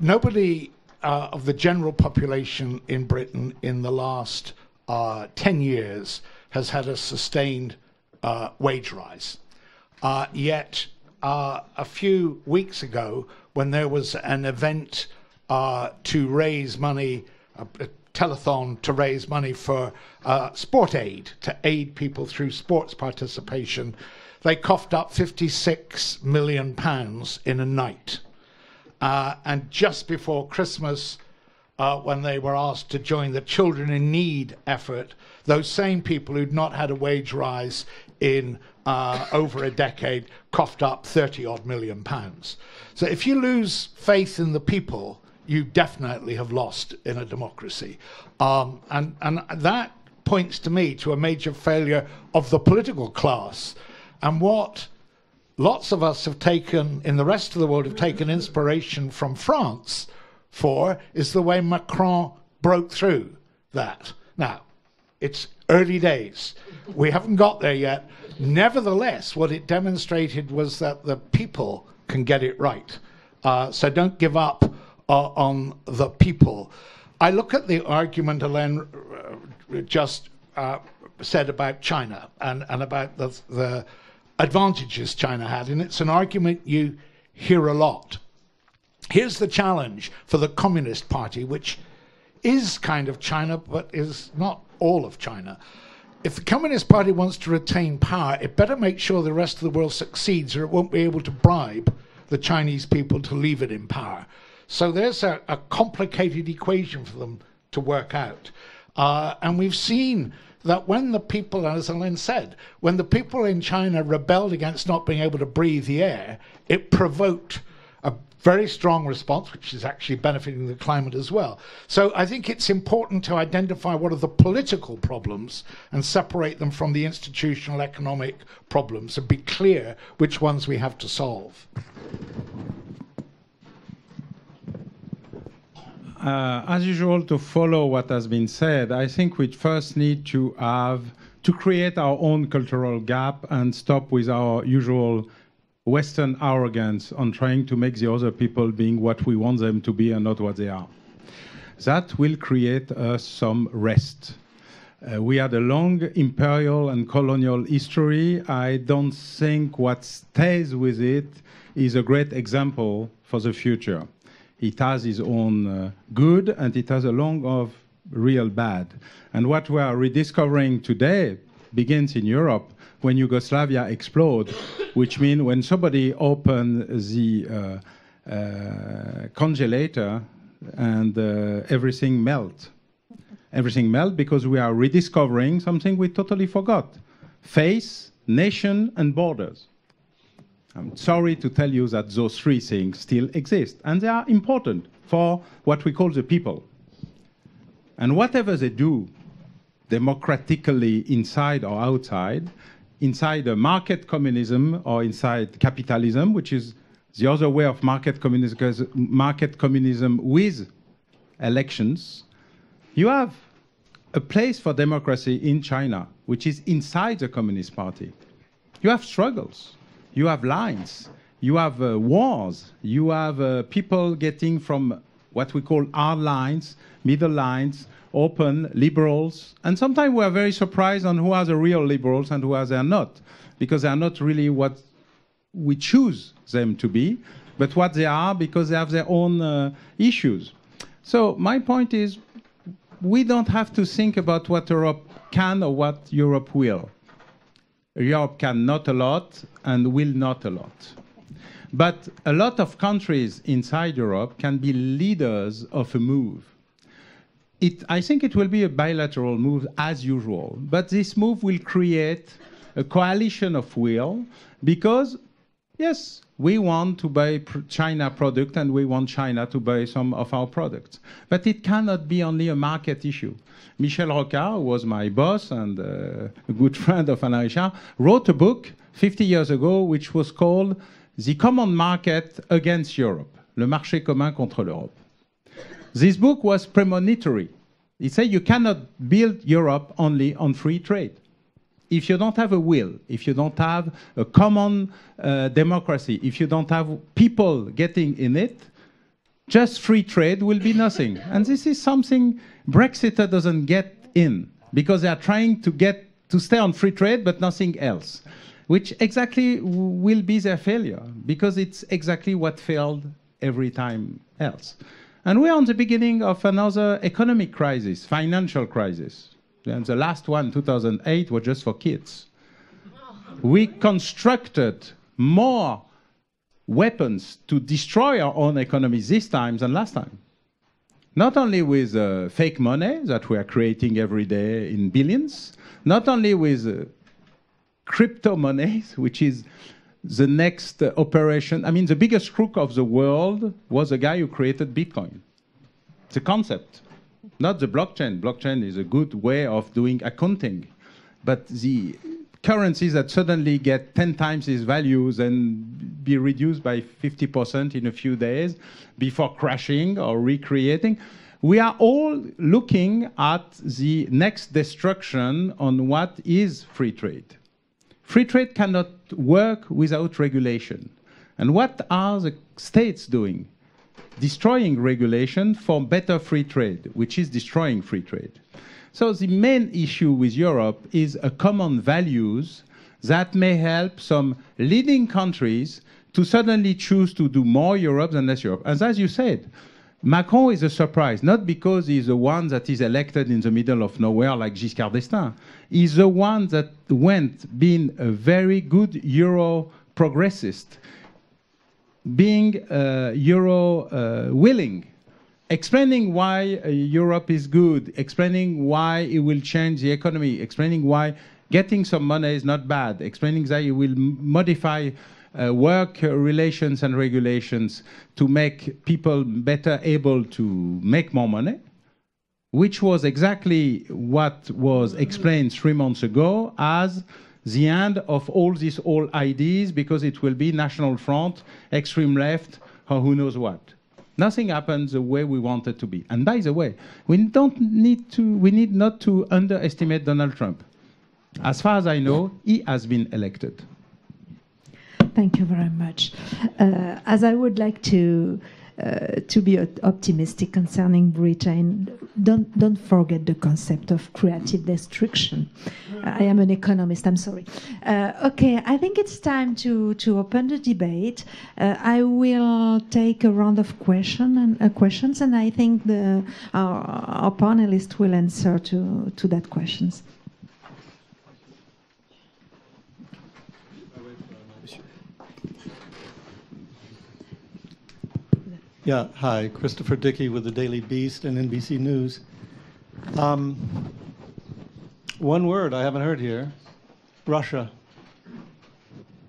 Nobody of the general population in Britain in the last 10 years has had a sustained wage rise. Yet a few weeks ago, when there was an event to raise money, a telethon to raise money for sport aid, to aid people through sports participation, they coughed up £56 million in a night. And just before Christmas, when they were asked to join the Children in Need effort, those same people who'd not had a wage rise in over a decade coughed up £30-odd million. So if you lose faith in the people, you definitely have lost in a democracy. And that points to me to a major failure of the political class. And what lots of us have taken, in the rest of the world, have taken inspiration from France for, is the way Macron broke through that. Now, it's early days. We haven't got there yet. Nevertheless, what it demonstrated was that the people can get it right. So don't give up on the people. I look at the argument Alain just said about China and about the advantages China had, and it's an argument you hear a lot. Here's the challenge for the Communist Party, which is kind of China, but is not all of China. If the Communist Party wants to retain power, it better make sure the rest of the world succeeds, or it won't be able to bribe the Chinese people to leave it in power. So there's a complicated equation for them to work out. And we've seen that when the people, as Alain said, when the people in China rebelled against not being able to breathe the air, it provoked a very strong response, which is actually benefiting the climate as well. So I think it's important to identify what are the political problems and separate them from the institutional economic problems and be clear which ones we have to solve. As usual, to follow what has been said, I think we first need to create our own cultural gap and stop with our usual Western arrogance on trying to make the other people being what we want them to be and not what they are. That will create us some rest. We had a long imperial and colonial history. I don't think what stays with it is a great example for the future. It has its own good, and it has a long of real bad. And what we are rediscovering today begins in Europe when Yugoslavia exploded, which means when somebody opened the congelator and everything melt. Everything melt because we are rediscovering something we totally forgot: faith, nation, and borders. I'm sorry to tell you that those three things still exist, and they are important for what we call the people. And whatever they do, democratically inside or outside, inside a market communism or inside capitalism, which is the other way of market communism with elections, you have a place for democracy in China, which is inside the Communist Party. You have struggles. You have lines, you have wars, you have people getting from what we call hard lines, middle lines, open, liberals, and sometimes we are very surprised on who are the real liberals and who are they not, because they are not really what we choose them to be, but what they are because they have their own issues. So my point is, we don't have to think about what Europe can or what Europe will. Europe can not a lot and will not a lot. But a lot of countries inside Europe can be leaders of a move. I think it will be a bilateral move as usual, but this move will create a coalition of will because, yes, we want to buy China product and we want China to buy some of our products. But it cannot be only a market issue. Michel Rocard, who was my boss and a good friend of Alain Richard, wrote a book 50 years ago which was called The Common Market Against Europe, Le Marché Commun contre l'Europe. This book was premonitory. It said you cannot build Europe only on free trade. If you don't have a will, if you don't have a common democracy, if you don't have people getting in it, just free trade will be nothing. And this is something Brexiter doesn't get in, because they are trying to stay on free trade, but nothing else, which exactly will be their failure, because it's exactly what failed every time else. And we're on the beginning of another economic crisis, financial crisis. And the last one, 2008, was just for kids. We constructed more weapons to destroy our own economy this time than last time. Not only with fake money that we are creating every day in billions, not only with crypto monies, which is the next operation. I mean, the biggest crook of the world was the guy who created Bitcoin. It's a concept. Not the blockchain. Blockchain is a good way of doing accounting. But the currencies that suddenly get 10 times its values and be reduced by 50% in a few days before crashing or recreating, we are all looking at the next destruction on what is free trade. Free trade cannot work without regulation. And what are the states doing? Destroying regulation for better free trade, which is destroying free trade. So the main issue with Europe is a common values that may help some leading countries to suddenly choose to do more Europe than less Europe. And as you said, Macron is a surprise, not because he's the one that is elected in the middle of nowhere like Giscard d'Estaing. He's the one that went being a very good Euro progressist, being Euro willing, explaining why Europe is good, explaining why it will change the economy, explaining why getting some money is not bad, explaining that it will modify work relations and regulations to make people better able to make more money, which was exactly what was explained 3 months ago as the end of all these old ideas, because it will be National Front, extreme left, or who knows what. Nothing happens the way we want it to be. And by the way, we need not to underestimate Donald Trump. As far as I know, he has been elected. Thank you very much. As I would like to be optimistic concerning Britain, don't forget the concept of creative destruction. I am an economist, I'm sorry. Okay, I think it's time to open the debate. I will take a round of questions, and I think our panelists will answer to that questions. Yeah, hi, Christopher Dickey with the Daily Beast and NBC News. One word I haven't heard here, Russia.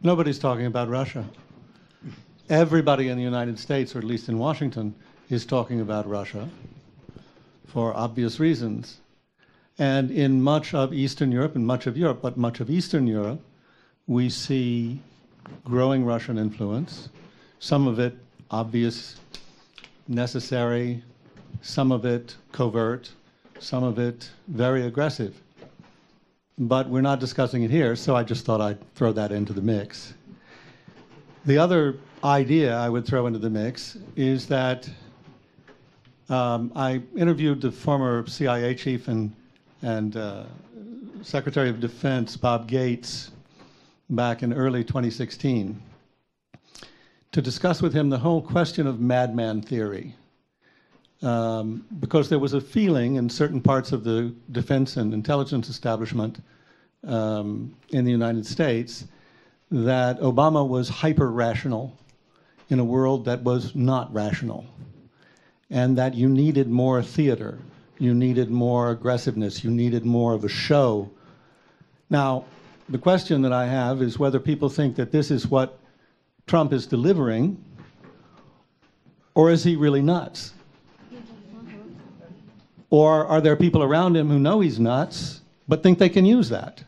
Nobody's talking about Russia. Everybody in the United States, or at least in Washington, is talking about Russia for obvious reasons. And in much of Eastern Europe, and much of Europe, but much of Eastern Europe, we see growing Russian influence, some of it obvious, necessary, some of it covert, some of it very aggressive. But we're not discussing it here, so I just thought I'd throw that into the mix. The other idea I would throw into the mix is that I interviewed the former CIA chief and Secretary of Defense, Bob Gates, back in early 2016. To discuss with him the whole question of madman theory, because there was a feeling in certain parts of the defense and intelligence establishment in the United States that Obama was hyper-rational in a world that was not rational, and that you needed more theater, you needed more aggressiveness, you needed more of a show. Now, the question that I have is whether people think that this is what Trump is delivering, or is he really nuts? Or are there people around him who know he's nuts, but think they can use that?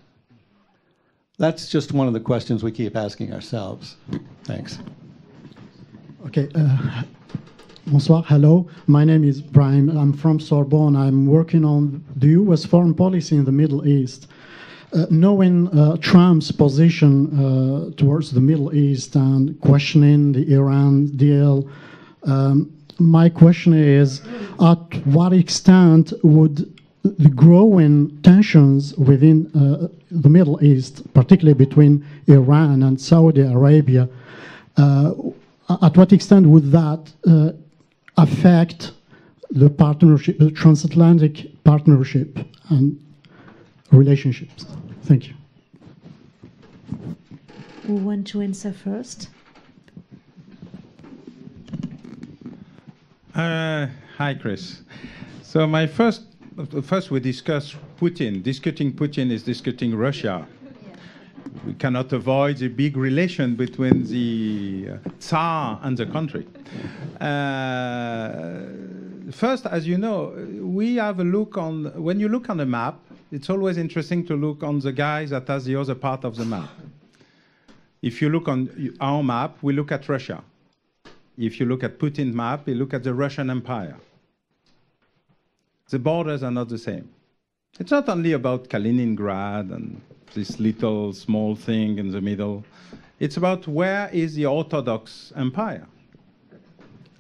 That's just one of the questions we keep asking ourselves. Thanks. Okay. Bonsoir. Hello. My name is Brian. I'm from Sorbonne. I'm working on the U.S. foreign policy in the Middle East. Knowing Trump's position towards the Middle East and questioning the Iran deal, my question is, at what extent would the growing tensions within the Middle East, particularly between Iran and Saudi Arabia, at what extent would that affect the partnership, the transatlantic partnership and relationships? Thank you. Who want to answer first? Hi, Chris. So first we discuss Putin. Discussing Putin is discussing Russia. We cannot avoid the big relation between the Tsar and the country. first, as you know, we have a look on, when you look on a map, it's always interesting to look on the guy that has the other part of the map. If you look on our map, we look at Russia. If you look at Putin's map, we look at the Russian Empire. The borders are not the same. It's not only about Kaliningrad and this little small thing in the middle. It's about where is the Orthodox Empire.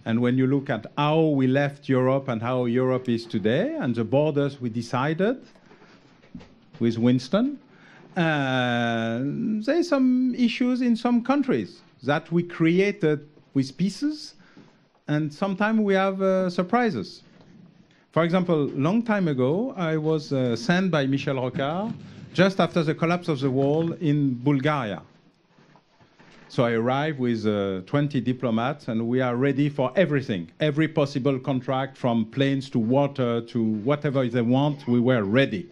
And when you look at how we left Europe and how Europe is today, and the borders we decided with Winston, there's some issues in some countries that we created with pieces, and sometimes we have surprises. For example, a long time ago, I was sent by Michel Rocard just after the collapse of the wall in Bulgaria. So I arrived with 20 diplomats, and we are ready for everything. Every possible contract, from planes to water to whatever they want, we were ready.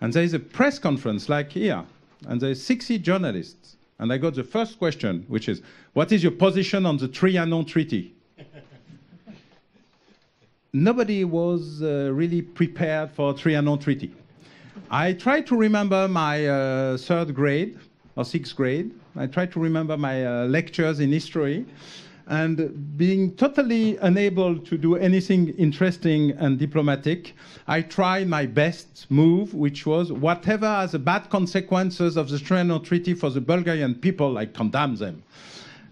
And there is a press conference like here, and there are 60 journalists. And I got the first question, which is, what is your position on the Trianon Treaty? Nobody was really prepared for Trianon Treaty. I tried to remember my third grade or sixth grade. I tried to remember my lectures in history, and being totally unable to do anything interesting and diplomatic, I tried my best move, which was whatever has the bad consequences of the Trianon Treaty for the Bulgarian people, I condemn them.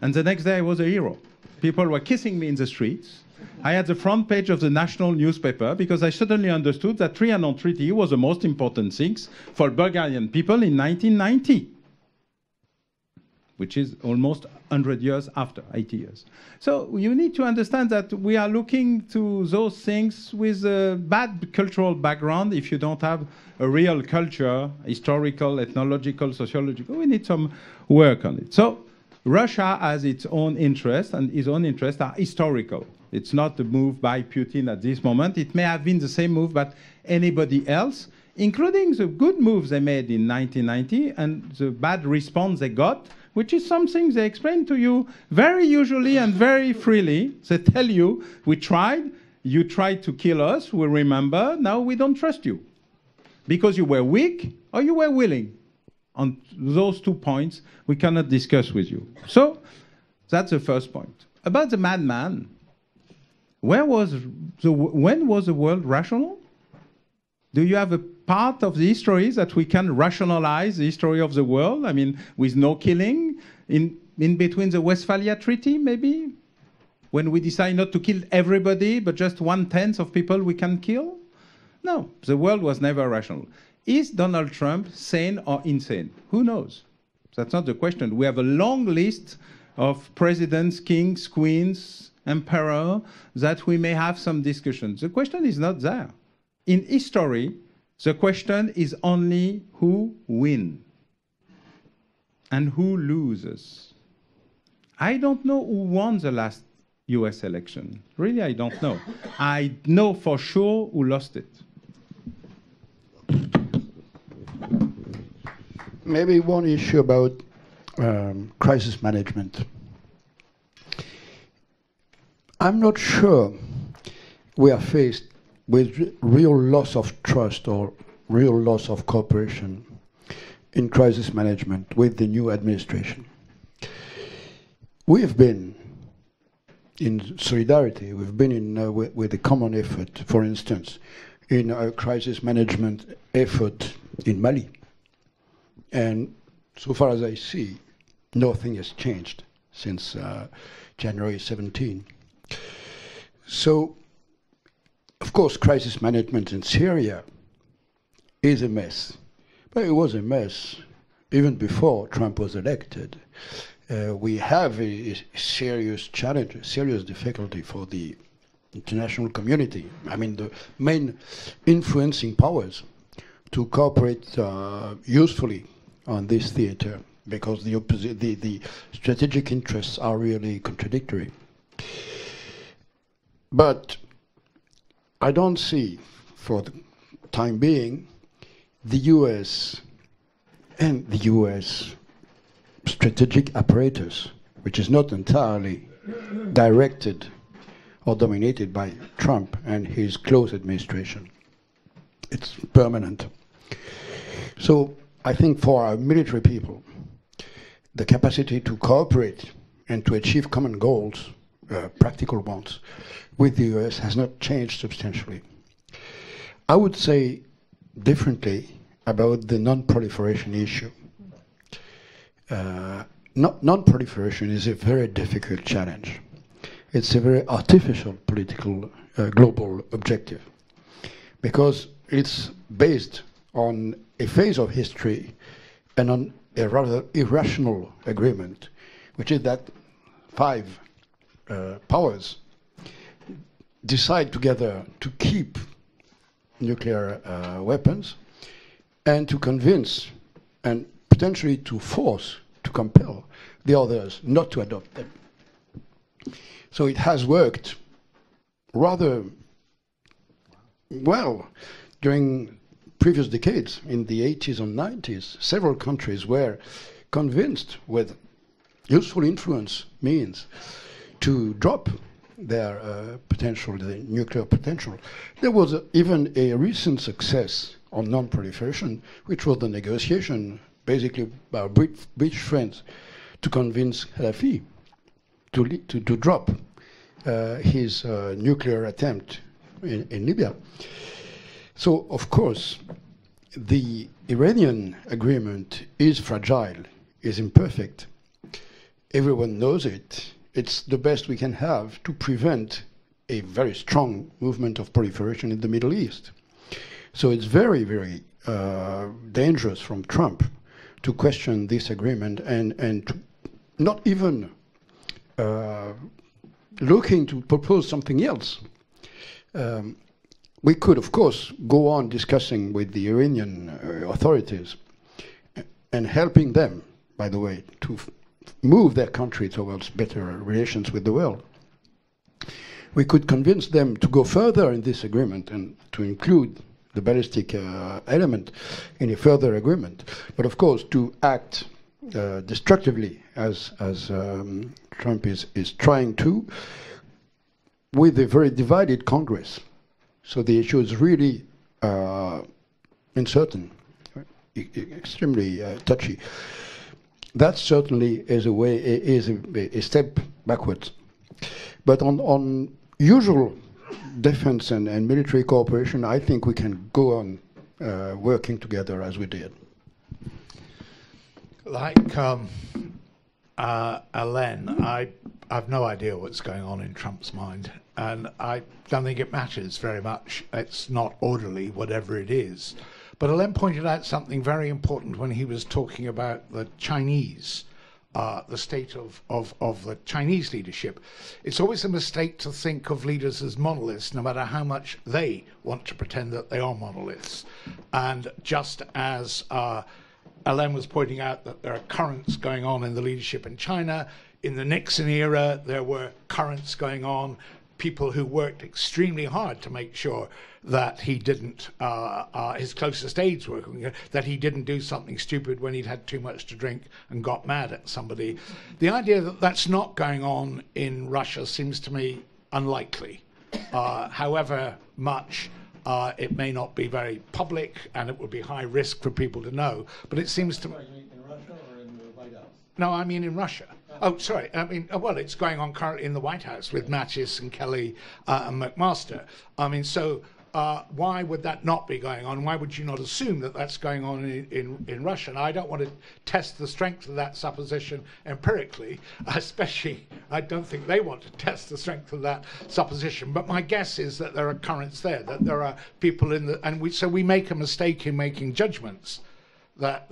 And the next day I was a hero. People were kissing me in the streets. I had the front page of the national newspaper because I suddenly understood that Trianon Treaty was the most important thing for Bulgarian people in 1990. Which is almost 100 years after, 80 years. So you need to understand that we are looking to those things with a bad cultural background. If you don't have a real culture, historical, ethnological, sociological, we need some work on it. So Russia has its own interests, and its own interests are historical. It's not a move by Putin at this moment. It may have been the same move by anybody else, including the good moves they made in 1990 and the bad response they got, which is something they explain to you very usually and very freely. They tell you, we tried, you tried to kill us, we remember, now we don't trust you. Because you were weak or you were willing. On those 2 points, we cannot discuss with you. So, that's the first point. About the madman, when was the world rational? Do you have a part of the history that we can rationalize the history of the world? I mean, with no killing, in between the Westphalia Treaty, maybe? When we decide not to kill everybody, but just 1/10 of people we can kill? No, the world was never rational. Is Donald Trump sane or insane? Who knows? That's not the question. We have a long list of presidents, kings, queens, emperor, that we may have some discussions. The question is not there. In history, the question is only who wins and who loses. I don't know who won the last US election. Really, I don't know. I know for sure who lost it. Maybe one issue about crisis management. I'm not sure we are faced with real loss of trust or real loss of cooperation in crisis management with the new administration. We have been in solidarity, we've been in with a common effort, for instance, in a crisis management effort in Mali. And so far as I see, nothing has changed since January 17. So, of course, crisis management in Syria is a mess. But it was a mess even before Trump was elected. We have a serious challenge, a serious difficulty for the international community. I mean, the main influencing powers to cooperate usefully on this theater, because the strategic interests are really contradictory. But I don't see, for the time being, the US and the US strategic apparatus, which is not entirely directed are dominated by Trump and his close administration. It's permanent. So I think for our military people, the capacity to cooperate and to achieve common goals, practical ones, with the US has not changed substantially. I would say differently about the non-proliferation issue. Non-proliferation is a very difficult challenge. It's a very artificial political global objective because it's based on a phase of history and on a rather irrational agreement, which is that five powers decide together to keep nuclear weapons and to convince and potentially to force, to compel the others not to adopt them. So it has worked rather well during previous decades. In the 80s and 90s, several countries were convinced with useful influence means to drop their potential, the nuclear potential. There was even a recent success on non-proliferation, which was the negotiation, basically by our British friends, to convince Gaddafi to drop his nuclear attempt in Libya. So, of course, the Iranian agreement is fragile, is imperfect. Everyone knows it. It's the best we can have to prevent a very strong movement of proliferation in the Middle East. So it's very, very dangerous from Trump to question this agreement and to not even looking to propose something else. We could, of course, go on discussing with the Iranian authorities and helping them, by the way, to move their country towards better relations with the world. We could convince them to go further in this agreement and to include the ballistic element in a further agreement. But of course, to act destructively, as Trump is trying to, with a very divided Congress. So the issue is really uncertain, extremely touchy. That certainly is a step backwards. But on usual defense and military cooperation, I think we can go on working together as we did. Like Alain, I have no idea what's going on in Trump's mind, and I don't think it matters very much. It's not orderly, whatever it is. But Alain pointed out something very important when he was talking about the Chinese, the state of the Chinese leadership. It's always a mistake to think of leaders as monoliths, no matter how much they want to pretend that they are monoliths. And just as Alain was pointing out that there are currents going on in the leadership in China, in the Nixon era, there were currents going on, people who worked extremely hard to make sure that he didn't, his closest aides were, that he didn't do something stupid when he'd had too much to drink and got mad at somebody. The idea that that's not going on in Russia seems to me unlikely. However much it may not be very public and it would be high risk for people to know, but it seems to me... In Russia or in the White House? No, I mean in Russia. Oh, sorry. I mean, well, it's going on currently in the White House with Mattis and Kelly and McMaster. I mean, so why would that not be going on? Why would you not assume that that's going on in Russia? And I don't want to test the strength of that supposition empirically, especially I don't think they want to test the strength of that supposition. But my guess is that there are currents there, that there are people in the... And so we make a mistake in making judgments that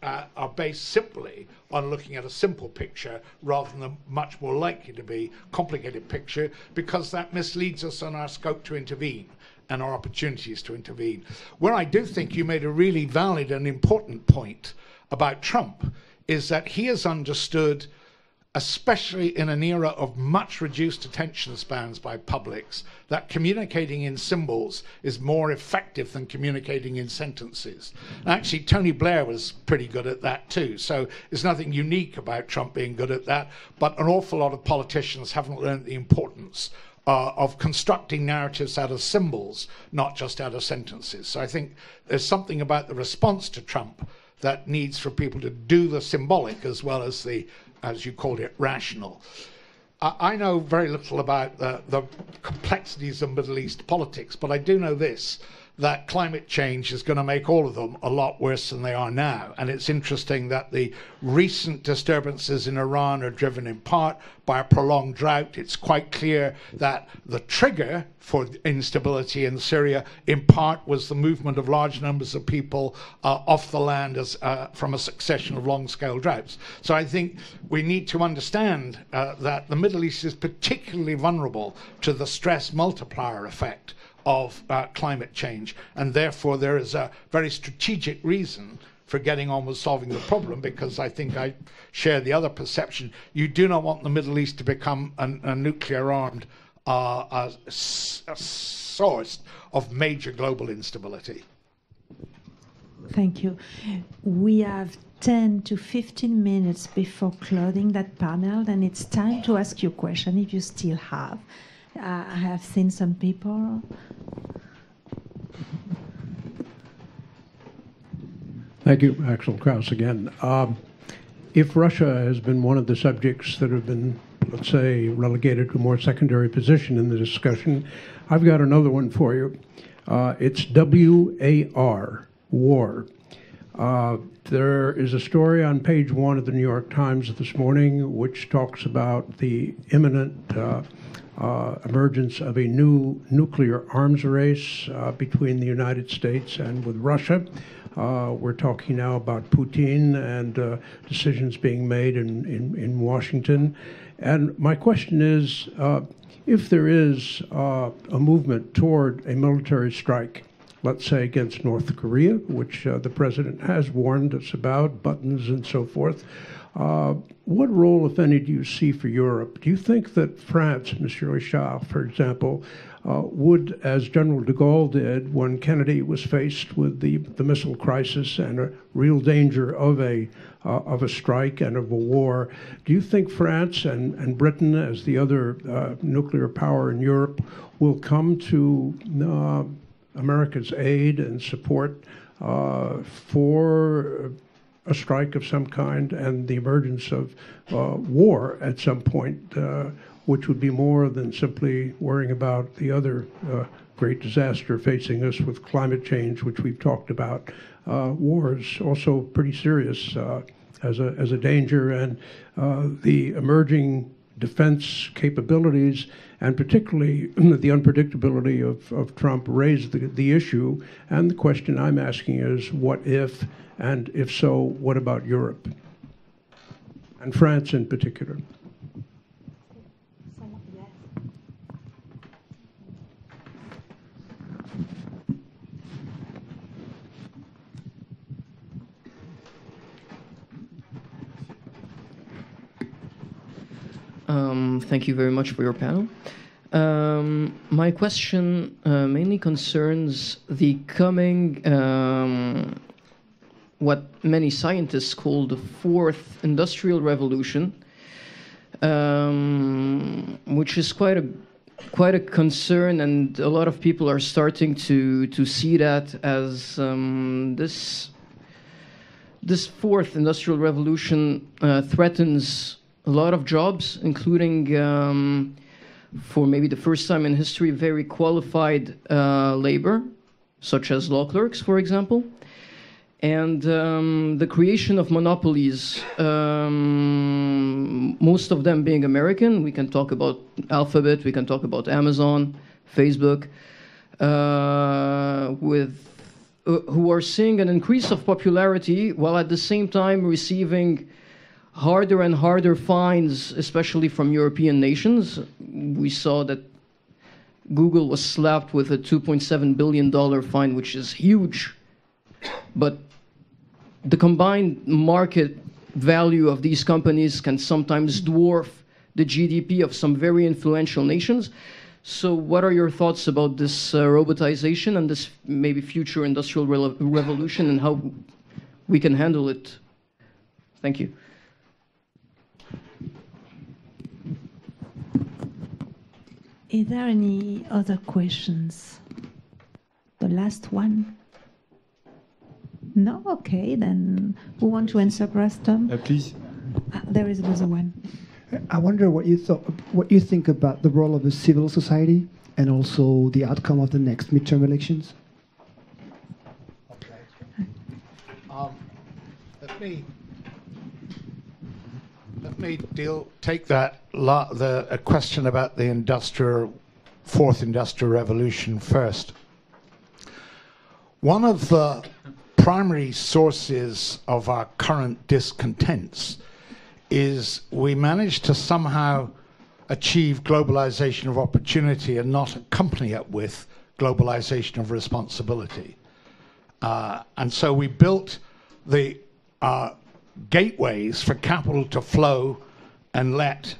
are based simply on looking at a simple picture rather than a much more likely to be complicated picture, because that misleads us on our scope to intervene and our opportunities to intervene. Where I do think you made a really valid and important point about Trump is that he has understood, especially in an era of much reduced attention spans by publics, that communicating in symbols is more effective than communicating in sentences. And actually, Tony Blair was pretty good at that too. So there's nothing unique about Trump being good at that, but an awful lot of politicians haven't learned the importance of constructing narratives out of symbols, not just out of sentences. So I think there's something about the response to Trump that needs for people to do the symbolic as well as the, as you called it, rational. I know very little about the complexities of Middle East politics, but I do know this, that climate change is going to make all of them a lot worse than they are now. And it's interesting that the recent disturbances in Iran are driven in part by a prolonged drought. It's quite clear that the trigger for instability in Syria, in part, was the movement of large numbers of people off the land as, from a succession of long-scale droughts. So I think we need to understand that the Middle East is particularly vulnerable to the stress multiplier effect of climate change, and therefore there is a very strategic reason for getting on with solving the problem, because I think I share the other perception. You do not want the Middle East to become a nuclear-armed source of major global instability. Thank you. We have 10 to 15 minutes before closing that panel, and it's time to ask you a question if you still have. I have seen some people. Thank you, Axel Kraus again. If Russia has been one of the subjects that have been, let's say, relegated to a more secondary position in the discussion, I've got another one for you. It's WAR, war. There is a story on page 1 of the New York Times this morning which talks about the imminent emergence of a new nuclear arms race between the United States and with Russia. We're talking now about Putin and decisions being made in Washington. And my question is, if there is a movement toward a military strike, let's say against North Korea, which the president has warned us about, buttons and so forth, what role, if any, do you see for Europe? Do you think that France, Monsieur Richard, for example, would, as General de Gaulle did when Kennedy was faced with the missile crisis and a real danger of a strike and of a war, do you think France and Britain, as the other nuclear power in Europe, will come to America's aid and support for a strike of some kind and the emergence of war at some point, which would be more than simply worrying about the other great disaster facing us with climate change, which we've talked about. War is also pretty serious as a danger, and the emerging defense capabilities, and particularly the unpredictability of Trump, raised the issue. And the question I'm asking is, what if, and if so, what about Europe? And France in particular. Thank you very much for your panel. My question mainly concerns the coming, what many scientists call the fourth industrial revolution, which is quite a concern, and a lot of people are starting to see that as this fourth industrial revolution threatens a lot of jobs, including, for maybe the first time in history, very qualified labor, such as law clerks, for example, and the creation of monopolies, most of them being American. We can talk about Alphabet, we can talk about Amazon, Facebook, who are seeing an increase of popularity while at the same time receiving harder and harder fines, especially from European nations. We saw that Google was slapped with a $2.7 billion fine, which is huge. But the combined market value of these companies can sometimes dwarf the GDP of some very influential nations. So what are your thoughts about this robotization and this maybe future industrial revolution, and how we can handle it? Thank you. Is there any other questions? The last one? No? Okay, then who wants to answer first, Tom? Please. There is another one. I wonder what you think about the role of the civil society and also the outcome of the next midterm elections. Let me take that a question about the fourth industrial revolution first. One of the primary sources of our current discontents is we managed to somehow achieve globalization of opportunity and not accompany it with globalization of responsibility. And so we built the gateways for capital to flow and let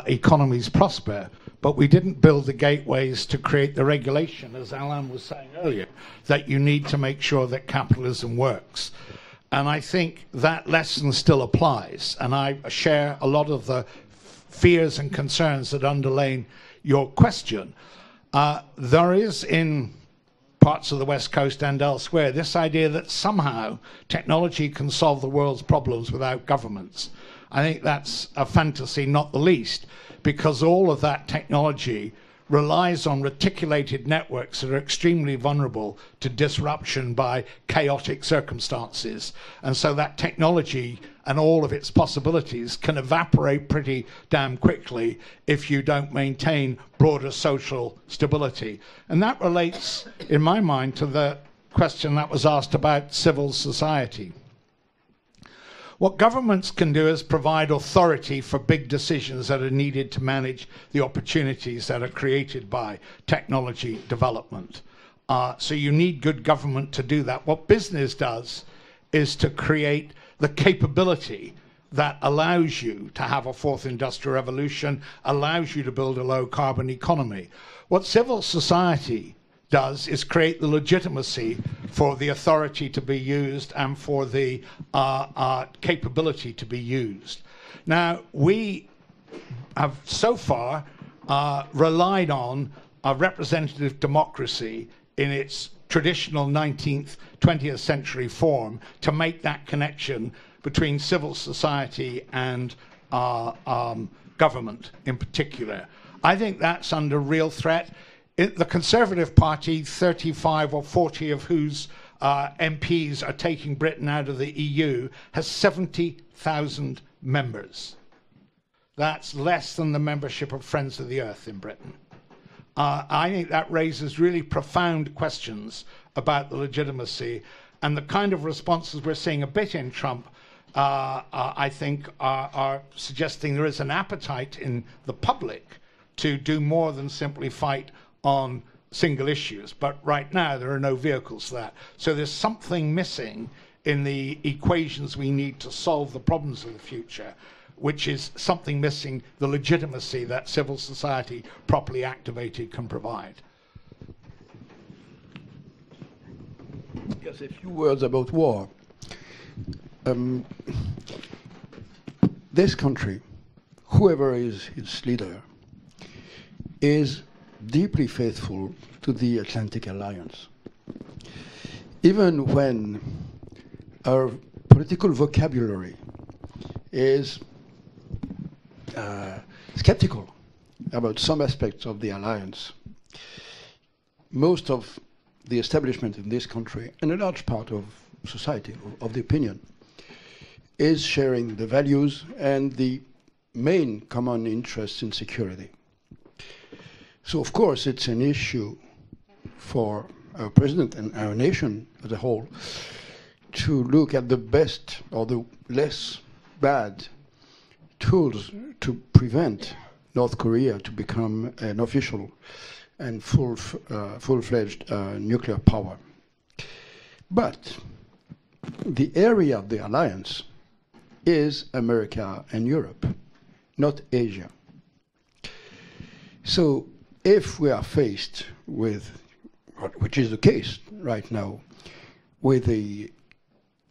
economies prosper, but we didn't build the gateways to create the regulation, as Alan was saying earlier, that you need to make sure that capitalism works. And I think that lesson still applies, and I share a lot of the fears and concerns that underlay your question. There is in parts of the West Coast and elsewhere this idea that somehow technology can solve the world's problems without governments. I think that's a fantasy, not the least, because all of that technology relies on reticulated networks that are extremely vulnerable to disruption by chaotic circumstances. And so that technology and all of its possibilities can evaporate pretty damn quickly if you don't maintain broader social stability. And that relates, in my mind, to the question that was asked about civil society. What governments can do is provide authority for big decisions that are needed to manage the opportunities that are created by technology development. So you need good government to do that. What business does is to create the capability that allows you to have a fourth industrial revolution, allows you to build a low carbon economy. What civil society does is create the legitimacy for the authority to be used and for the capability to be used. Now, we have so far relied on a representative democracy in its traditional 19th, 20th century form to make that connection between civil society and government in particular. I think that's under real threat. The Conservative Party, 35 or 40 of whose MPs are taking Britain out of the EU, has 70,000 members. That's less than the membership of Friends of the Earth in Britain. I think that raises really profound questions about the legitimacy, and the kind of responses we're seeing a bit in Trump, I think, are suggesting there is an appetite in the public to do more than simply fight on single issues. But right now, there are no vehicles for that. So there's something missing in the equations we need to solve the problems of the future, which is something missing the legitimacy that civil society properly activated can provide. Yes, a few words about war. This country, whoever is its leader, is deeply faithful to the Atlantic Alliance. Even when our political vocabulary is skeptical about some aspects of the alliance, most of the establishment in this country, and a large part of society, of the opinion, is sharing the values and the main common interests in security. So, of course, it's an issue for our president and our nation as a whole to look at the best or the less bad tools to prevent North Korea to become an official and full-fledged nuclear power. But the area of the alliance is America and Europe, not Asia. So if we are faced with, which is the case right now, with a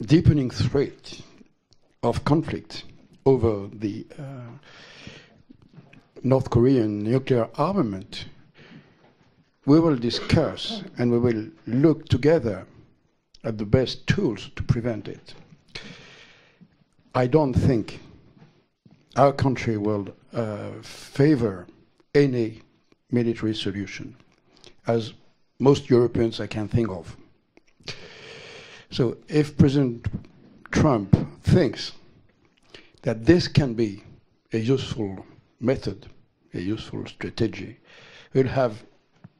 deepening threat of conflict over the North Korean nuclear armament, we will discuss and we will look together at the best tools to prevent it. I don't think our country will favor any military solution, as most Europeans I can think of. So if President Trump thinks that this can be a useful method, a useful strategy, we'll have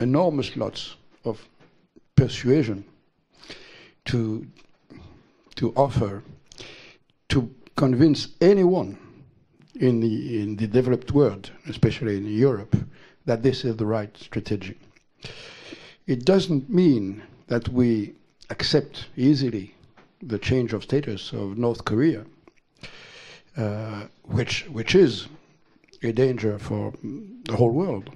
enormous lots of persuasion to offer to convince anyone in the developed world, especially in Europe, that this is the right strategy. It doesn't mean that we accept easily the change of status of North Korea, which is a danger for the whole world.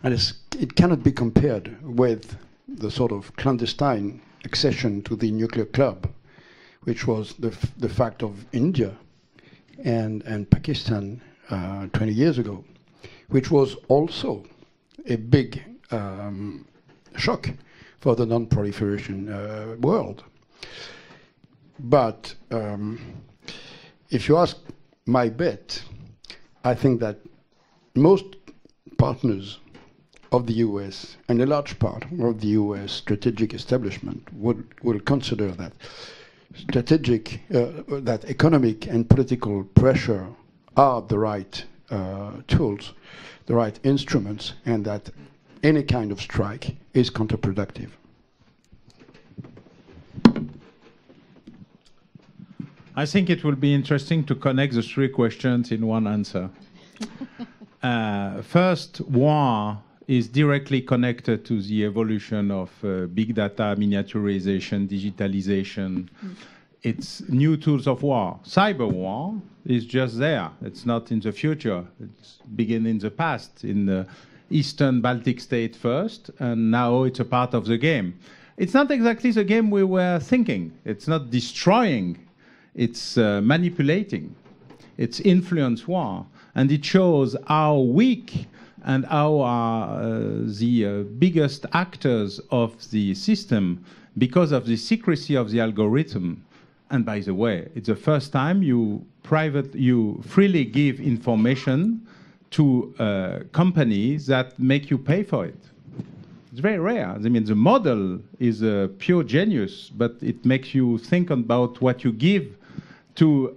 And it cannot be compared with the sort of clandestine accession to the nuclear club, which was the fact of India and Pakistan 20 years ago, which was also a big shock for the non-proliferation world. But if you ask my bet, I think that most partners of the US and a large part of the US strategic establishment will consider that that economic and political pressure are the right tools, the right instruments, and that any kind of strike is counterproductive. I think it will be interesting to connect the three questions in one answer. First, war is directly connected to the evolution of big data, miniaturization, digitalization. It's new tools of war. Cyber war is just there. It's not in the future. It's begun in the past, in the Eastern Baltic state first, and now it's a part of the game. It's not exactly the game we were thinking. It's not destroying. It's manipulating. It's influence war. And it shows how weak and how the biggest actors of the system, because of the secrecy of the algorithm. And by the way, it's the first time you freely give information to companies that make you pay for it. It's very rare. I mean, the model is a pure genius, but it makes you think about what you give to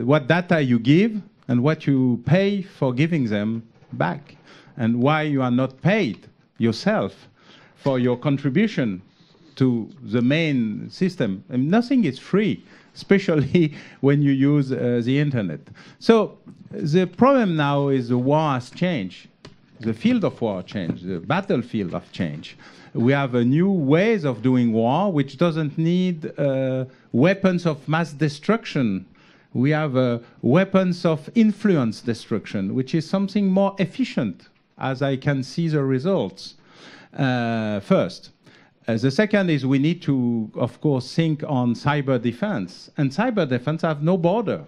what data you give and what you pay for giving them back, and why you are not paid yourself for your contribution to the main system. And nothing is free, especially when you use the internet. So the problem now is the war has changed. The field of war changed, the battlefield have changed. We have a new ways of doing war, which doesn't need weapons of mass destruction. We have weapons of influence destruction, which is something more efficient, as I can see the results. First. The second is we need to, of course, think on cyber defense. And cyber defense have no border.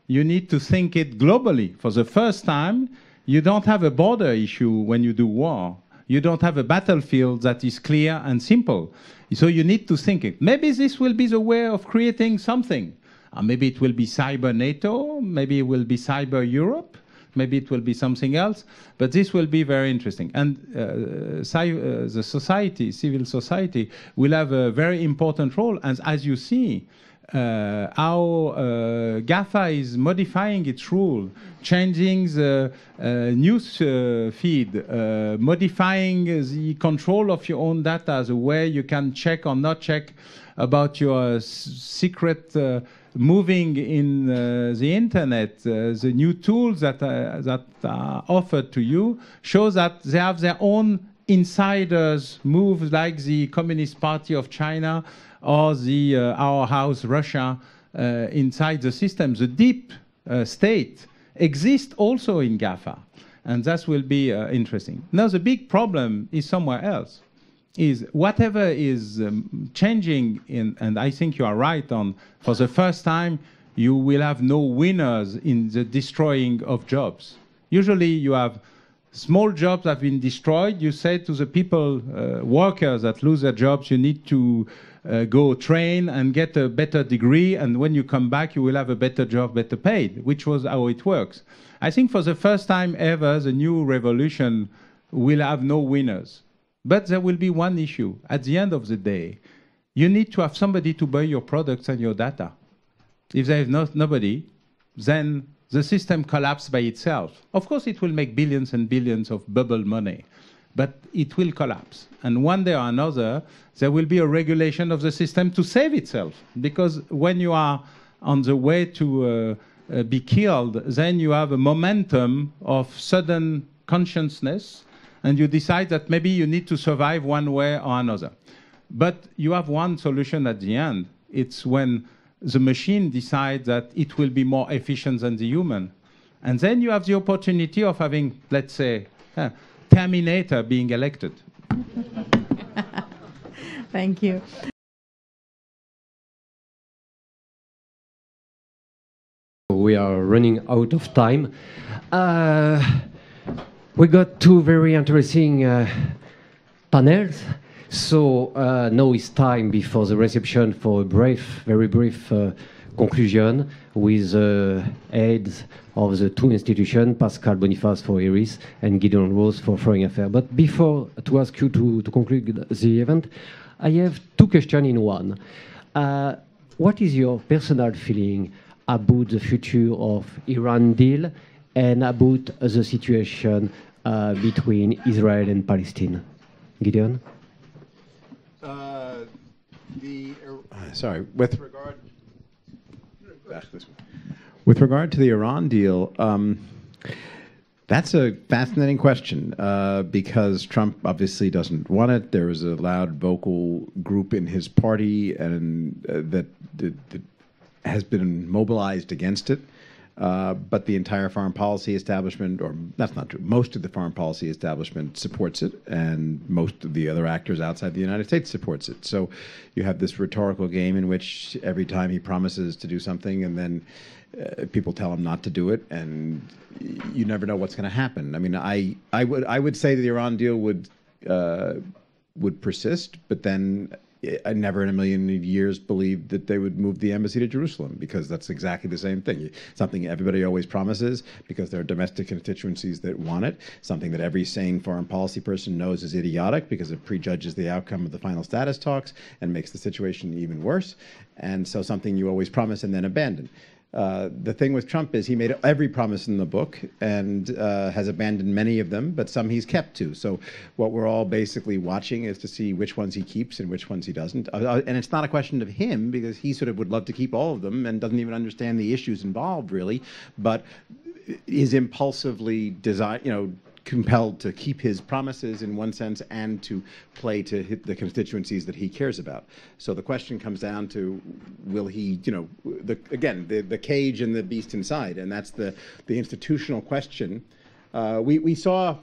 You need to think it globally. For the first time, you don't have a border issue when you do war. You don't have a battlefield that is clear and simple. So you need to think it. Maybe this will be the way of creating something. Maybe it will be cyber NATO. Maybe it will be cyber Europe. Maybe it will be something else, but this will be very interesting. And the society, civil society, will have a very important role. And as you see, how GAFA is modifying its rule, changing the news feed, modifying the control of your own data, the way you can check or not check about your secret moving in the internet, the new tools that are offered to you show that they have their own insiders moves, like the Communist Party of China or the our house Russia inside the system. The deep state exists also in GAFA, and that will be interesting. Now the big problem is somewhere else. Is whatever is changing, and I think you are right on, for the first time, you will have no winners in the destroying of jobs. Usually you have Small jobs have been destroyed. You say to the people, workers that lose their jobs, you need to go train and get a better degree, and when you come back, you will have a better job, better paid, which was how it works. I think for the first time ever, the new revolution will have no winners. But there will be one issue. At the end of the day, you need to have somebody to buy your products and your data. If there is nobody, then the system collapses by itself. Of course, it will make billions and billions of bubble money, but it will collapse. And one day or another, there will be a regulation of the system to save itself. Because when you are on the way to be killed, then you have a momentum of sudden consciousness, and you decide that maybe you need to survive one way or another. But you have one solution at the end. It's when the machine decides that it will be more efficient than the human. And then you have the opportunity of having, let's say, Terminator being elected. Thank you. We are running out of time. We got two very interesting panels. So now it's time before the reception for a very brief conclusion with heads of the two institutions, Pascal Boniface for IRIS and Gideon Rose for Foreign Affairs. But before to ask you to conclude the event, I have two questions in one. What is your personal feeling about the future of Iran deal and about the situation between Israel and Palestine? Gideon? Sorry, with regard to the Iran deal, that's a fascinating question because Trump obviously doesn't want it. There is a loud, vocal group in his party and that has been mobilized against it. But the entire foreign policy establishment, or that's not true, most of the foreign policy establishment supports it, and most of the other actors outside the United States supports it. So you have this rhetorical game in which every time he promises to do something and then people tell him not to do it, and you never know what's going to happen. I mean, I would say the Iran deal would persist, but then I never in a million years believed that they would move the embassy to Jerusalem, because that's exactly the same thing. Something everybody always promises because there are domestic constituencies that want it. Something that every sane foreign policy person knows is idiotic because it prejudges the outcome of the final status talks and makes the situation even worse. And so something you always promise and then abandon. The thing with Trump is he made every promise in the book and has abandoned many of them, but some he's kept to. So what we're all basically watching is to see which ones he keeps and which ones he doesn't. And it's not a question of him, because he sort of would love to keep all of them and doesn't even understand the issues involved, really, but is impulsively compelled to keep his promises in one sense and to play to hit the constituencies that he cares about. So the question comes down to, will he, the cage and the beast inside, and that's the institutional question. We saw,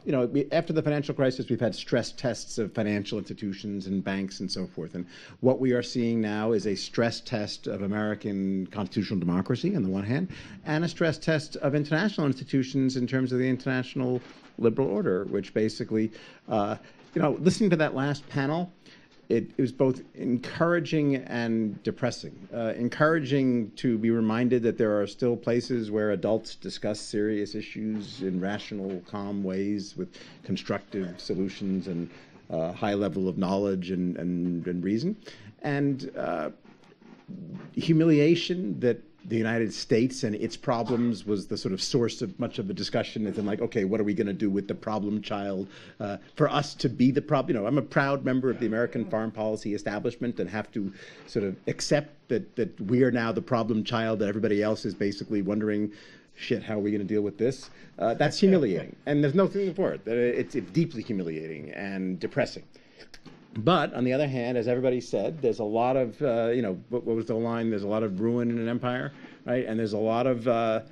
after the financial crisis, we've had stress tests of financial institutions and banks and so forth. And what we are seeing now is a stress test of American constitutional democracy on the one hand, and a stress test of international institutions in terms of the international liberal order, which basically, listening to that last panel, it was both encouraging and depressing. Encouraging to be reminded that there are still places where adults discuss serious issues in rational, calm ways with constructive solutions and high level of knowledge and reason. And humiliation that the United States and its problems was the sort of source of much of the discussion, and then okay, what are we going to do with the problem child? For us to be the problem, I'm a proud member of the American foreign policy establishment and have to sort of accept that we are now the problem child, that everybody else is basically wondering, shit, how are we going to deal with this? That's humiliating, and there's nothing for it. It's deeply humiliating and depressing. But on the other hand, as everybody said, there's a lot of, what was the line? There's a lot of ruin in an empire, right? And there's a lot of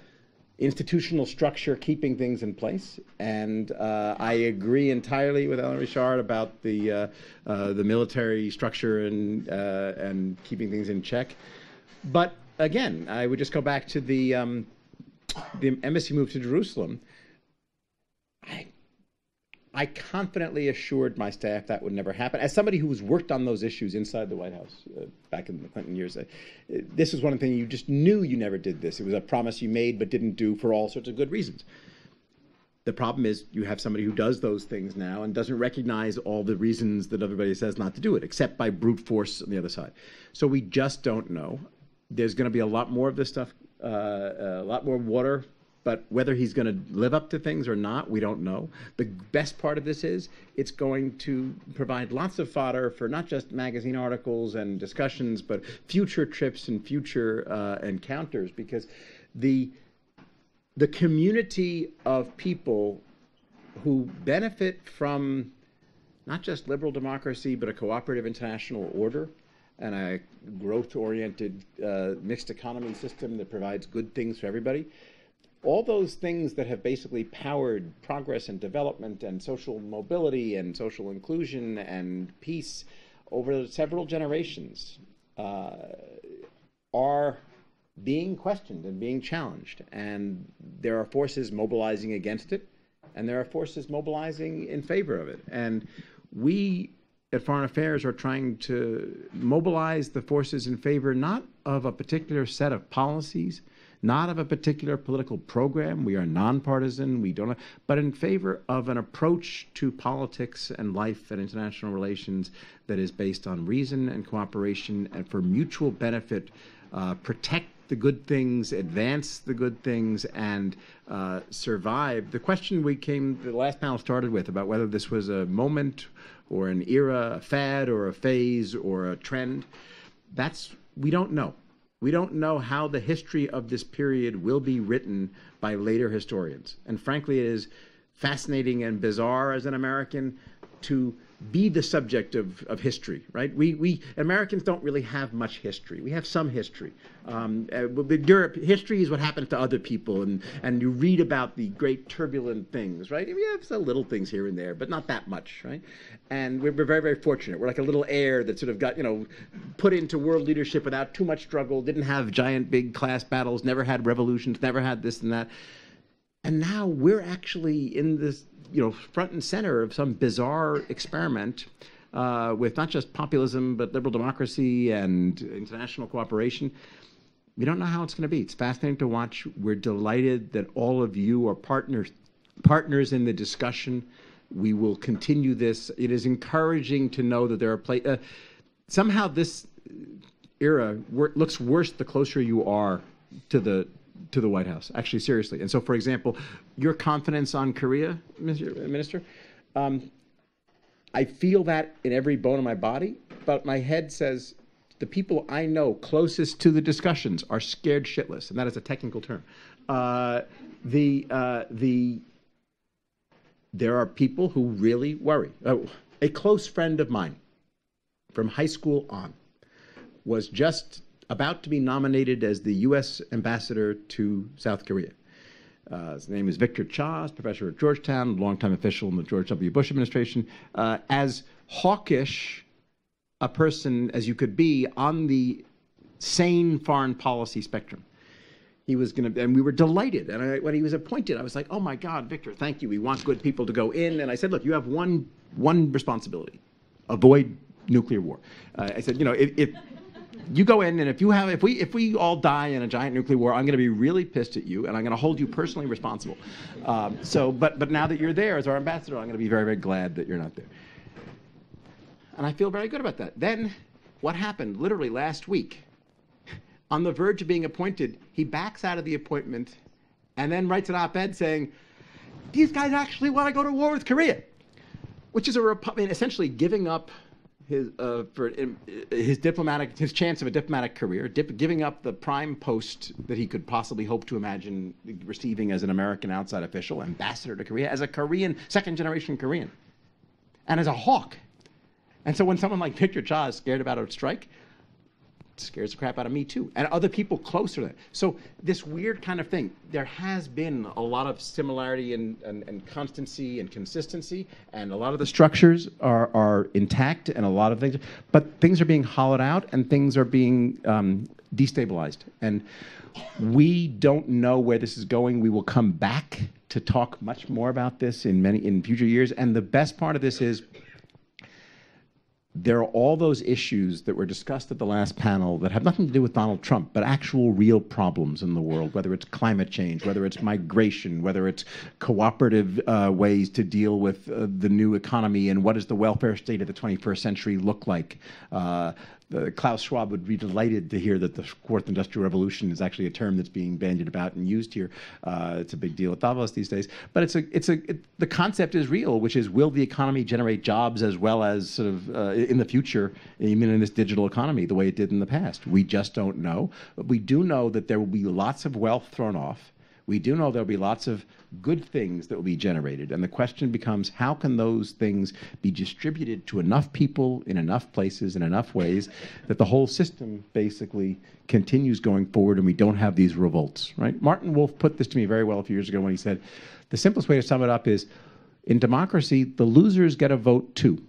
institutional structure keeping things in place. And I agree entirely with Alain Richard about the military structure and keeping things in check. But again, I would just go back to the embassy move to Jerusalem. I confidently assured my staff that would never happen. As somebody who has worked on those issues inside the White House back in the Clinton years, this was one of the things you just knew you never did this. It was a promise you made but didn't do for all sorts of good reasons. The problem is you have somebody who does those things now and doesn't recognize all the reasons that everybody says not to do it, except by brute force on the other side. So we just don't know. There's going to be a lot more of this stuff, a lot more water. But whether he's going to live up to things or not, we don't know. The best part of this is it's going to provide lots of fodder for not just magazine articles and discussions, but future trips and future encounters, because the community of people who benefit from not just liberal democracy, but a cooperative international order and a growth-oriented mixed economy system that provides good things for everybody, all those things that have basically powered progress and development and social mobility and social inclusion and peace over several generations are being questioned and being challenged. And there are forces mobilizing against it, and there are forces mobilizing in favor of it. And we at Foreign Affairs are trying to mobilize the forces in favor not of a particular set of policies, not of a particular political program. We are nonpartisan, we don't, but in favor of an approach to politics and life and international relations that is based on reason and cooperation and for mutual benefit, protect the good things, advance the good things, and survive. The question the last panel started with about whether this was a moment or an era, a fad or a phase or a trend, we don't know. We don't know how the history of this period will be written by later historians. And frankly, it is fascinating and bizarre as an American to be the subject of history, right? We Americans don't really have much history. We have some history. Europe, history is what happens to other people, and you read about the great turbulent things, right? We have some little things here and there, but not that much, right? And we're very, very fortunate. We're like a little heir that sort of got, put into world leadership without too much struggle, didn't have giant big class battles, never had revolutions, never had this and that. And now we're actually in this, front and center of some bizarre experiment with not just populism, but liberal democracy and international cooperation. We don't know how it's going to be. It's fascinating to watch. We're delighted that all of you are partners in the discussion. We will continue this. It is encouraging to know that there are somehow this era looks worse the closer you are to the White House, actually, seriously. And so, for example, your confidence on Korea, Mr. Minister, I feel that in every bone of my body, but my head says the people I know closest to the discussions are scared shitless, and that is a technical term. There are people who really worry. A close friend of mine from high school on was just about to be nominated as the U.S. ambassador to South Korea. His name is Victor Cha, professor at Georgetown, longtime official in the George W. Bush administration. As hawkish a person as you could be on the sane foreign policy spectrum. He was going to, and we were delighted. And when he was appointed, I was like, oh my God, Victor, thank you. We want good people to go in. And I said, look, you have one responsibility: avoid nuclear war. I said, if you go in, and if we all die in a giant nuclear war, I'm going to be really pissed at you, and I'm going to hold you personally responsible. But now that you're there as our ambassador, I'm going to be very, very glad that you're not there. And I feel very good about that. Then, what happened? Literally last week, on the verge of being appointed, he backs out of the appointment, and then writes an op-ed saying, "These guys actually want to go to war with Korea," which is essentially giving up his chance of a diplomatic career, giving up the prime post that he could possibly hope to imagine receiving as an American outside official, ambassador to Korea, as a Korean, second-generation Korean, and as a hawk. And so when someone like Victor Cha is scared about a strike, it scares the crap out of me too, and other people closer to that. So this weird kind of thing, there has been a lot of similarity and constancy and consistency, and a lot of the structures are intact, and a lot of things, but things are being hollowed out, and things are being destabilized. And we don't know where this is going. We will come back to talk much more about this in future years. And the best part of this is there are all those issues that were discussed at the last panel that have nothing to do with Donald Trump, but actual real problems in the world, whether it's climate change, whether it's migration, whether it's cooperative ways to deal with the new economy, and what does the welfare state of the 21st century look like. Klaus Schwab would be delighted to hear that the fourth industrial revolution is actually a term that's being bandied about and used here. It's a big deal at Davos these days. But the concept is real, which is, will the economy generate jobs as well as sort of in the future, even in this digital economy, the way it did in the past? We just don't know. But we do know that there will be lots of wealth thrown off. We do know there'll be lots of good things that will be generated. And the question becomes, how can those things be distributed to enough people in enough places in enough ways that the whole system basically continues going forward and we don't have these revolts, right? Martin Wolf put this to me very well a few years ago when he said, the simplest way to sum it up is, in democracy, the losers get a vote too.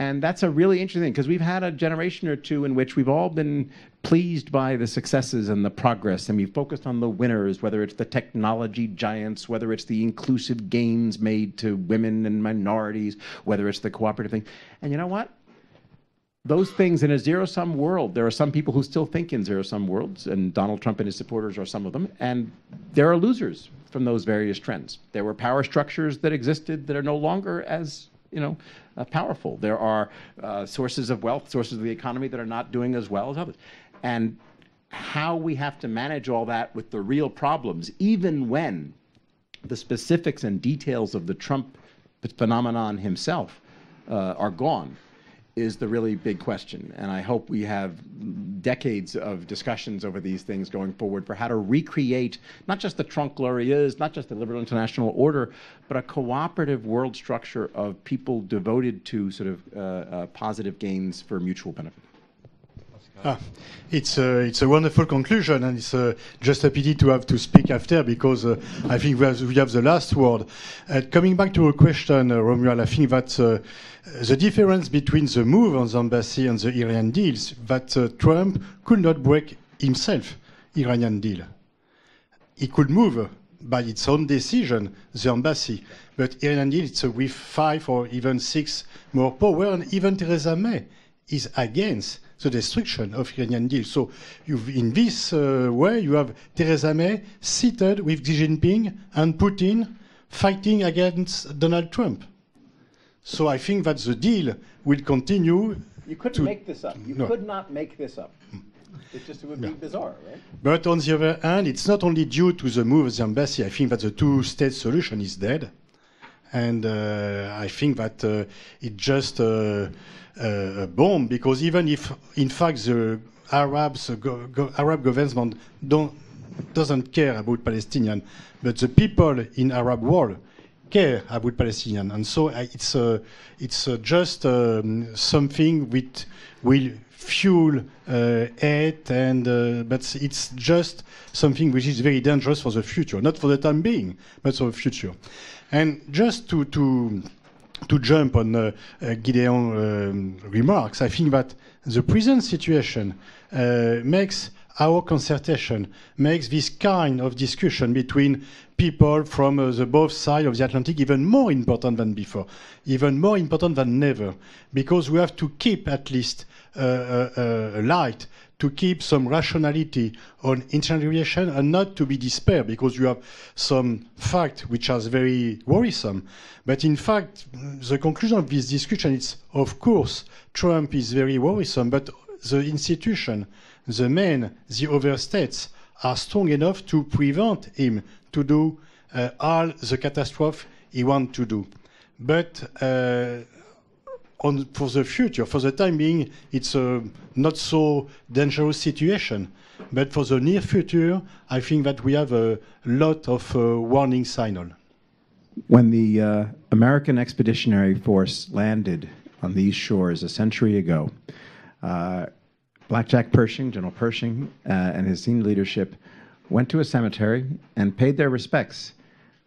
And that's a really interesting thing, because we've had a generation or two in which we've all been pleased by the successes and the progress, and we've focused on the winners, whether it's the technology giants, whether it's the inclusive gains made to women and minorities, whether it's the cooperative thing. And you know what? Those things in a zero-sum world, there are some people who still think in zero-sum worlds, and Donald Trump and his supporters are some of them, and there are losers from those various trends. There were power structures that existed that are no longer as powerful. There are sources of wealth, sources of the economy that are not doing as well as others. And how we have to manage all that with the real problems, even when the specifics and details of the Trump phenomenon himself are gone, is the really big question. And I hope we have decades of discussions over these things going forward for how to recreate not just the Trump glorias, not just the liberal international order, but a cooperative world structure of people devoted to sort of positive gains for mutual benefit. It's a wonderful conclusion, and it's just a pity to have to speak after, because I think we have the last word. Coming back to a question, Romuald, I think that the difference between the move on the embassy and the Iranian deals, that Trump could not break himself Iranian deal. He could move by its own decision the embassy, but Iranian deal, it's with 5 or even 6 more power, and even Theresa May is against the destruction of Iranian deal. So in this way, you have Theresa May seated with Xi Jinping and Putin fighting against Donald Trump. So I think that the deal will continue. You couldn't make this up. You could not make this up. It would be bizarre, right? But on the other hand, it's not only due to the move of the embassy. I think that the two-state solution is dead. And I think that it just a bomb, because even if, in fact, the Arab government doesn't care about Palestinian, but the people in Arab world care about Palestinian, and so it's just something which will fuel hate, and but it's just something which is very dangerous for the future, not for the time being, but for the future. And just to jump on Gideon's remarks, I think that the present situation makes our concertation, makes this kind of discussion between people from the both sides of the Atlantic even more important than before, even more important than never, because we have to keep at least a light, to keep some rationality on international relations, and not to be despair, because you have some facts which are very worrisome. But in fact, the conclusion of this discussion is, of course, Trump is very worrisome, but the institution, the men, the other states are strong enough to prevent him to do all the catastrophe he wants to do. But for the future, for the time being, it's a not so dangerous situation. But for the near future, I think that we have a lot of warning signals. When the American Expeditionary Force landed on these shores a century ago, Blackjack Pershing, General Pershing, and his senior leadership went to a cemetery and paid their respects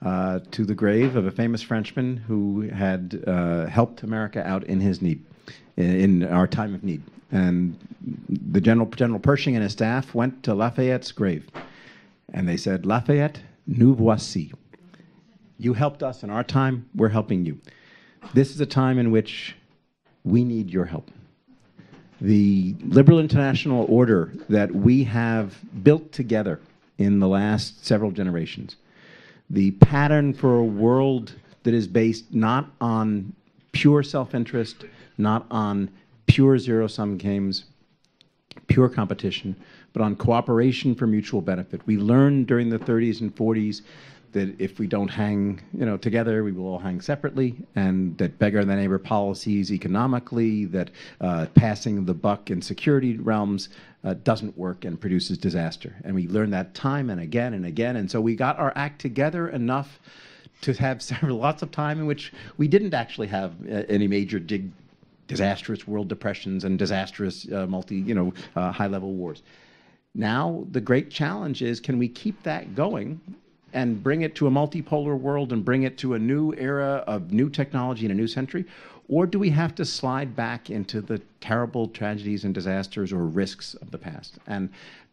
to the grave of a famous Frenchman who had helped America out in his need, in our time of need. And the General Pershing and his staff went to Lafayette's grave. And they said, Lafayette, nous voici. You helped us in our time, we're helping you. This is a time in which we need your help. The liberal international order that we have built together in the last several generations, the pattern for a world that is based not on pure self-interest, not on pure zero-sum games, pure competition, but on cooperation for mutual benefit. We learned during the 30s and 40s that if we don't hang, together, we will all hang separately, and that beggar-than-neighbor policies economically, that passing the buck in security realms doesn't work and produces disaster. And we learned that time and again and again, and so we got our act together enough to have lots of time in which we didn't actually have any major disastrous world depressions and disastrous high-level wars. Now, the great challenge is, can we keep that going and bring it to a multipolar world and bring it to a new era of new technology in a new century? Or do we have to slide back into the terrible tragedies and disasters or risks of the past? And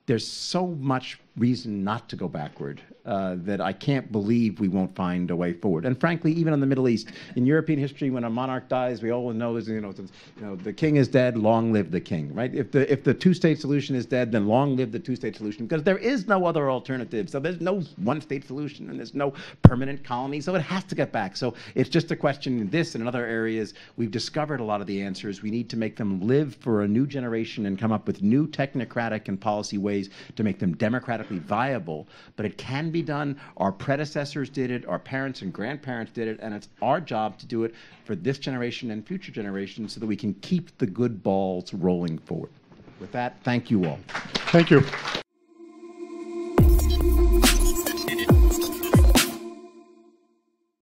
there's so much reason not to go backward that I can't believe we won't find a way forward. And frankly, even in the Middle East, in European history, when a monarch dies, we all know, the king is dead, long live the king, right? If the two-state solution is dead, then long live the two-state solution, because there is no other alternative. So there's no one-state solution, and there's no permanent colony, so it has to get back. So it's just a question in this and in other areas. We've discovered a lot of the answers. We need to make them live for a new generation and come up with new technocratic and policy ways to make them democratically viable, but it can be done. Our predecessors did it, our parents and grandparents did it, and it's our job to do it for this generation and future generations so that we can keep the good balls rolling forward. With that, thank you all. Thank you.